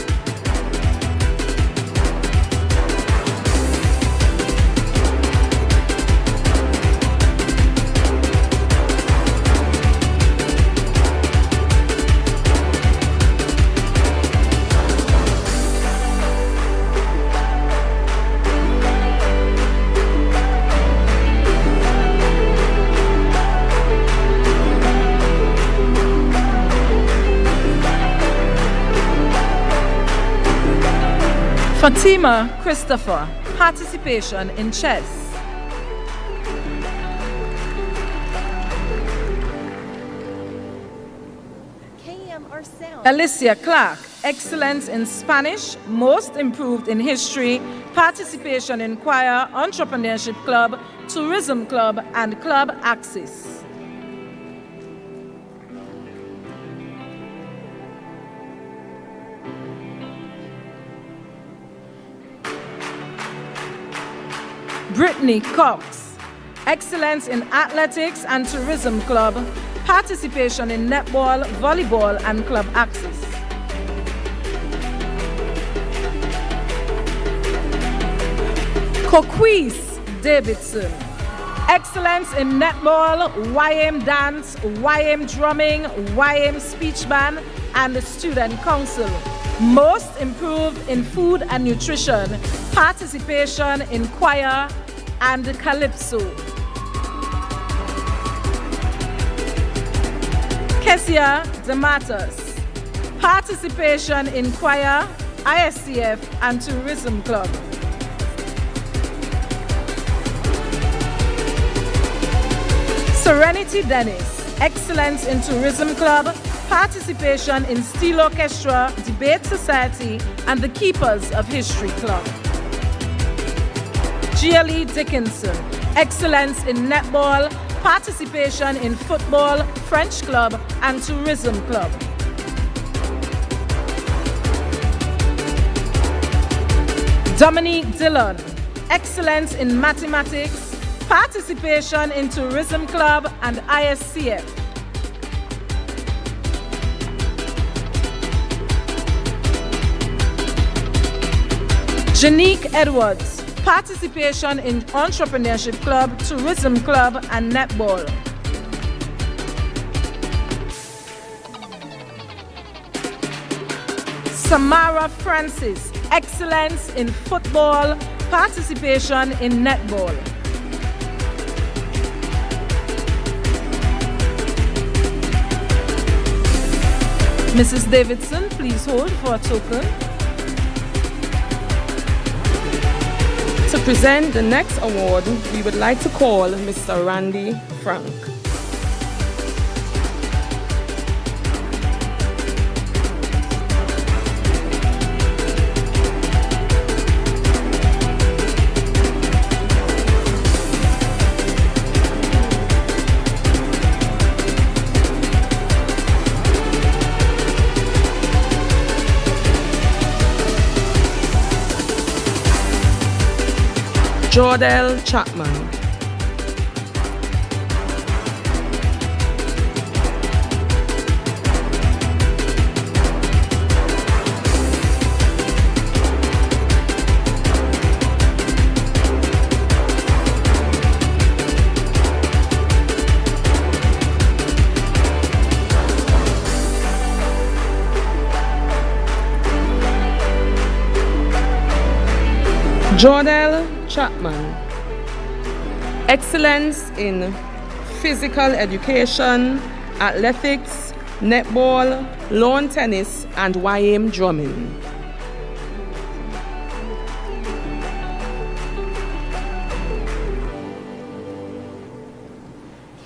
Fatima Christopher, participation in chess. Alicia Clark, excellence in Spanish, most improved in history, participation in choir, entrepreneurship club, tourism club, and club Axis. Brittany Cox, excellence in athletics and tourism club, participation in netball, volleyball, and club Axis. Coquise Davidson, excellence in netball, YM dance, YM drumming, YM speech band, and the student council. Most improved in food and nutrition, participation in choir and calypso. Kessia DeMatas, participation in choir, ISCF, and tourism club. Serenity Dennis, excellence in tourism club, participation in Steel Orchestra, Debate Society, and the Keepers of History Club. Gia-Lee Dickinson, excellence in netball, participation in football, French club, and tourism club. Dominique Dillon, excellence in mathematics, participation in tourism club and ISCF. Janique Edwards, participation in Entrepreneurship Club, Tourism Club, and Netball. Samara Francis, excellence in football, participation in netball. Mrs. Davidson, please hold for a token. To present the next award, we would like to call Mr. Randy Frank. Jordell Chapman. Jordell Chapman, excellence in physical education, athletics, netball, lawn tennis, and YM drumming.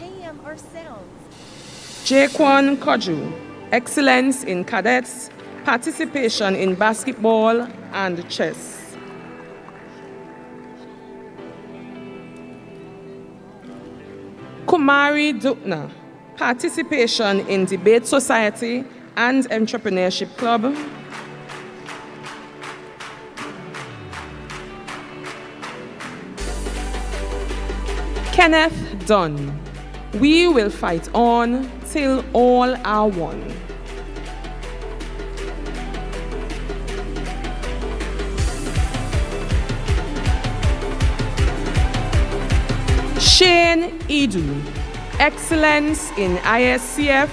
KM or sounds. Jaquan Koju, excellence in cadets, participation in basketball and chess. Kumari Dukna, participation in Debate Society and Entrepreneurship Club. Kenneth Dunn, we will fight on till all are one. Shane Edu, excellence in ISCF,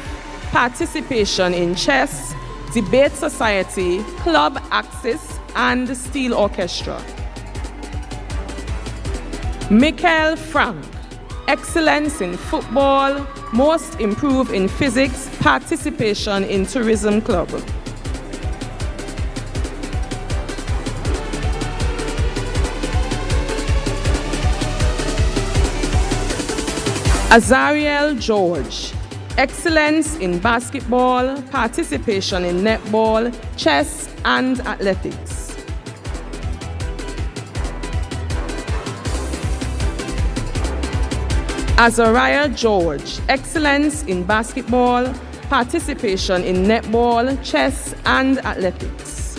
participation in chess, Debate Society, Club Axis, and Steel Orchestra. Michael Frank, excellence in football, most improved in physics, participation in Tourism Club. Azariel George, excellence in basketball, participation in netball, chess, and athletics. Azariah George, excellence in basketball, participation in netball, chess, and athletics.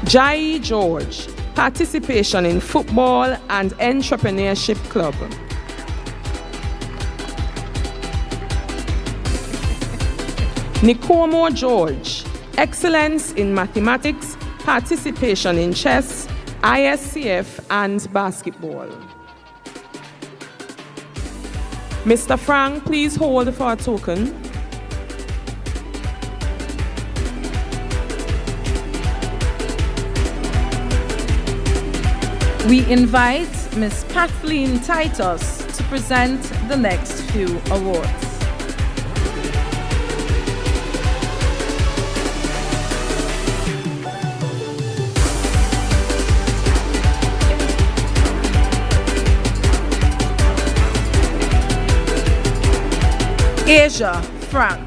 Jai George, participation in football and entrepreneurship club. Nikomo George, excellence in mathematics, participation in chess, ISCF, and basketball. Mr. Frank, please hold for a token. We invite Ms. Kathleen Titus to present the next few awards. Asia Frank.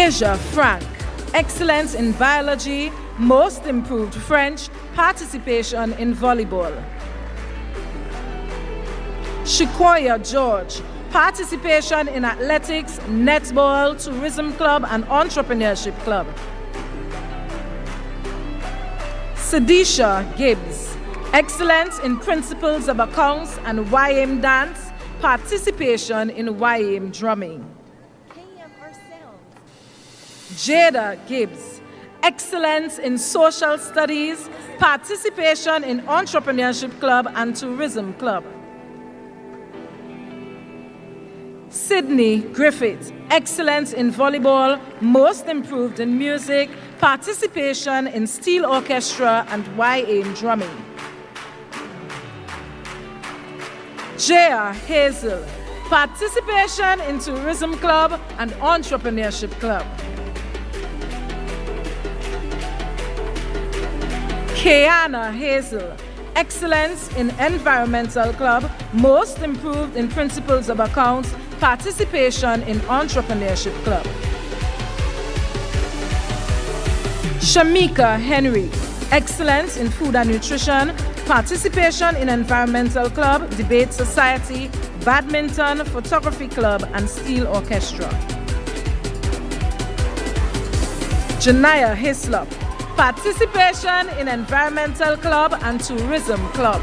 Asia Frank, excellence in biology, most improved French, participation in volleyball. Shikoya George, participation in athletics, netball, tourism club, and entrepreneurship club. Sadisha Gibbs, excellence in principles of accounts and YM dance, participation in YM drumming. Jada Gibbs, excellence in social studies, participation in entrepreneurship club and tourism club. Sydney Griffith, excellence in volleyball, most improved in music, participation in steel orchestra and YA drumming. Jaya Hazel, participation in tourism club and entrepreneurship club. Kiana Hazel, excellence in environmental club, most improved in principles of accounts, participation in entrepreneurship club. Shamika Henry, excellence in food and nutrition, participation in environmental club, debate society, badminton, photography club, and steel orchestra. Janaya Hislop, participation in environmental club and tourism club.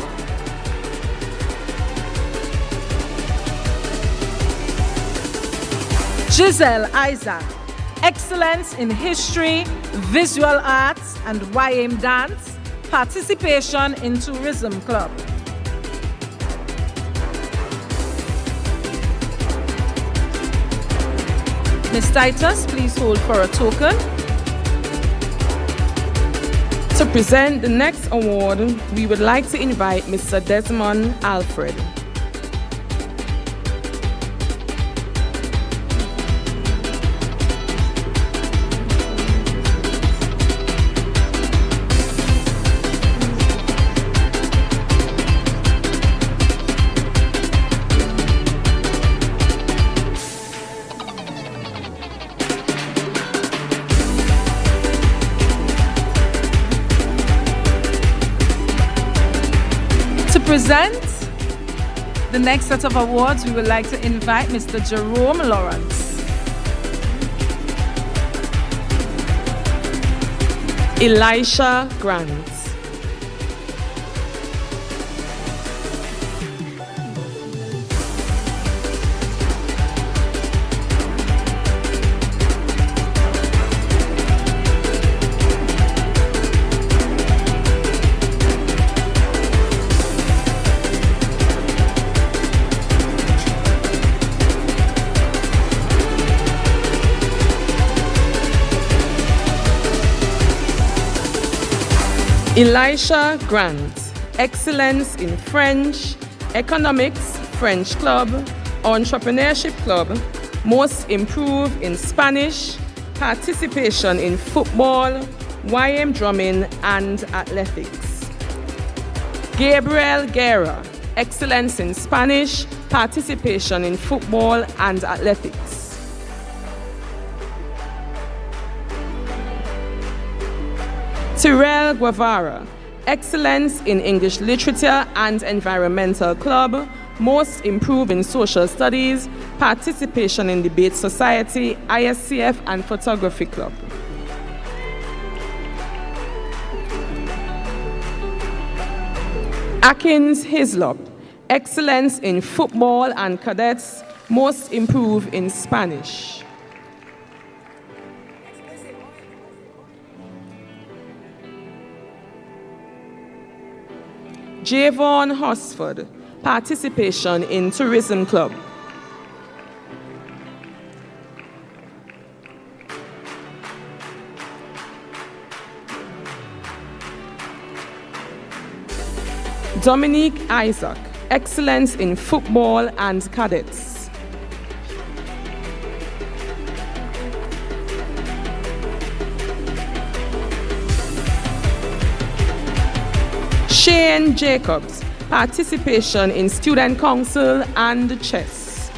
Giselle Isaac, excellence in history, visual arts, and YM dance, participation in tourism club. Ms. Titus, please hold for a token. To present the next award, we would like to invite Mr. Desmond Alfred. Present the next set of awards, we would like to invite Mr. Jerome Lawrence. Elisha Grant. Elisha Grant, excellence in French, economics, French club, entrepreneurship club, most improved in Spanish, participation in football, YM drumming, and athletics. Gabriel Guerra, excellence in Spanish, participation in football and athletics. Tyrell Guevara, excellence in English literature and environmental club, most improved in social studies, participation in debate society, ISCF and photography club. Atkins Hislop, excellence in football and cadets, most improved in Spanish. Javon Hosford, participation in tourism club. Dominique Isaac, excellence in football and cadets. Shane Jacobs, participation in student council and chess.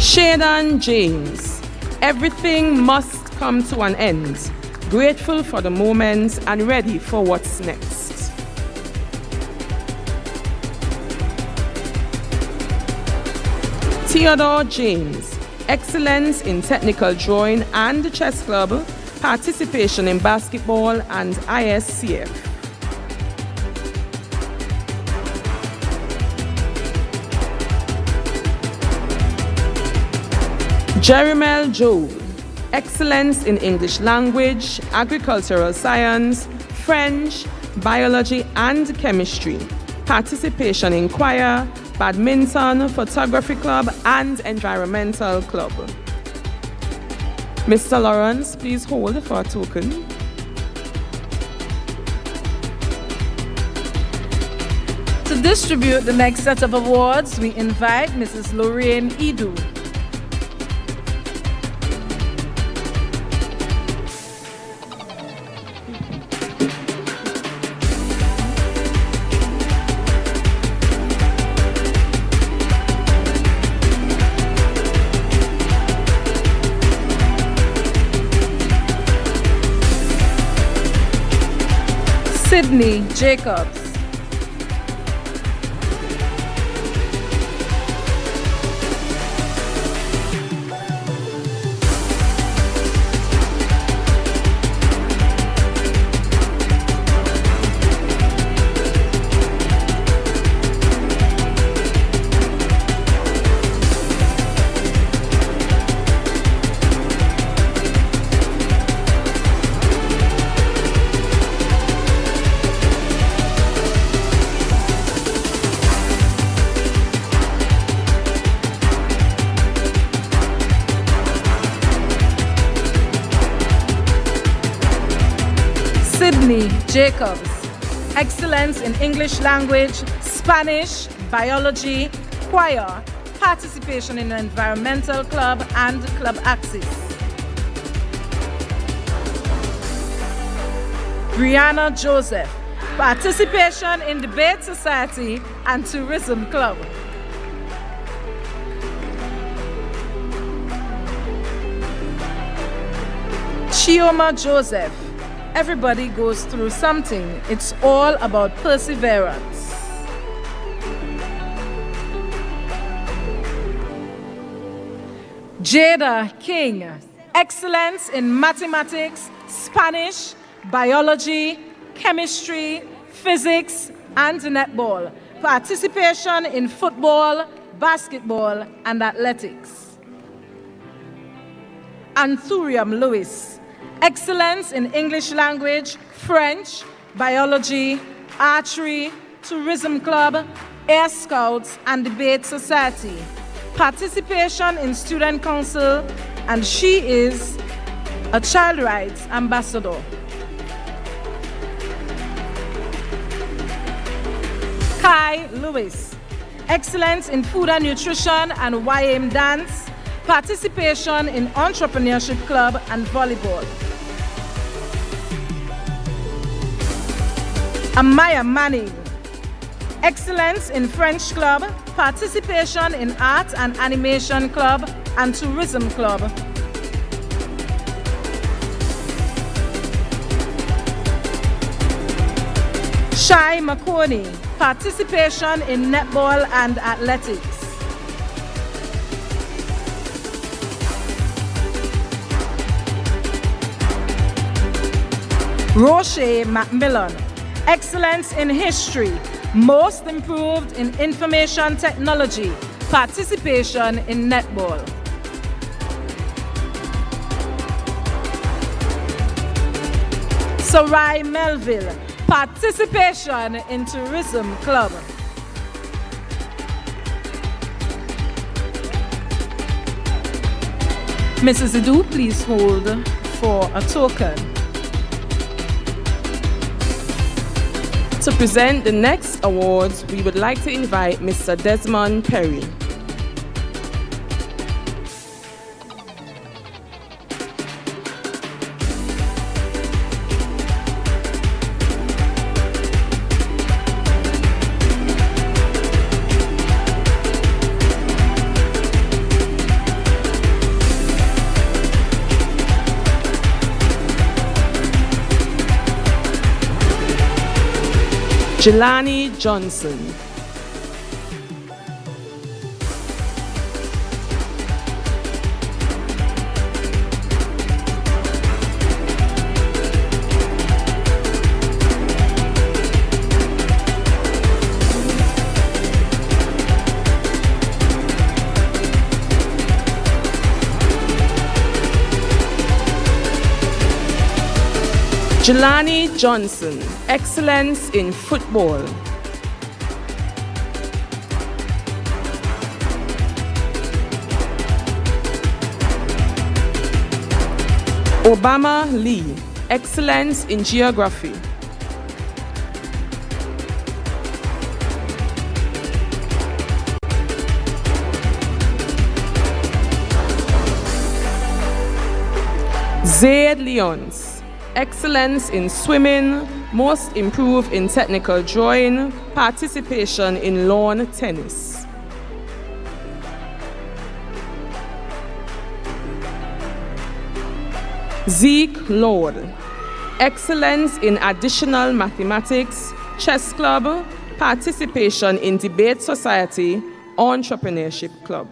Shadan James, everything must come to an end. Grateful for the moment and ready for what's next. Theodore James, excellence in technical drawing and chess club, participation in basketball and ISCF. Jeremel Job, excellence in English language, agricultural science, French, biology and chemistry, participation in choir, badminton, photography club and environmental club. Mr. Lawrence, please hold for a token. To distribute the next set of awards, we invite Mrs. Lorraine Edu. Sydney Jacobs. Sydney Jacobs, excellence in English language, Spanish, biology, choir, participation in environmental club and club access. Brianna Joseph, participation in debate society and tourism club. Chioma Joseph, everybody goes through something. It's all about perseverance. Jada King, excellence in mathematics, Spanish, biology, chemistry, physics, and netball. Participation in football, basketball, and athletics. Anthurium Lewis, excellence in English language, French, biology, archery, tourism club, Air Scouts, and debate society. Participation in student council, and she is a child rights ambassador. Kai Lewis, excellence in food and nutrition and YM dance, participation in entrepreneurship club and volleyball. Amaya Manning, excellence in French club, participation in art and animation club and tourism club. Shai McConey, participation in netball and athletics. Roche Macmillan, excellence in history, most improved in information technology, participation in netball. Sarai Melville, participation in tourism club. Mrs. Idu, please hold for a token. To present the next awards, we would like to invite Mr. Desmond Perry. Jelani Johnson. Jelani Johnson, excellence in football. Obama Lee, excellence in geography. Zaid Leons, excellence in swimming, most improved in technical drawing, participation in lawn tennis. Zeke Lord, excellence in additional mathematics, chess club, participation in debate society, entrepreneurship club.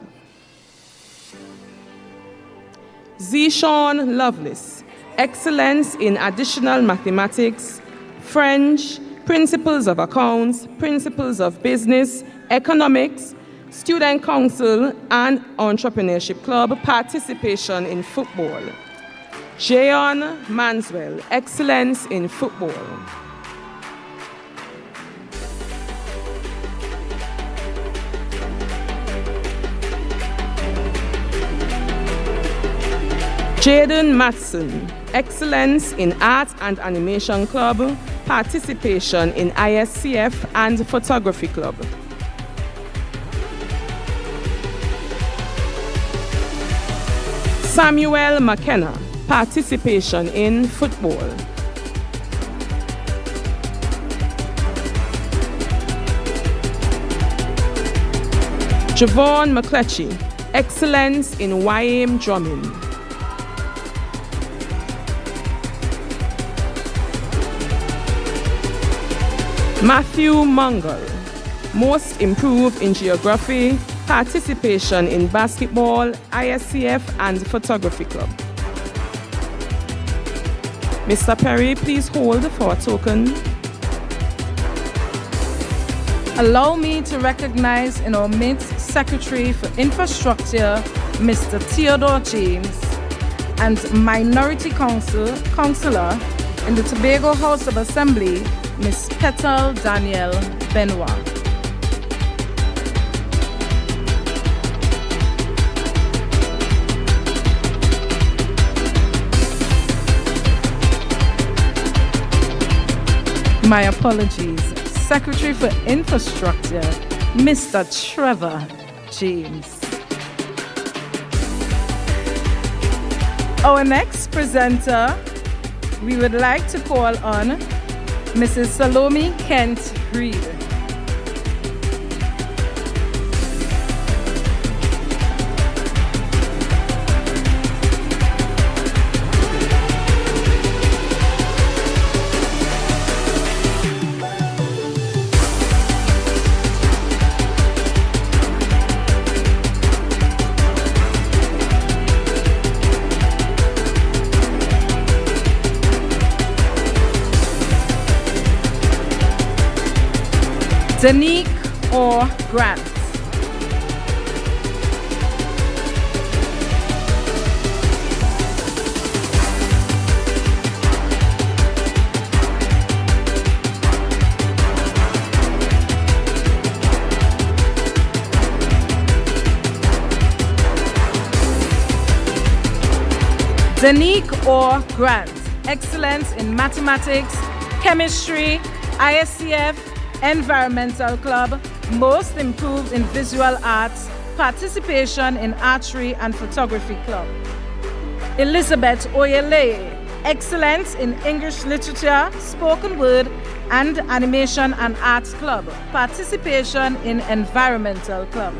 Zishawn Lovelace, excellence in additional mathematics, French, principles of accounts, principles of business, economics, student council, and entrepreneurship club, participation in football. Jayon Manswell, excellence in football. Jaden Matson, excellence in art and animation club, participation in ISCF and photography club. Samuel McKenna, participation in football. Javon McCletchy, excellence in YM drumming. Matthew Mungle, most improved in geography, participation in basketball, ISCF, and photography club. Mr. Perry, please hold for a token. Allow me to recognize in our midst Secretary for Infrastructure, Mr. Theodore James, and Minority Councillor in the Tobago House of Assembly, Ms. Petal Danielle Benoit. My apologies. Secretary for Infrastructure, Mr. Trevor James. Our next presenter, we would like to call on Mrs. Salome Kent Reed. Danique or Grant. Danique or Grant, excellence in mathematics, chemistry, ISCF, environmental club, most improved in visual arts, participation in archery and photography club. Elizabeth Oyele, excellence in English literature, spoken word, and animation and arts club, participation in environmental club.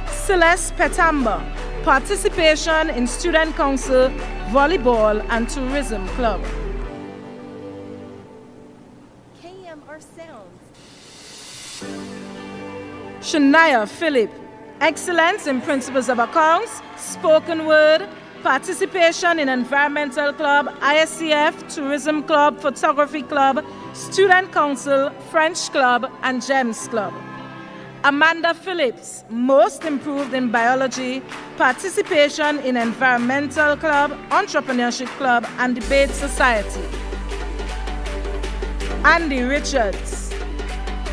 Celeste Petamba, participation in student council, volleyball, and tourism club. Shania Philip, excellence in principles of accounts, spoken word, participation in environmental club, ISCF, tourism club, photography club, student council, French club, and GEMS club. Amanda Phillips, most improved in biology, participation in environmental club, entrepreneurship club, and debate society. Andy Richards,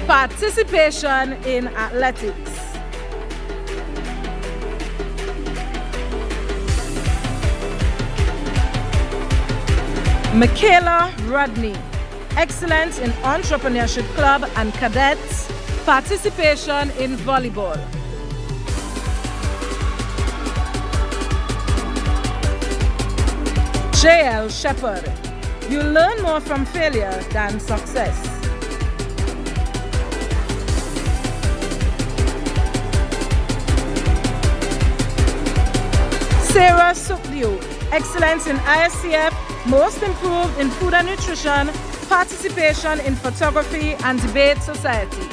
participation in athletics. Michaela Rodney, excellence in entrepreneurship club and cadets, participation in volleyball. J.L. Shepard, you learn more from failure than success. Sarah Sukdiu, excellence in ISCF, most improved in food and nutrition, participation in photography and debate society.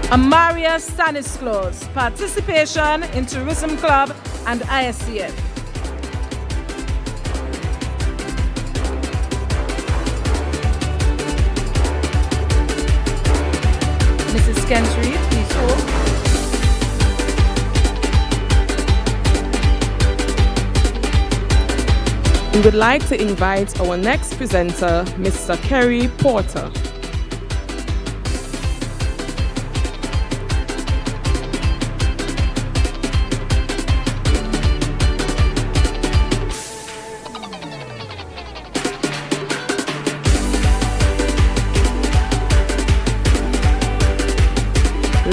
Amaria Stanislaus, participation in tourism club and ISCF. Mrs. Gentry, please hold. We would like to invite our next presenter, Mr. Kerry Porter.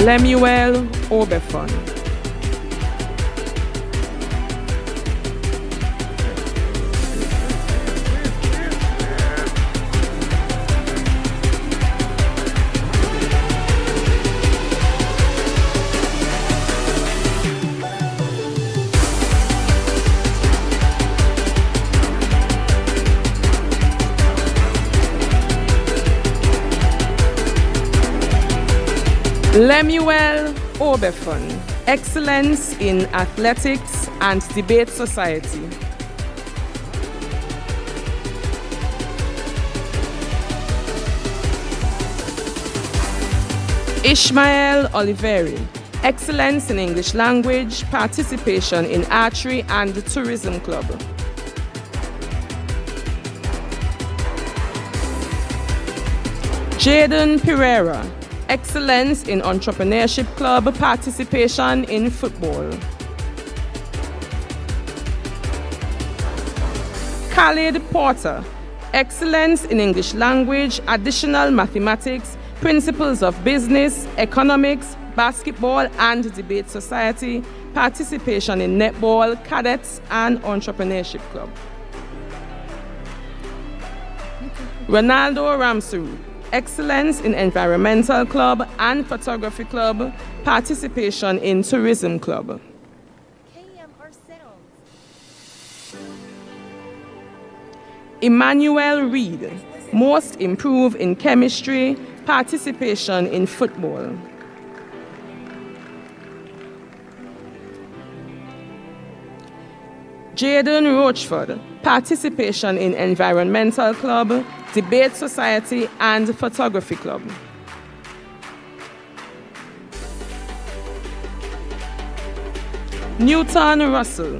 Lemuel Obefon. Lemuel Obefon, excellence in athletics and debate society. Ishmael Oliveri, excellence in English language, participation in archery and tourism club. Jaden Pereira, excellence in entrepreneurship club, participation in football. Khalid Porter, excellence in English language, additional mathematics, principles of business, economics, basketball and debate society, participation in netball, cadets and entrepreneurship club. Ronaldo Ramsuru, excellence in environmental club and photography club, participation in tourism club. Emmanuel Reed, most improved in chemistry, participation in football. Jaden Rochford, participation in environmental club, debate society and photography club. Newton Russell,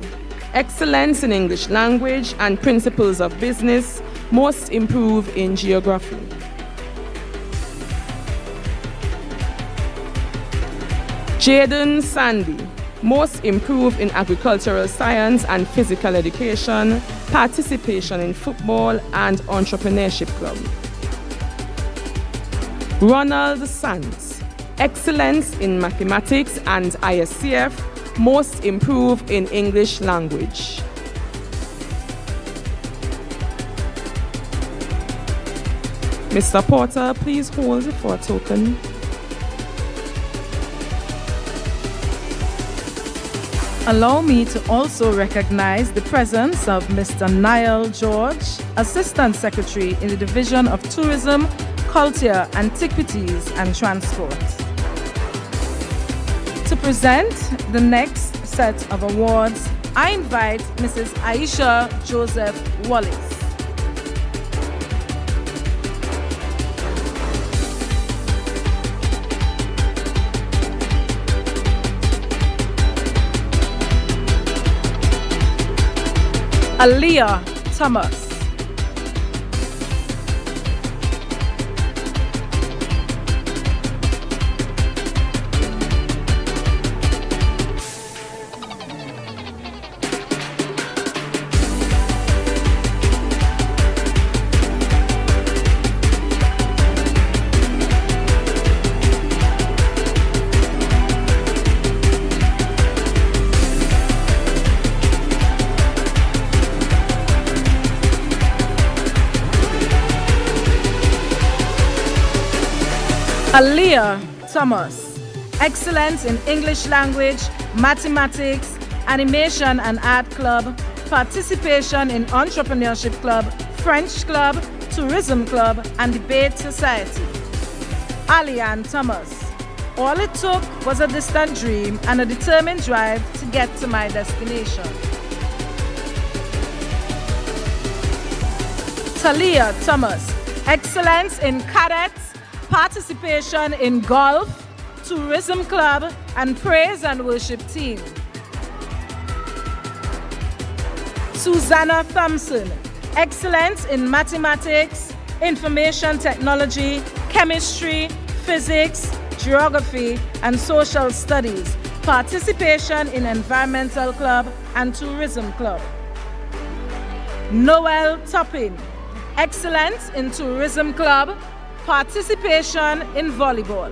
excellence in English language and principles of business, most improved in geography. Jaden Sandy, most improved in agricultural science and physical education, participation in football and entrepreneurship club. Ronald Sands, excellence in mathematics and ISCF, most improved in English language. Mr. Porter, please hold for a token. Allow me to also recognize the presence of Mr. Niall George, Assistant Secretary in the Division of Tourism, culture, antiquities, and transport. To present the next set of awards, I invite Mrs. Aisha Joseph Wallace. AMPLIA Thomas. AMPLIA Thomas, excellence in English language, mathematics, animation and art club, participation in entrepreneurship club, French club, tourism club, and debate society. Alian Thomas, all it took was a distant dream and a determined drive to get to my destination. Talia Thomas, excellence in cadets, participation in golf, tourism club, and praise and worship team. Susanna Thompson, excellence in mathematics, information technology, chemistry, physics, geography, and social studies, participation in environmental club and tourism club. Noel Toppin, excellence in tourism club, participation in volleyball.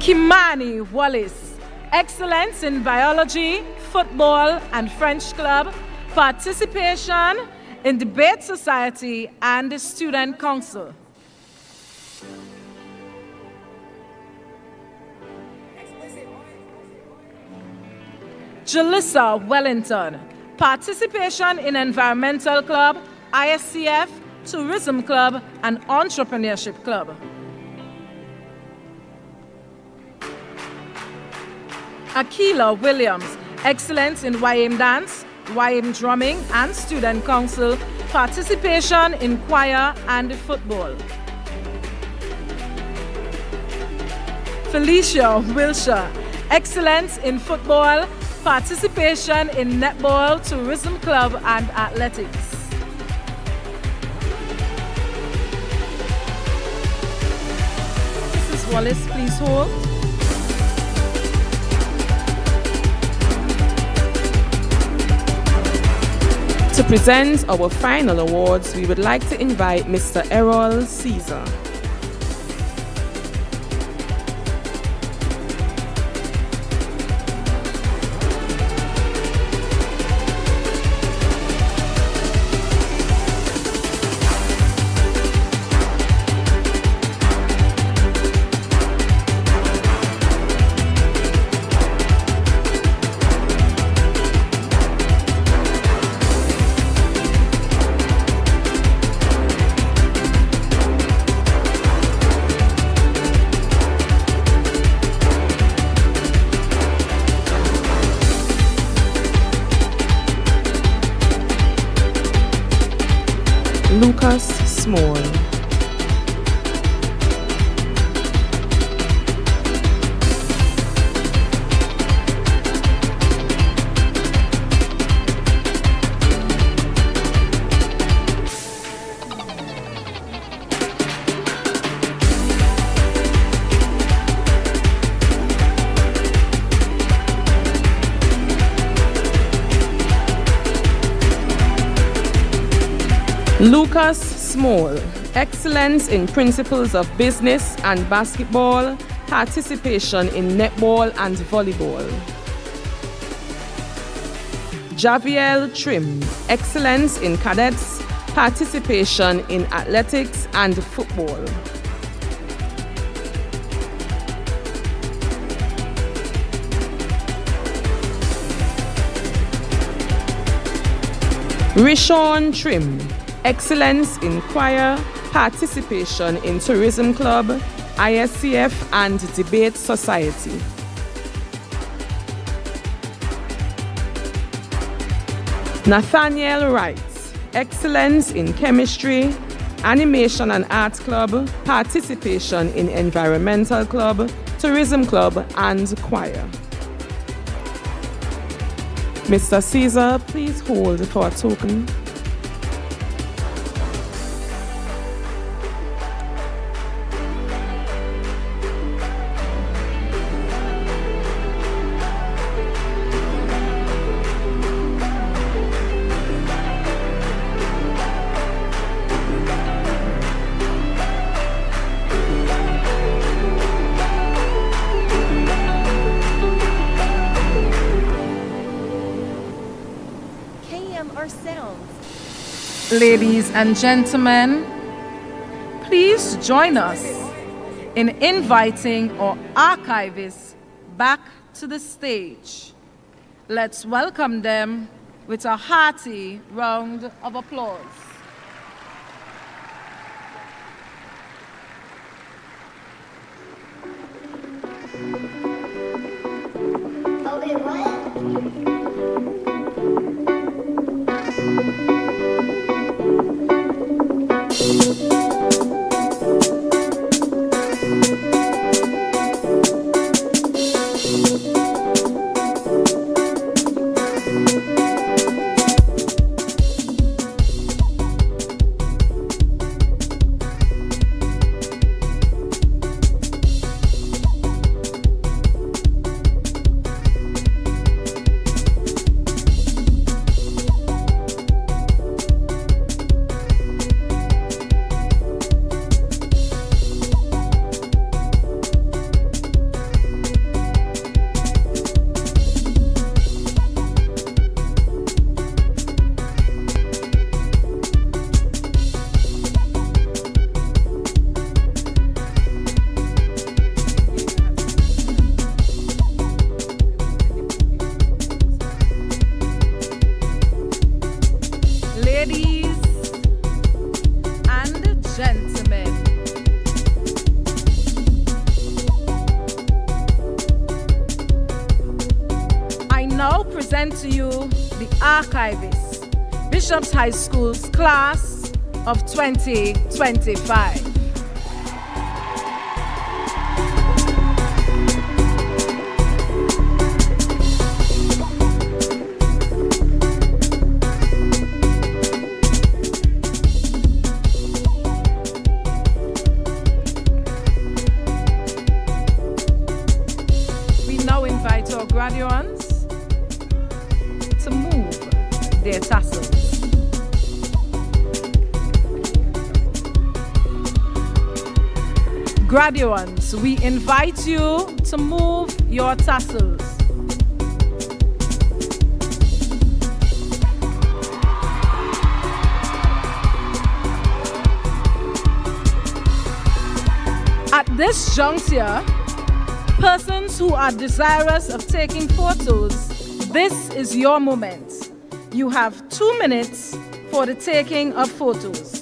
Kimani Wallace, excellence in biology, football, and French club, participation in debate society and the student council. Jalissa Wellington, participation in environmental club, ISCF, tourism club, and entrepreneurship club. Akila Williams, excellence in YM dance, YM drumming, and student council, participation in choir and football. Felicia Wilshire, excellence in football, participation in netball, tourism club, and athletics. Mrs. Wallace, please hold. To present our final awards, we would like to invite Mr. Errol Caesar. Lucas Small. Lucas Small, excellence in principles of business and basketball, participation in netball and volleyball. Javiel Trim, excellence in cadets, participation in athletics and football. Rishon Trim, excellence in choir, participation in tourism club, ISCF and debate society. Nathaniel Wright, excellence in chemistry, animation and arts club, participation in environmental club, tourism club and choir. Mr. Caesar, please hold for a token. Ladies and gentlemen, please join us in inviting our archivists back to the stage. Let's welcome them with a hearty round of applause. To you the archivist, Bishop's High School's class of 2025. We now invite our graduates to move their tassels. Graduates, we invite you to move your tassels. At this juncture, persons who are desirous of taking photos, this is your moment. You have 2 minutes for the taking of photos.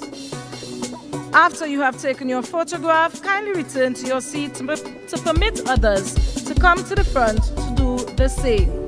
After you have taken your photograph, kindly return to your seat to permit others to come to the front to do the same.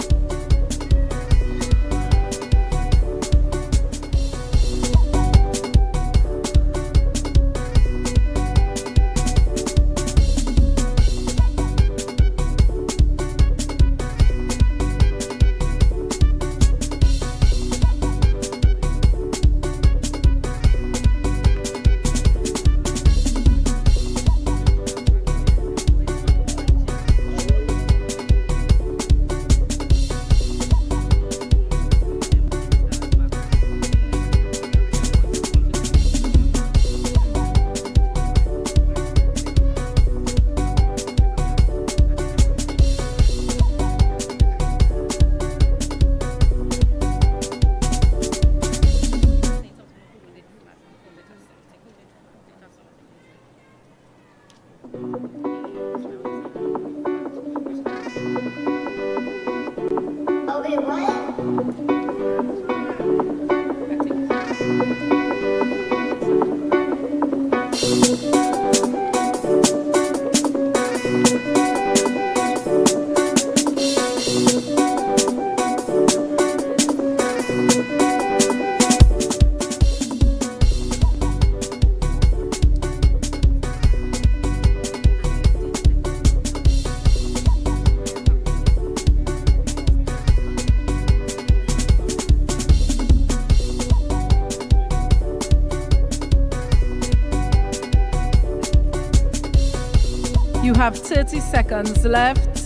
You have 30 seconds left.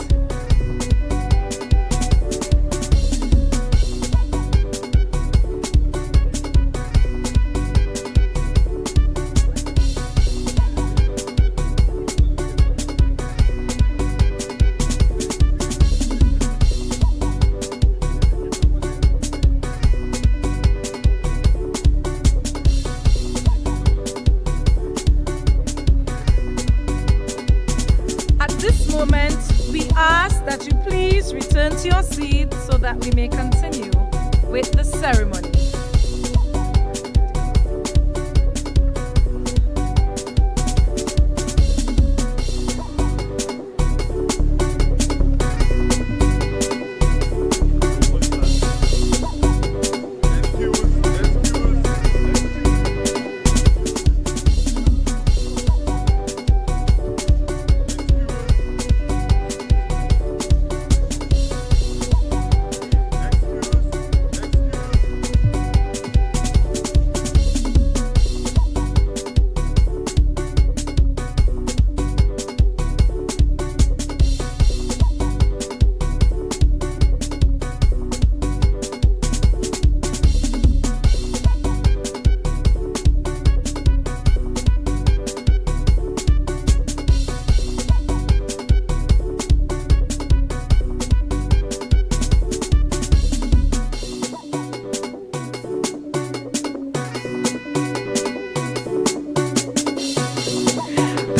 We ask that you please return to your seat so that we may continue with the ceremony.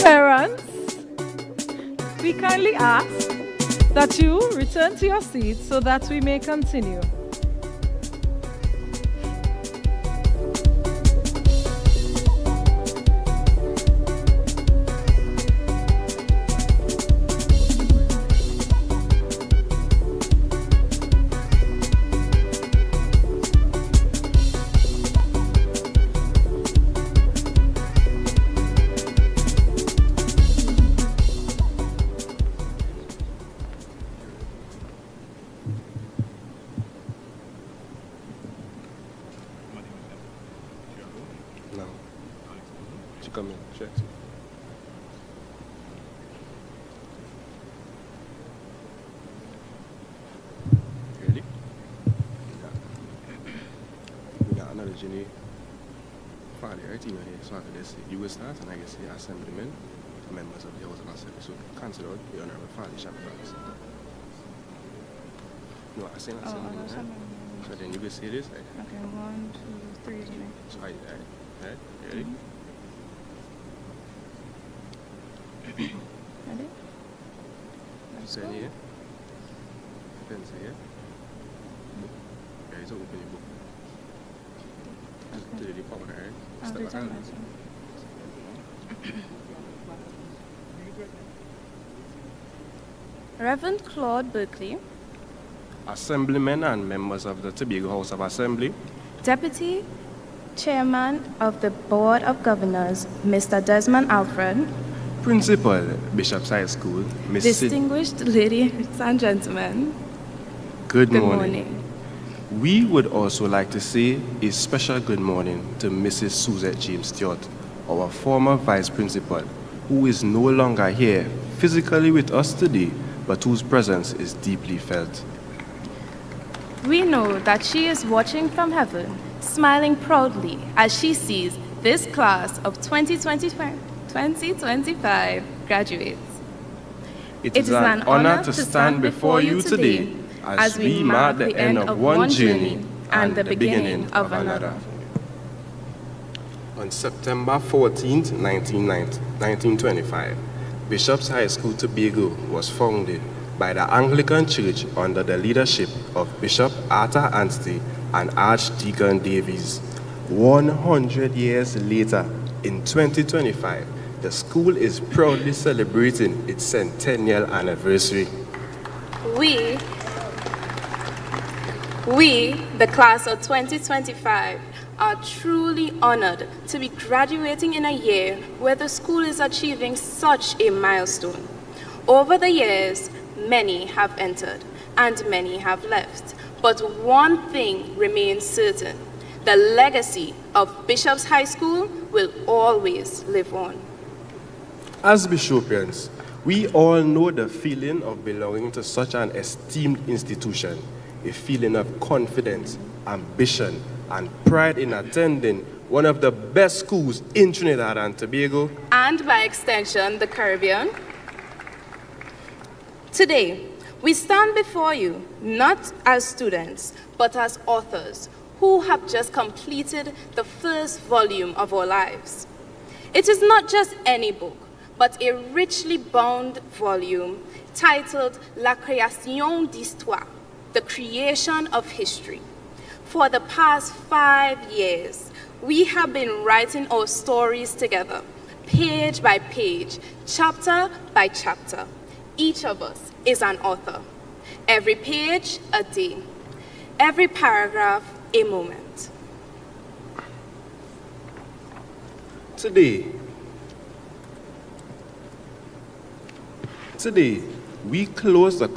Parents, we kindly ask that you return to your seats so that we may continue. Come in, check. Ready? We got another journey. Friday, right? You know, here, so I can just say, you will start, and I can say assemblymen, members of the House of Assembly. So, cancel out the Honorable Friday Chapters. No, I say assemblymen. So then you will say this, right? Okay, 1, 2, 3. So, right? Ready? Ready? Say here. Pencil here. Okay, so open your book. To the power, right? I'll do that myself. Reverend Claude Berkeley, Assemblymen and members of the Tobago House of Assembly, Deputy Chairman of the Board of Governors, Mr. Desmond Alfred, Principal, Bishop's High School, Miss distinguished ladies and gentlemen, Good morning. We would also like to say a special good morning to Mrs. Suzette James Stewart, our former Vice Principal, who is no longer here physically with us today, but whose presence is deeply felt. We know that she is watching from heaven, smiling proudly as she sees this class of 2025 graduates. It is an honor to stand before you today as we mark the end of one journey and the beginning of another. On September 14th, 1925, Bishop's High School Tobago was founded by the Anglican Church under the leadership of Bishop Arthur Anstey and Archdeacon Davies. 100 years later, in 2025, the school is proudly celebrating its centennial anniversary. We, the class of 2025, are truly honored to be graduating in a year where the school is achieving such a milestone. Over the years, many have entered and many have left, but one thing remains certain: the legacy of Bishop's High School will always live on. As Bishopians, We all know the feeling of belonging to such an esteemed institution, a feeling of confidence, ambition, and pride in attending one of the best schools in Trinidad and Tobago, and by extension, the Caribbean. Today, we stand before you not as students, but as authors who have just completed the first volume of our lives. It is not just any book, but a richly bound volume titled La Création d'Histoire, the creation of history. For the past 5 years, we have been writing our stories together, page by page, chapter by chapter. Each of us is an author. Every page, a day. Every paragraph, a moment. Today, we close the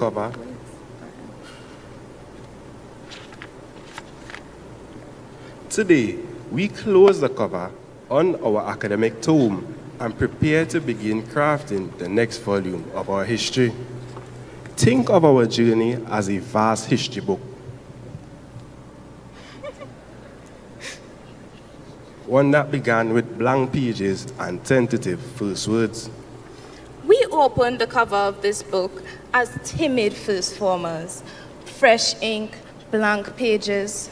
cover on our academic tome and prepare to begin crafting the next volume of our history. Think of our journey as a vast history book. One that began with blank pages and tentative first words. We opened the cover of this book as timid first formers, fresh ink, blank pages.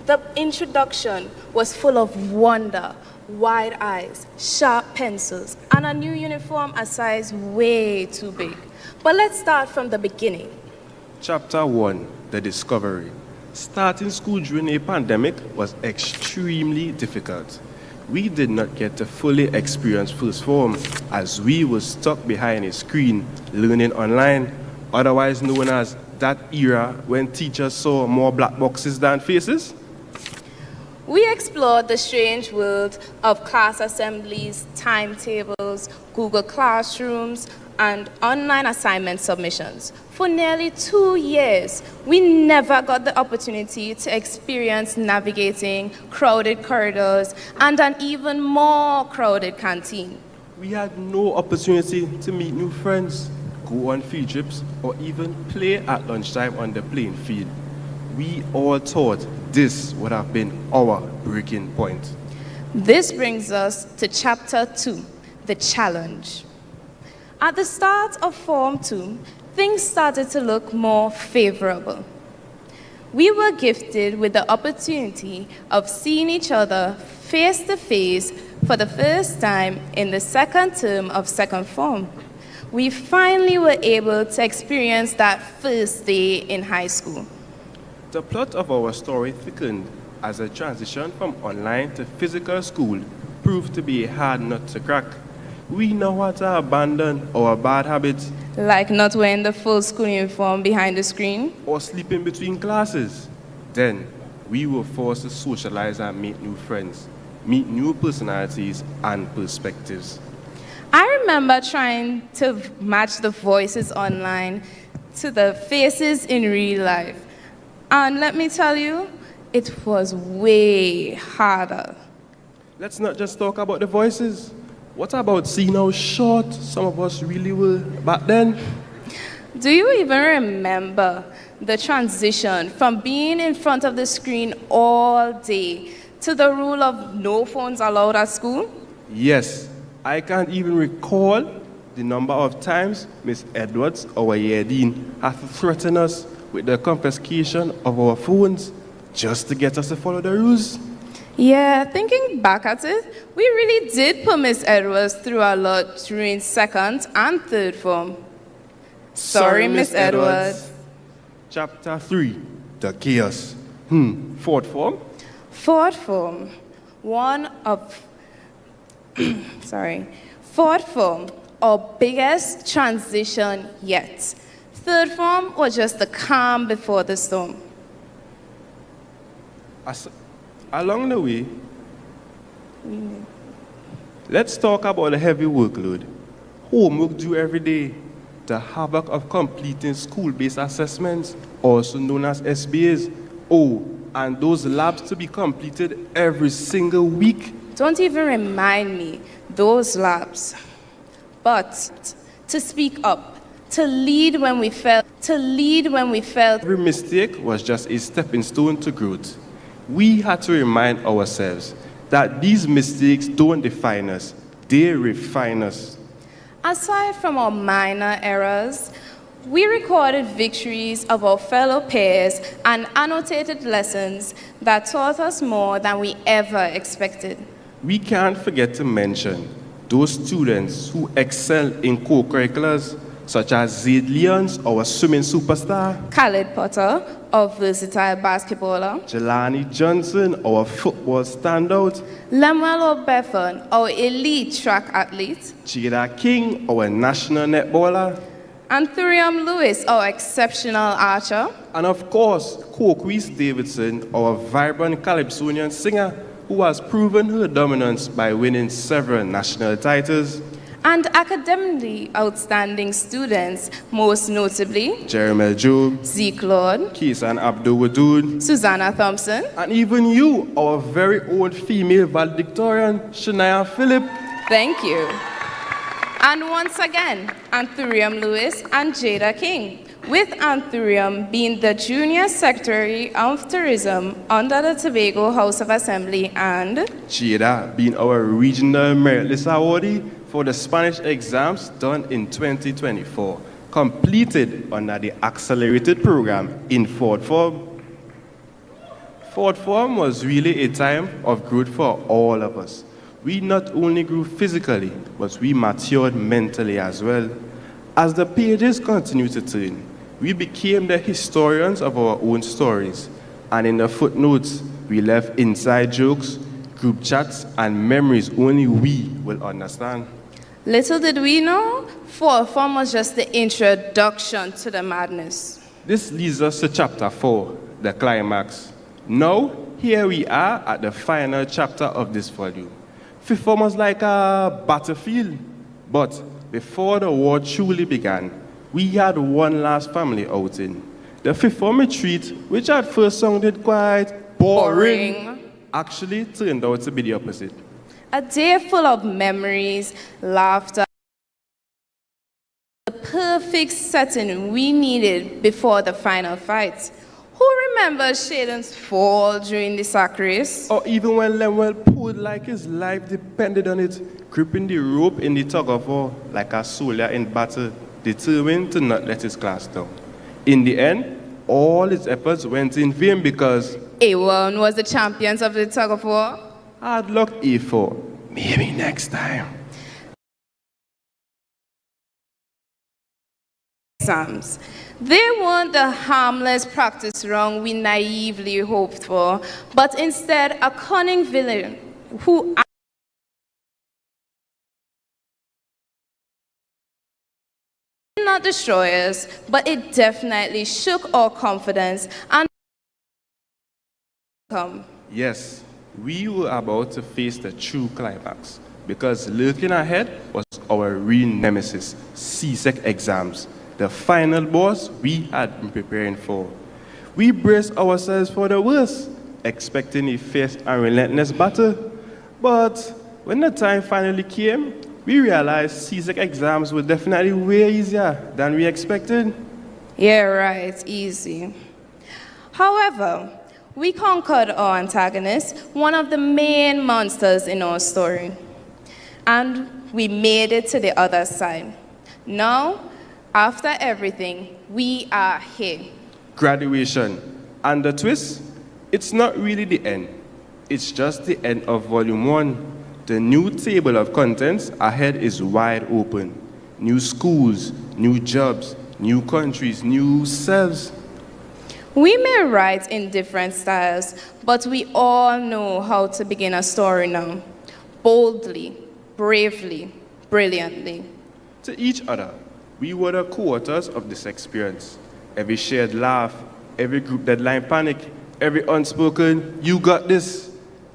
The introduction was full of wonder, wide eyes, sharp pencils, and a new uniform a size way too big. But let's start from the beginning. Chapter 1, The Discovery. Starting school during a pandemic was extremely difficult. We did not get to fully experience first form as we were stuck behind a screen learning online, otherwise known as that era when teachers saw more black boxes than faces. We explored the strange world of class assemblies, timetables, Google Classrooms, and online assignment submissions. For nearly 2 years, we never got the opportunity to experience navigating crowded corridors and an even more crowded canteen. We had no opportunity to meet new friends, go on field trips, or even play at lunchtime on the playing field. We all thought this would have been our breaking point. This brings us to Chapter 2, The Challenge. At the start of Form 2, things started to look more favorable. We were gifted with the opportunity of seeing each other face to face for the first time in the second term of second form. We finally were able to experience that first day in high school. The plot of our story thickened as a transition from online to physical school proved to be a hard nut to crack. We now had to abandon our bad habits. Like not wearing the full school uniform behind the screen. Or sleeping between classes. Then, we were forced to socialize and make new friends, meet new personalities and perspectives. I remember trying to match the voices online to the faces in real life. And let me tell you, it was way harder. Let's not just talk about the voices. What about seeing how short some of us really were back then? Do you even remember the transition from being in front of the screen all day to the rule of no phones allowed at school? Yes, I can't even recall the number of times Miss Edwards, our year dean, had to threaten us with the confiscation of our phones just to get us to follow the rules. Yeah, thinking back at it, we really did put Miss Edwards through a lot during second and third form. Sorry, Miss Edwards. Chapter 3, The Chaos. Fourth form? Fourth form, Fourth form, our biggest transition yet. Third form was just the calm before the storm. Along the way, let's talk about the heavy workload, homework due every day, the havoc of completing school-based assessments, also known as SBAs. Oh, and those labs to be completed every single week. Don't even remind me, those labs. But to speak up, to lead when we felt. Every mistake was just a stepping stone to growth. We had to remind ourselves that these mistakes don't define us, they refine us. Aside from our minor errors, we recorded victories of our fellow peers and annotated lessons that taught us more than we ever expected. We can't forget to mention those students who excel in co-curriculars, such as Zaid Leons, our swimming superstar, Khaled Potter, our versatile basketballer, Jelani Johnson, our football standout, Lemuel O'Bethon, our elite track athlete, Jada King, our national netballer, and Thuriam Lewis, our exceptional archer, and of course, Coquise Davidson, our vibrant Calypsonian singer, who has proven her dominance by winning several national titles, and academically outstanding students, most notably Jeremy Job, Zeke Lord, Kisan Abdul Wadood, Susanna Thompson, and even you, our very own female valedictorian, Shania Phillip. Thank you. And once again, Anthurium Lewis and Jada King, with Anthurium being the Junior Secretary of Tourism under the Tobago House of Assembly, and Jada being our Regional Merit List awardee for the Spanish exams done in 2024, completed under the accelerated program in fourth form. Fourth form was really a time of growth for all of us. We not only grew physically, but we matured mentally as well. As the pages continue to turn, we became the historians of our own stories, and in the footnotes, we left inside jokes, group chats, and memories only we will understand. little did we know, fourth form was just the introduction to the madness. This leads us to chapter 4, the climax. Now, here we are at the final chapter of this volume. Fifth form was like a battlefield, but before the war truly began, we had one last family outing. The fifth form retreat, which at first sounded quite boring, actually turned out to be the opposite. A day full of memories, laughter, the perfect setting we needed before the final fight. Who remembers Shaden's fall during the sack race? Or even when Lemuel pulled like his life depended on it, gripping the rope in the tug-of-war like a soldier in battle, determined to not let his class down. In the end, all his efforts went in vain because A1 was the champions of the tug-of-war. Hard luck, A4. Maybe next time. Exams. They weren't the harmless practice run we naively hoped for, but instead a cunning villain who did not destroy us, but it definitely shook our confidence and Yes, we were about to face the true climax because lurking ahead was our real nemesis, CSEC exams, the final boss we had been preparing for. We braced ourselves for the worst, expecting a fierce and relentless battle. But when the time finally came, we realized CSEC exams were definitely way easier than we expected. Yeah, right, easy. However, we conquered our antagonist, one of the main monsters in our story. And we made it to the other side. Now, after everything, we are here. Graduation. And the twist? It's not really the end. It's just the end of volume 1. The new table of contents ahead is wide open. New schools, new jobs, new countries, new selves. We may write in different styles, but we all know how to begin a story now. Boldly, bravely, brilliantly. To each other, we were the co-authors of this experience. Every shared laugh, every group deadline panic, every unspoken, you got this.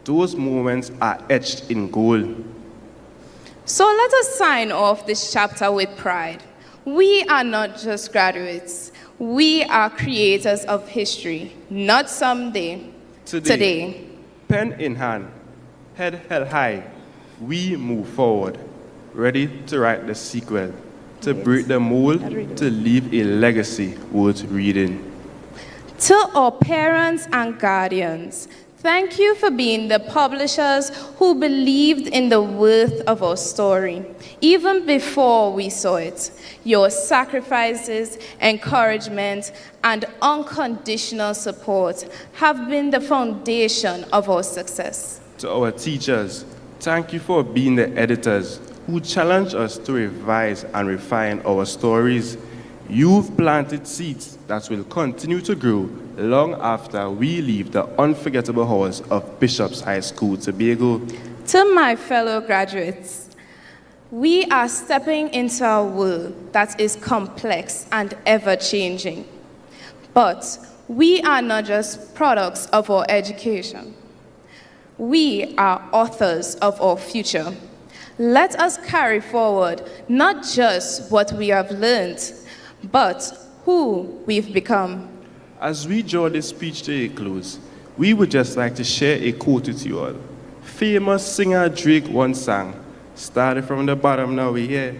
Those moments are etched in gold. So let us sign off this chapter with pride. We are not just graduates. We are creators of history, not someday. Today. Pen in hand, head held high, we move forward, ready to write the sequel. to break the mold, to leave a legacy worth reading. To our parents and guardians, thank you for being the publishers who believed in the worth of our story, even before we saw it. Your sacrifices, encouragement, and unconditional support have been the foundation of our success. To our teachers, thank you for being the editors who challenge us to revise and refine our stories. You've planted seeds that will continue to grow long after we leave the unforgettable halls of Bishop's High School, Tobago. To my fellow graduates, we are stepping into a world that is complex and ever-changing. But we are not just products of our education. We are authors of our future. Let us carry forward not just what we have learned, but who we've become. As we draw this speech to a close, we would just like to share a quote with you all. Famous singer Drake once sang, "Started from the bottom, now we here.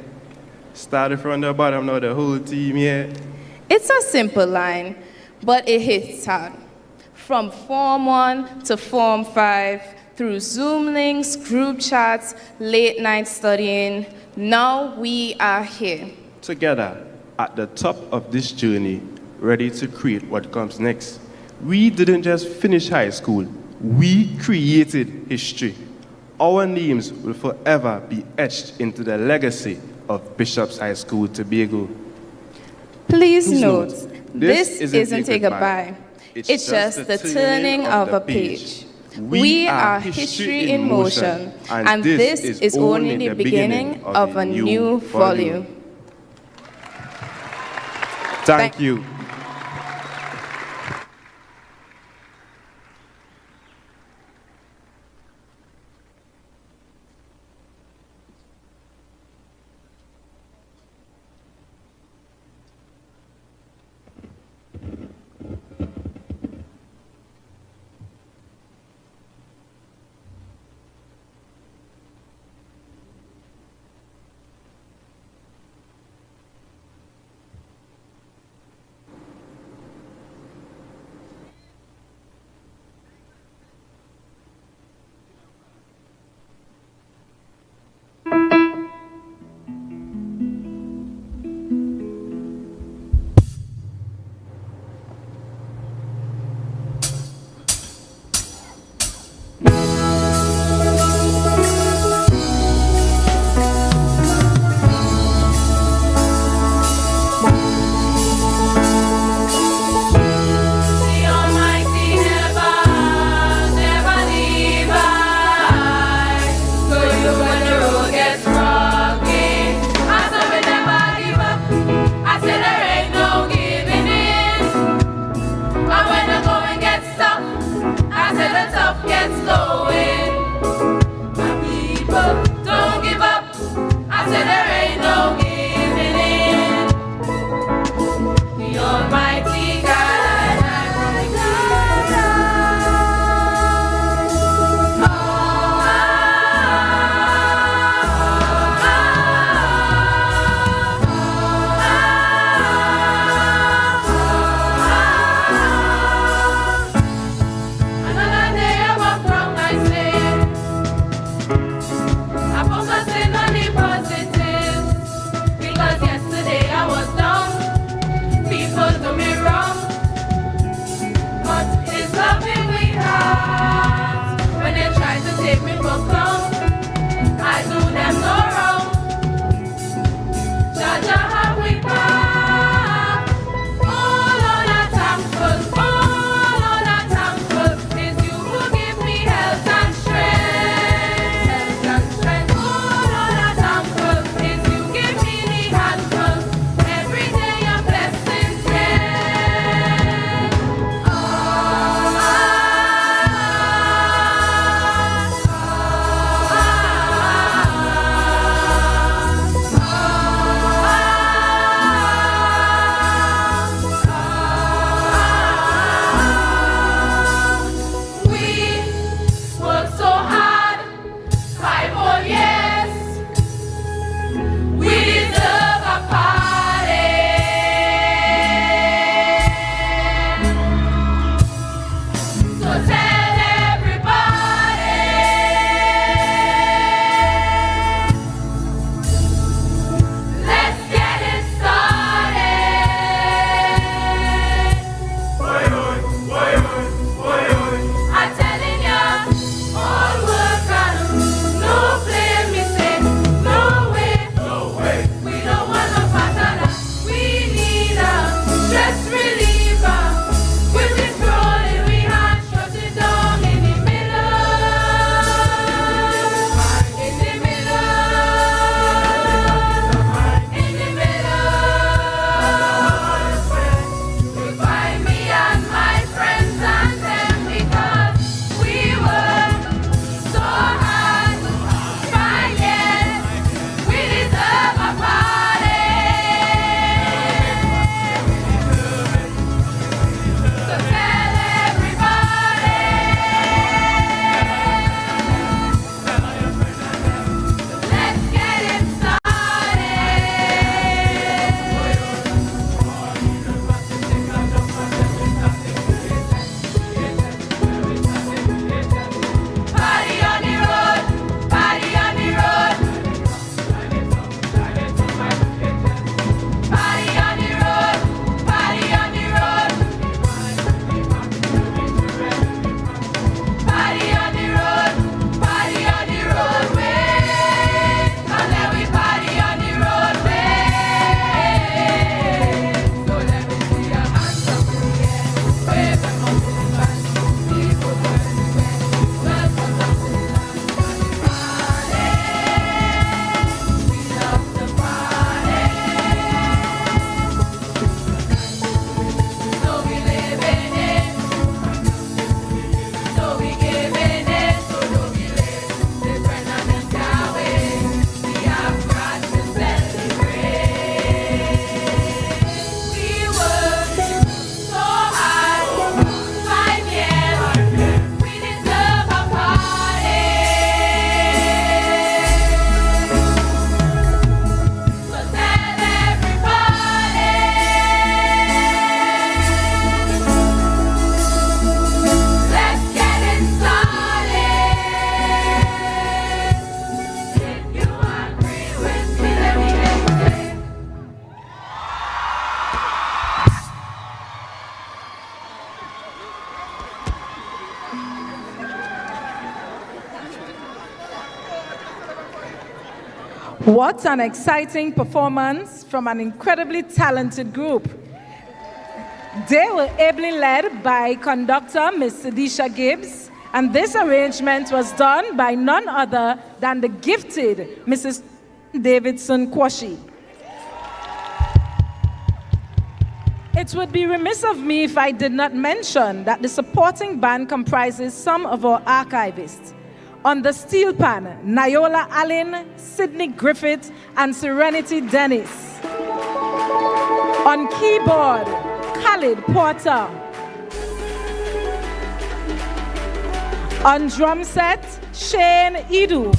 Started from the bottom, now the whole team here." It's a simple line, but it hits hard. From Form 1 to Form 5, through Zoom links, group chats, late night studying, now we are here. Together, at the top of this journey, ready to create what comes next. We didn't just finish high school, we created history. Our names will forever be etched into the legacy of Bishop's High School, Tobago. Please note, this isn't a goodbye. It's just the turning of a page. We are history in motion, and this is only the beginning of a new volume. Thank you. What an exciting performance from an incredibly talented group. They were ably led by conductor Ms. Sedisha Gibbs, and this arrangement was done by none other than the gifted Mrs. Davidson Kwashi. It would be remiss of me if I did not mention that the supporting band comprises some of our archivists. On the steel pan, Nayola Allen, Sydney Griffith, and Serenity Dennis. On keyboard, Khalid Porter. On drum set, Shane Idu.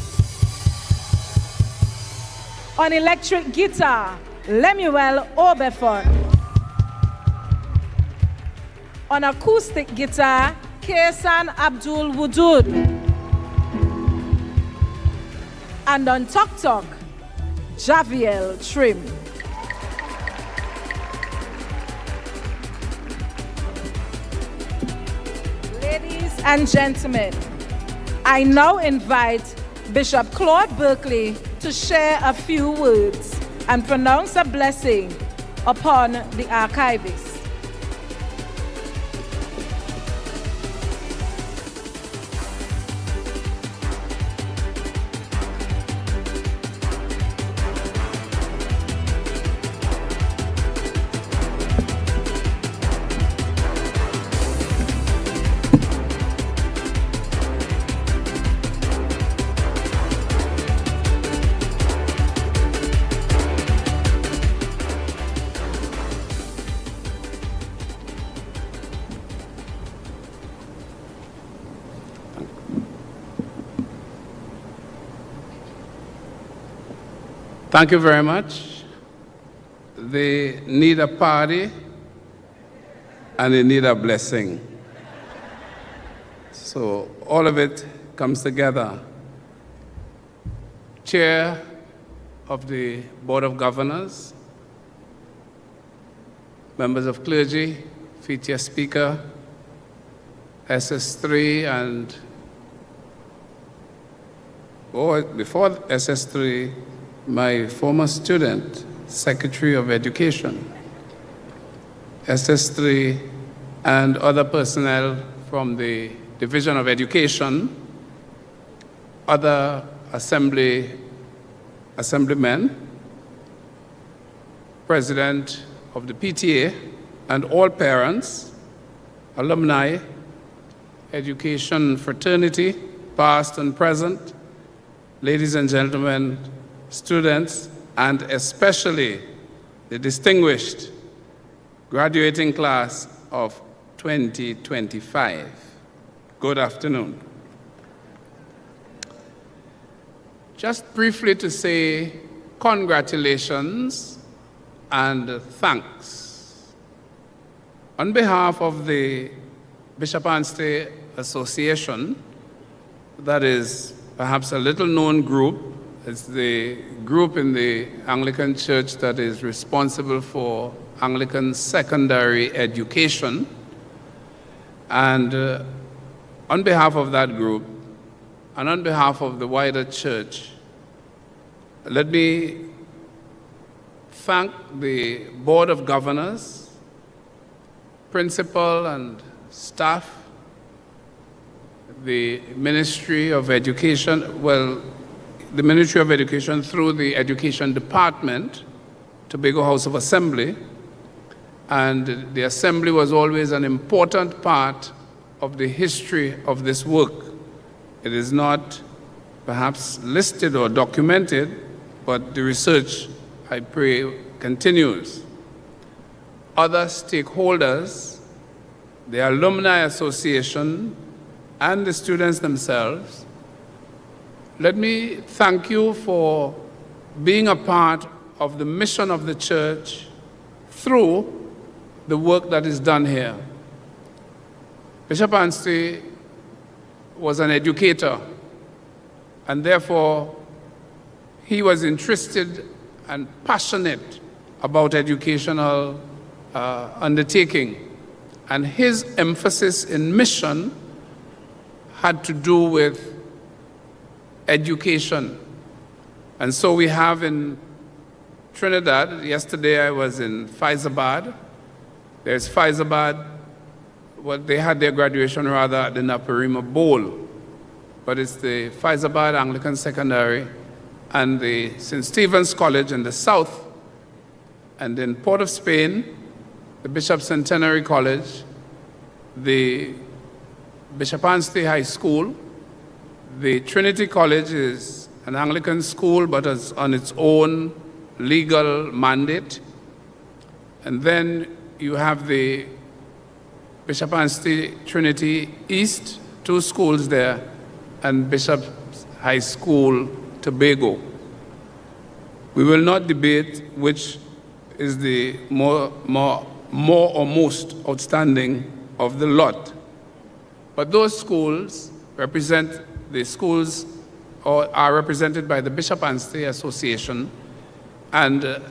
On electric guitar, Lemuel Obefon. On acoustic guitar, Kesan Abdul Wudud. And on tok-tok, Javiel Trim. Ladies and gentlemen, I now invite Bishop Claude Berkeley to share a few words and pronounce a blessing upon the archivists. Thank you very much. They need a party and they need a blessing. So all of it comes together. Chair of the Board of Governors, members of clergy, feature speaker, SS3 and before SS3, my former student, Secretary of Education, SS3, and other personnel from the Division of Education, other assemblymen, President of the PTA, and all parents, alumni, education fraternity, past and present, ladies and gentlemen, students, and especially the distinguished graduating class of 2025. Good afternoon. Just briefly to say congratulations and thanks. On behalf of the Bishop Anstey Association, that is perhaps a little known group, it's the group in the Anglican Church that is responsible for Anglican secondary education. And on behalf of that group, and on behalf of the wider church, let me thank the Board of Governors, principal and staff, the Ministry of Education, the Ministry of Education through the Education Department, Tobago House of Assembly, and the Assembly was always an important part of the history of this work. It is not perhaps listed or documented, but the research, I pray, continues. Other stakeholders, the Alumni Association, and the students themselves, let me thank you for being a part of the mission of the church through the work that is done here. Bishop Anstey was an educator, and therefore he was interested and passionate about educational undertaking. And his emphasis in mission had to do with education. And so we have in Trinidad, yesterday I was in Faizabad. There's Faizabad, well, they had their graduation rather at the Naparima Bowl, but it's the Faizabad Anglican Secondary and the St. Stephen's College in the south, and in Port of Spain, the Bishop Centenary College, the Bishop Anstey High School, the Trinity College is an Anglican school but is on its own legal mandate. And then you have the Bishop Anstey Trinity East, 2 schools there, and Bishop High School, Tobago. We will not debate which is the more or most outstanding of the lot. But those schools represent the schools or are represented by the Bishop Anstey Association, and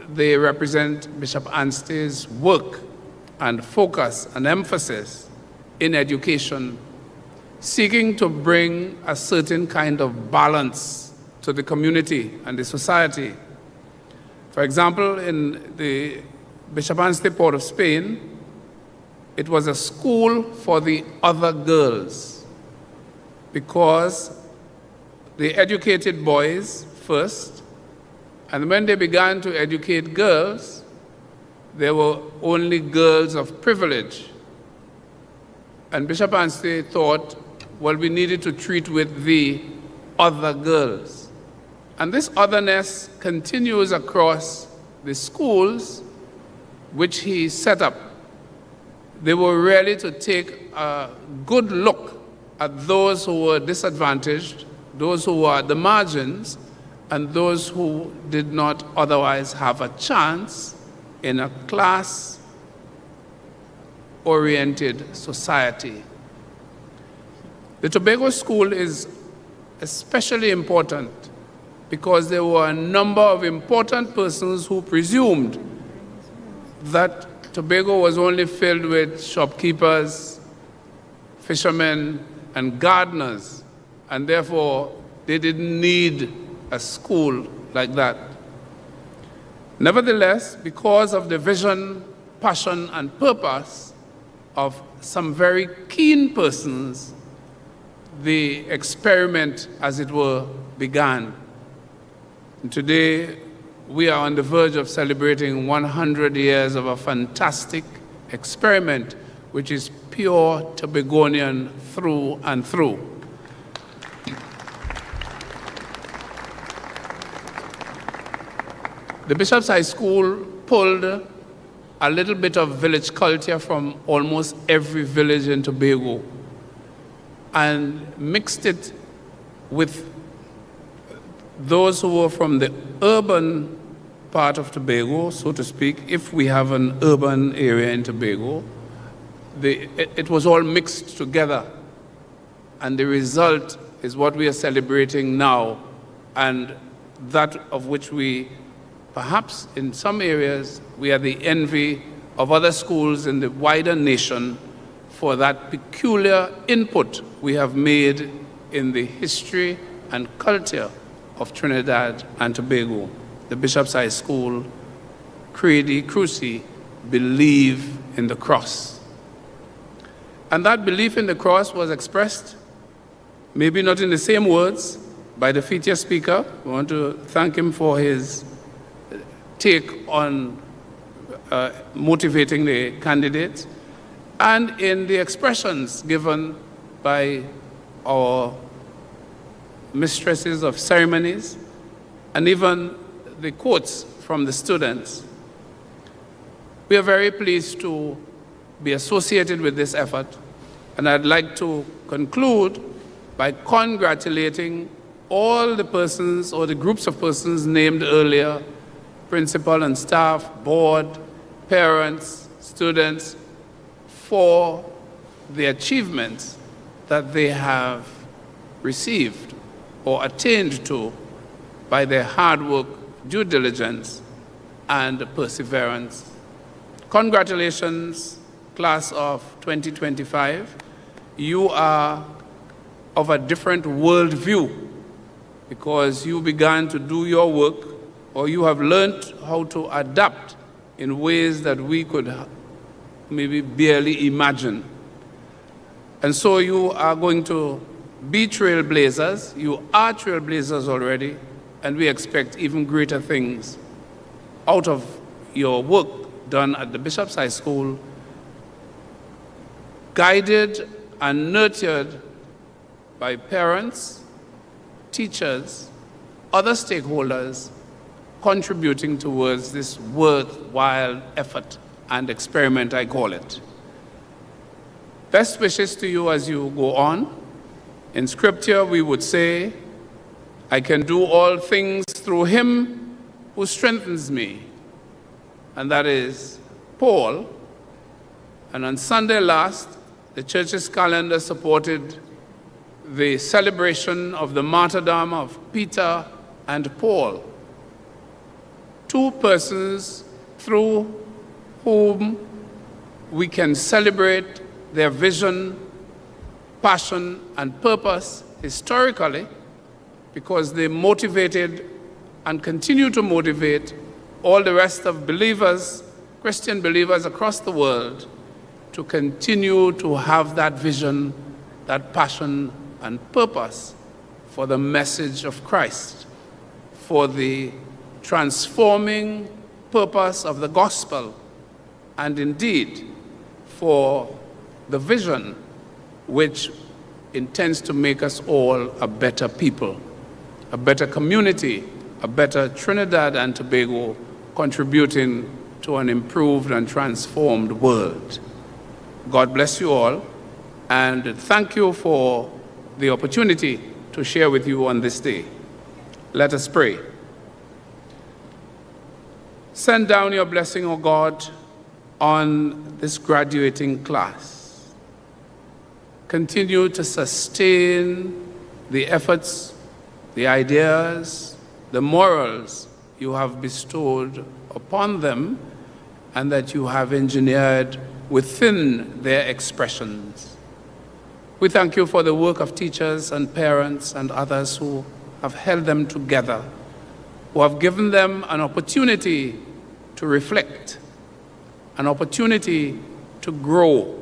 they represent Bishop Anstey's work and focus and emphasis in education, seeking to bring a certain kind of balance to the community and the society. For example, in the Bishop Anstey Port of Spain, it was a school for the other girls because they educated boys first, and when they began to educate girls, there were only girls of privilege. And Bishop Anstey thought, well, we needed to treat with the other girls. And this otherness continues across the schools which he set up. They were ready to take a good look at those who were disadvantaged, those who were at the margins, and those who did not otherwise have a chance in a class-oriented society. The Tobago School is especially important because there were a number of important persons who presumed that Tobago was only filled with shopkeepers, fishermen, and gardeners, and therefore they didn't need a school like that. Nevertheless, because of the vision, passion, and purpose of some very keen persons, the experiment, as it were, began. And today, we are on the verge of celebrating 100 years of a fantastic experiment, which is pure Tobagonian through and through. The Bishop's High School pulled a little bit of village culture from almost every village in Tobago and mixed it with those who were from the urban part of Tobago, so to speak. If we have an urban area in Tobago, it was all mixed together. And the result is what we are celebrating now, and that of which we, perhaps in some areas, we are the envy of other schools in the wider nation for that peculiar input we have made in the history and culture of Trinidad and Tobago. The Bishop's High School, Credi Cruci, believe in the cross. And that belief in the cross was expressed, maybe not in the same words, by the feature speaker. We want to thank him for his take on motivating the candidates, and in the expressions given by our mistresses of ceremonies, and even the quotes from the students. We are very pleased to be associated with this effort, and I'd like to conclude by congratulating all the persons or the groups of persons named earlier, principal and staff, board, parents, students, for the achievements that they have received or attained to by their hard work, due diligence, and perseverance. Congratulations, class of 2025. You are of a different worldview because you began to do your work, or you have learned how to adapt in ways that we could maybe barely imagine. And so you are going to be trailblazers. You are trailblazers already, and we expect even greater things out of your work done at the Bishop's High School, guided and nurtured by parents, teachers, other stakeholders contributing towards this worthwhile effort and experiment, I call it. Best wishes to you as you go on. In Scripture, we would say, I can do all things through him who strengthens me. And that is Paul. And on Sunday last, the church's calendar supported the celebration of the martyrdom of Peter and Paul, two persons through whom we can celebrate their vision, passion, and purpose historically, because they motivated and continue to motivate all the rest of believers, Christian believers across the world, to continue to have that vision, that passion, and purpose for the message of Christ, for the transforming purpose of the gospel, and indeed for the vision which intends to make us all a better people, a better community, a better Trinidad and Tobago, contributing to an improved and transformed world. God bless you all, and thank you for the opportunity to share with you on this day. Let us pray. Send down your blessing, O God, on this graduating class. Continue to sustain the efforts, the ideas, the morals you have bestowed upon them and that you have engineered within their expressions. We thank you for the work of teachers and parents and others who have held them together, who have given them an opportunity to reflect, an opportunity to grow,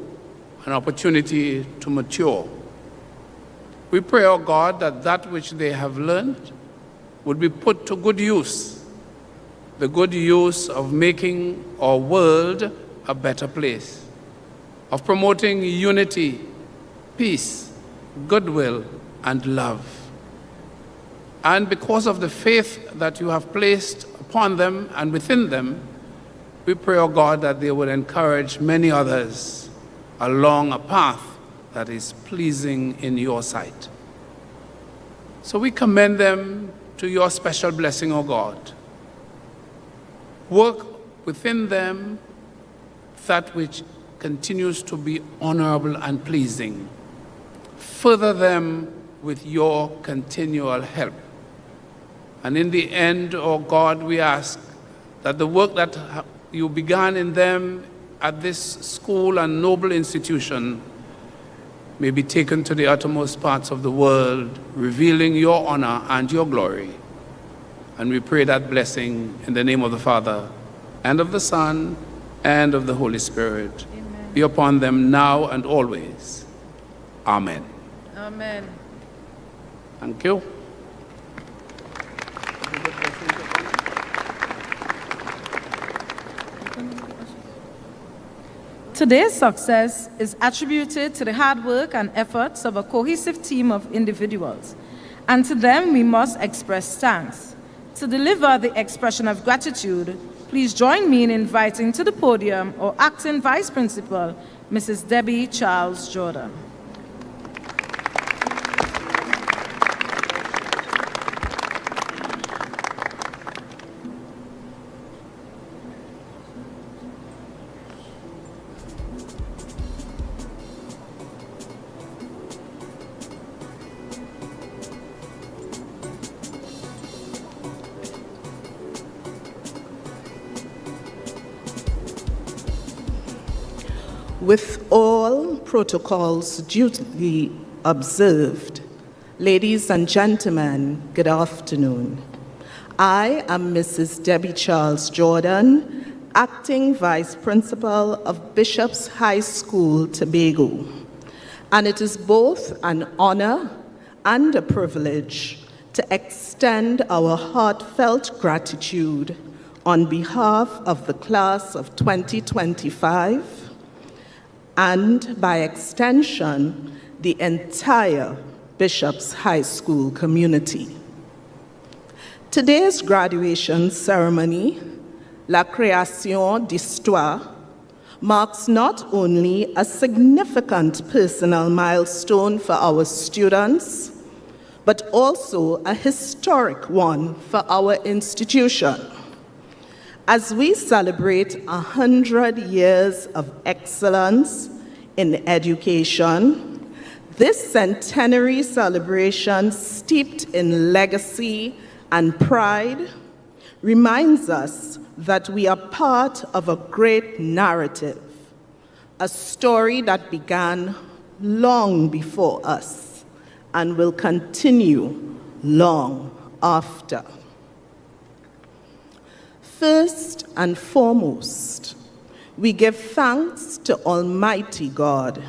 an opportunity to mature. We pray, O God, that that which they have learned would be put to good use, the good use of making our world a better place, of promoting unity, peace, goodwill, and love. And because of the faith that you have placed upon them and within them, we pray, O God, that they would encourage many others along a path that is pleasing in your sight. So we commend them to your special blessing, O God. Work within them that which continues to be honorable and pleasing. Further them with your continual help. And in the end, O God, we ask that the work that you began in them at this school and noble institution may be taken to the uttermost parts of the world, revealing your honor and your glory. And we pray that blessing in the name of the Father, and of the Son, and of the Holy Spirit. Amen. Be upon them now and always. Amen. Amen. Thank you. Today's success is attributed to the hard work and efforts of a cohesive team of individuals, and to them we must express thanks. To deliver the expression of gratitude, please join me in inviting to the podium our Acting Vice Principal, Mrs. Debbie Charles Jordan. With all protocols duly observed, Ladies and gentlemen, good afternoon. I am Mrs. Debbie Charles Jordan, Acting Vice Principal of Bishop's High School, Tobago. And it is both an honor and a privilege to extend our heartfelt gratitude on behalf of the class of 2025 and, by extension, the entire Bishop's High School community. Today's graduation ceremony, La Création d'Histoire, marks not only a significant personal milestone for our students, but also a historic one for our institution. As we celebrate 100 years of excellence in education, this centenary celebration, steeped in legacy and pride, reminds us that we are part of a great narrative, a story that began long before us and will continue long after. First and foremost, we give thanks to Almighty God,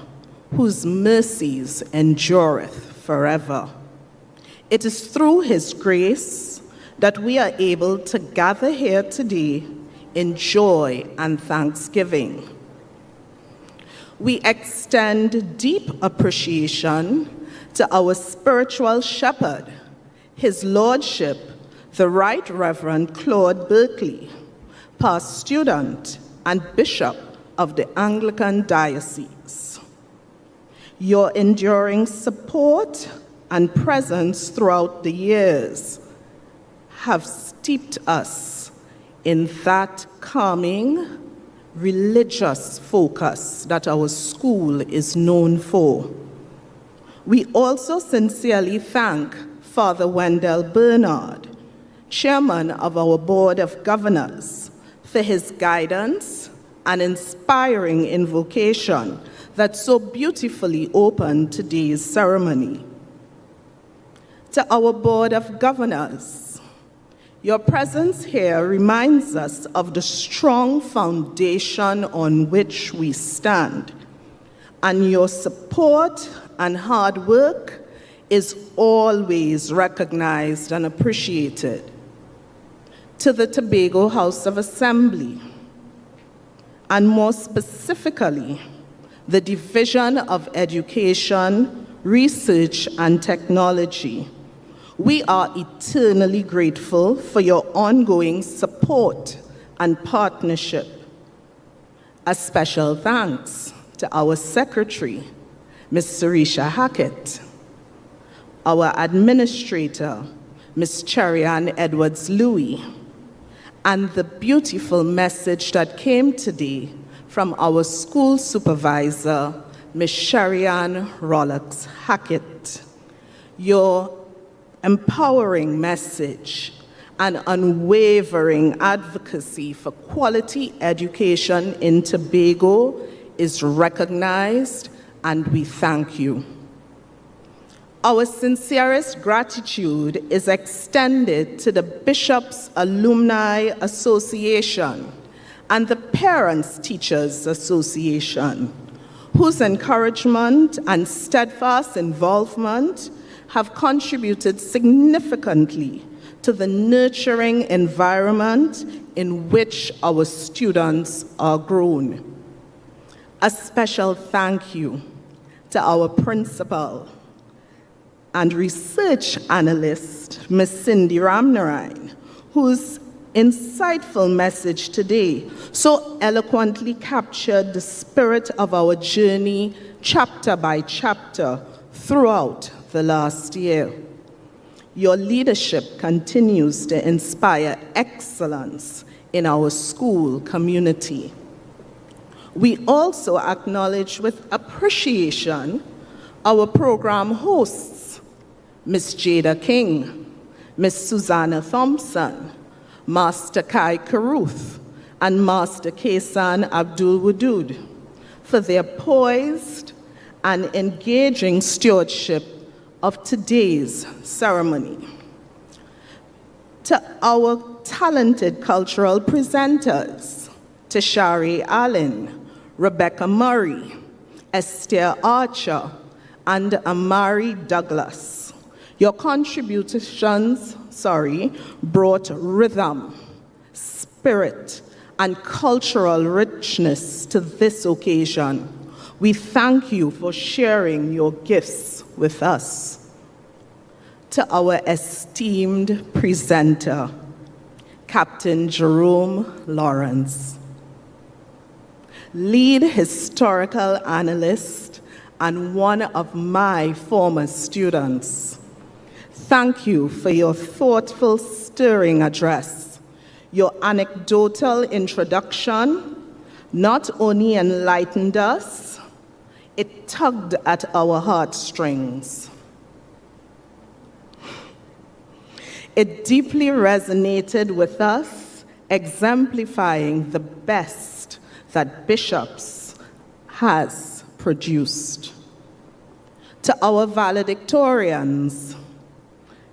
whose mercies endureth forever. It is through His grace that we are able to gather here today in joy and thanksgiving. We extend deep appreciation to our spiritual shepherd, His Lordship, the Right Reverend Claude Berkeley, past student and bishop of the Anglican Diocese. Your enduring support and presence throughout the years have steeped us in that calming, religious focus that our school is known for. We also sincerely thank Father Wendell Bernard, Chairman of our Board of Governors, for his guidance and inspiring invocation that so beautifully opened today's ceremony. To our Board of Governors, your presence here reminds us of the strong foundation on which we stand, and your support and hard work is always recognized and appreciated. To the Tobago House of Assembly, and more specifically, the Division of Education, Research, and Technology, we are eternally grateful for your ongoing support and partnership. A special thanks to our Secretary, Ms. Sarisha Hackett, our Administrator, Ms. Cherry-Ann Edwards-Louis, and the beautiful message that came today from our school supervisor, Ms. Sherry-Ann Rollocks Hackett. Your empowering message and unwavering advocacy for quality education in Tobago is recognized, and we thank you. Our sincerest gratitude is extended to the Bishop's Alumni Association and the Parents Teachers Association, whose encouragement and steadfast involvement have contributed significantly to the nurturing environment in which our students are grown. A special thank you to our principal and research analyst, Ms. Cindy Ramnarine, whose insightful message today so eloquently captured the spirit of our journey chapter by chapter throughout the last year. Your leadership continues to inspire excellence in our school community. We also acknowledge with appreciation our program hosts, Ms. Jada King, Ms. Susanna Thompson, Master Kai Karuth, and Master Kesan Abdul Wadud, for their poised and engaging stewardship of today's ceremony. To our talented cultural presenters, Tashari Allen, Rebecca Murray, Esther Archer, and Amari Douglas. Your contributions, brought rhythm, spirit, and cultural richness to this occasion. We thank you for sharing your gifts with us. To our esteemed presenter, Captain Jerome Lawrence, lead historical analyst and one of my former students. Thank you for your thoughtful, stirring address. Your anecdotal introduction not only enlightened us, it tugged at our heartstrings. It deeply resonated with us, exemplifying the best that Bishops has produced. To our valedictorians,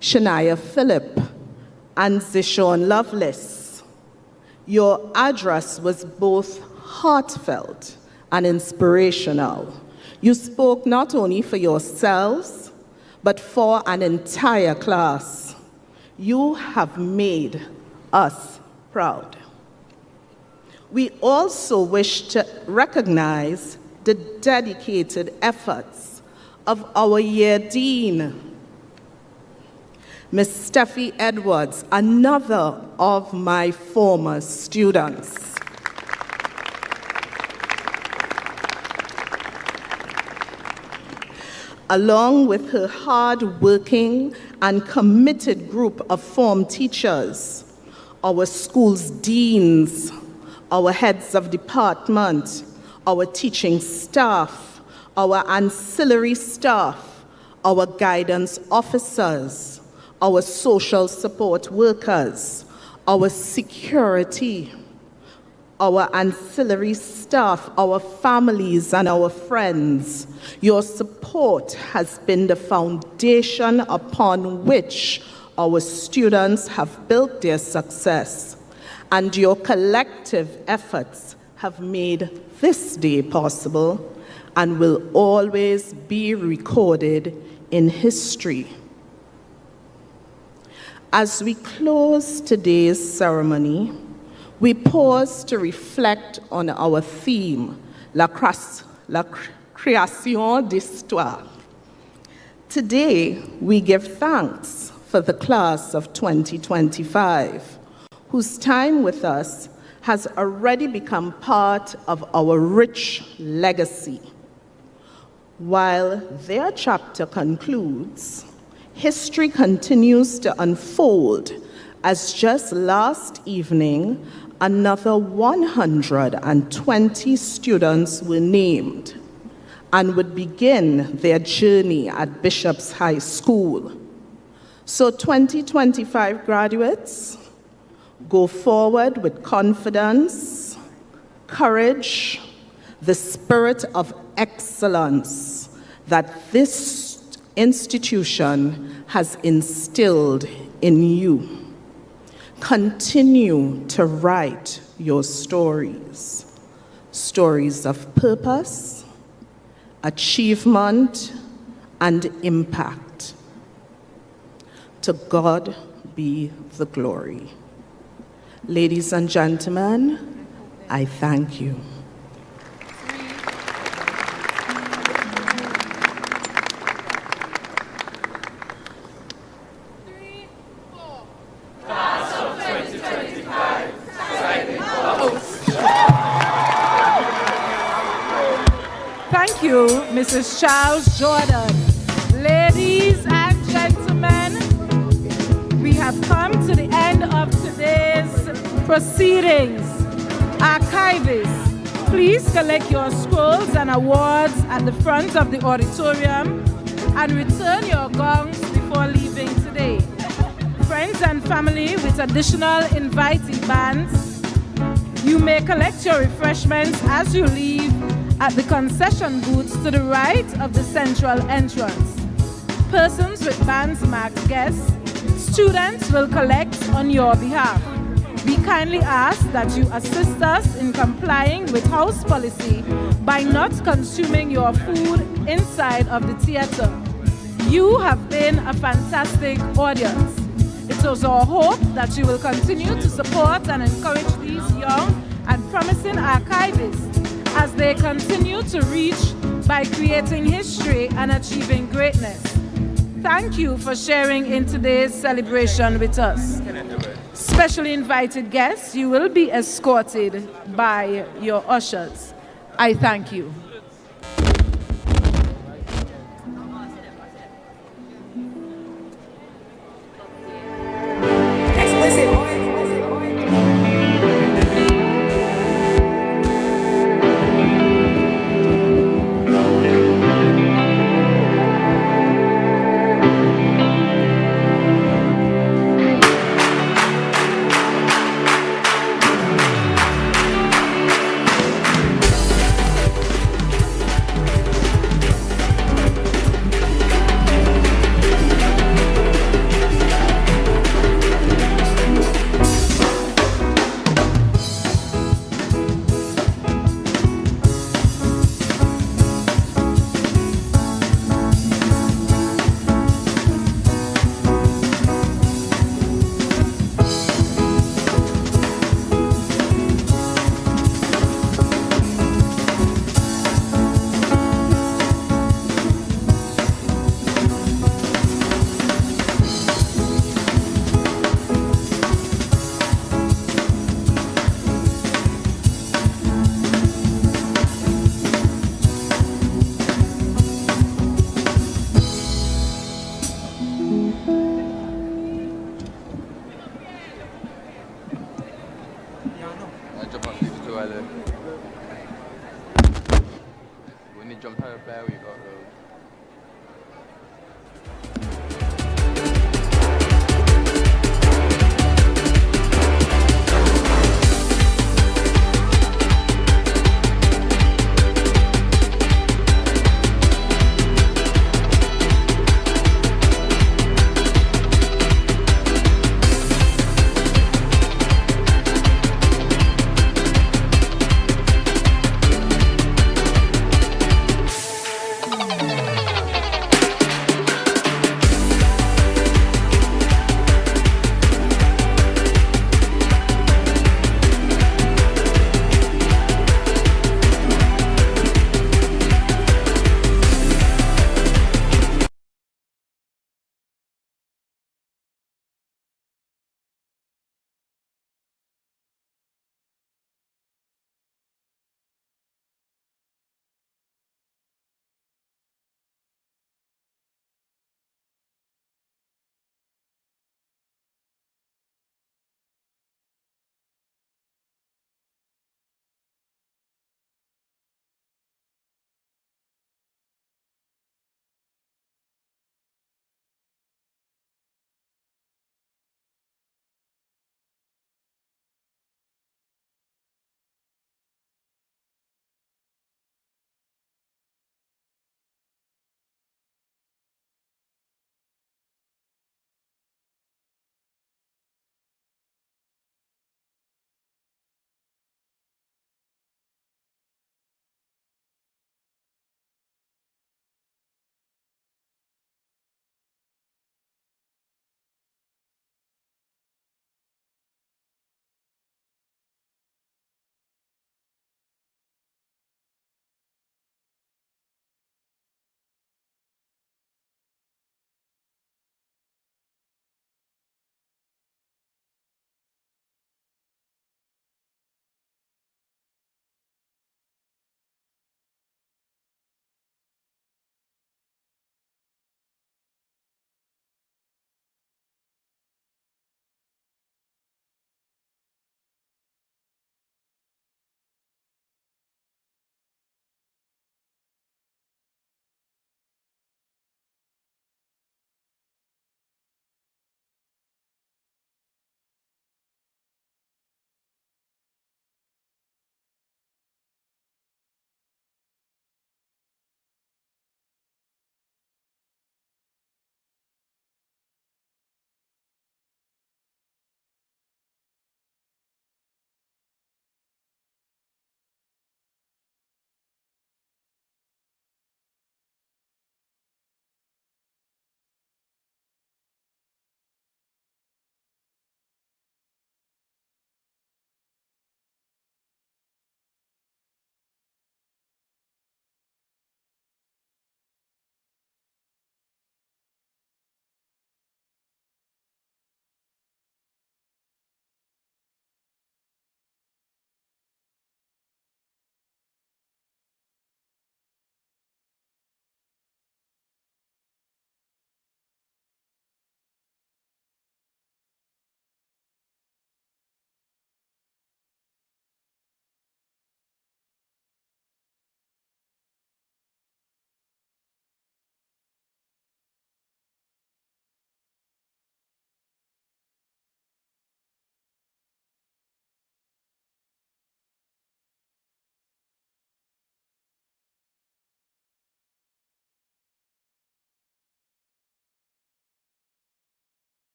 Shania Phillip and Zishon Lovelace, your address was both heartfelt and inspirational. You spoke not only for yourselves, but for an entire class. You have made us proud. We also wish to recognize the dedicated efforts of our year dean, Ms. Steffi Edwards, another of my former students. Along with her hard-working and committed group of form teachers, our school's deans, our heads of department, our teaching staff, our ancillary staff, our guidance officers, our social support workers, our security, our ancillary staff, our families, and our friends. Your support has been the foundation upon which our students have built their success, and your collective efforts have made this day possible and will always be recorded in history. As we close today's ceremony, we pause to reflect on our theme, la création d'histoire. Today, we give thanks for the class of 2025, whose time with us has already become part of our rich legacy. While their chapter concludes, history continues to unfold, as just last evening, another 120 students were named and would begin their journey at Bishop's High School. So 2025 graduates, go forward with confidence, courage, the spirit of excellence that this institution has instilled in you. Continue to write your stories, stories of purpose, achievement, and impact. To God be the glory. Ladies and gentlemen, I thank you. Thank you, Mrs. Charles Jordan. Ladies and gentlemen, we have come to the end of today's proceedings. Archivists, please collect your scrolls and awards at the front of the auditorium and return your gongs before leaving today. Friends and family with additional inviting bands, you may collect your refreshments as you leave at the concession booths to the right of the central entrance. persons with bands marked guests, students will collect on your behalf. We kindly ask that you assist us in complying with house policy by not consuming your food inside of the theater. You have been a fantastic audience. It is our hope that you will continue to support and encourage these young and promising archivists as they continue to reach by creating history and achieving greatness. Thank you for sharing in today's celebration with us. Specially invited guests, you will be escorted by your ushers. I thank you. When you jumped out of bed, we got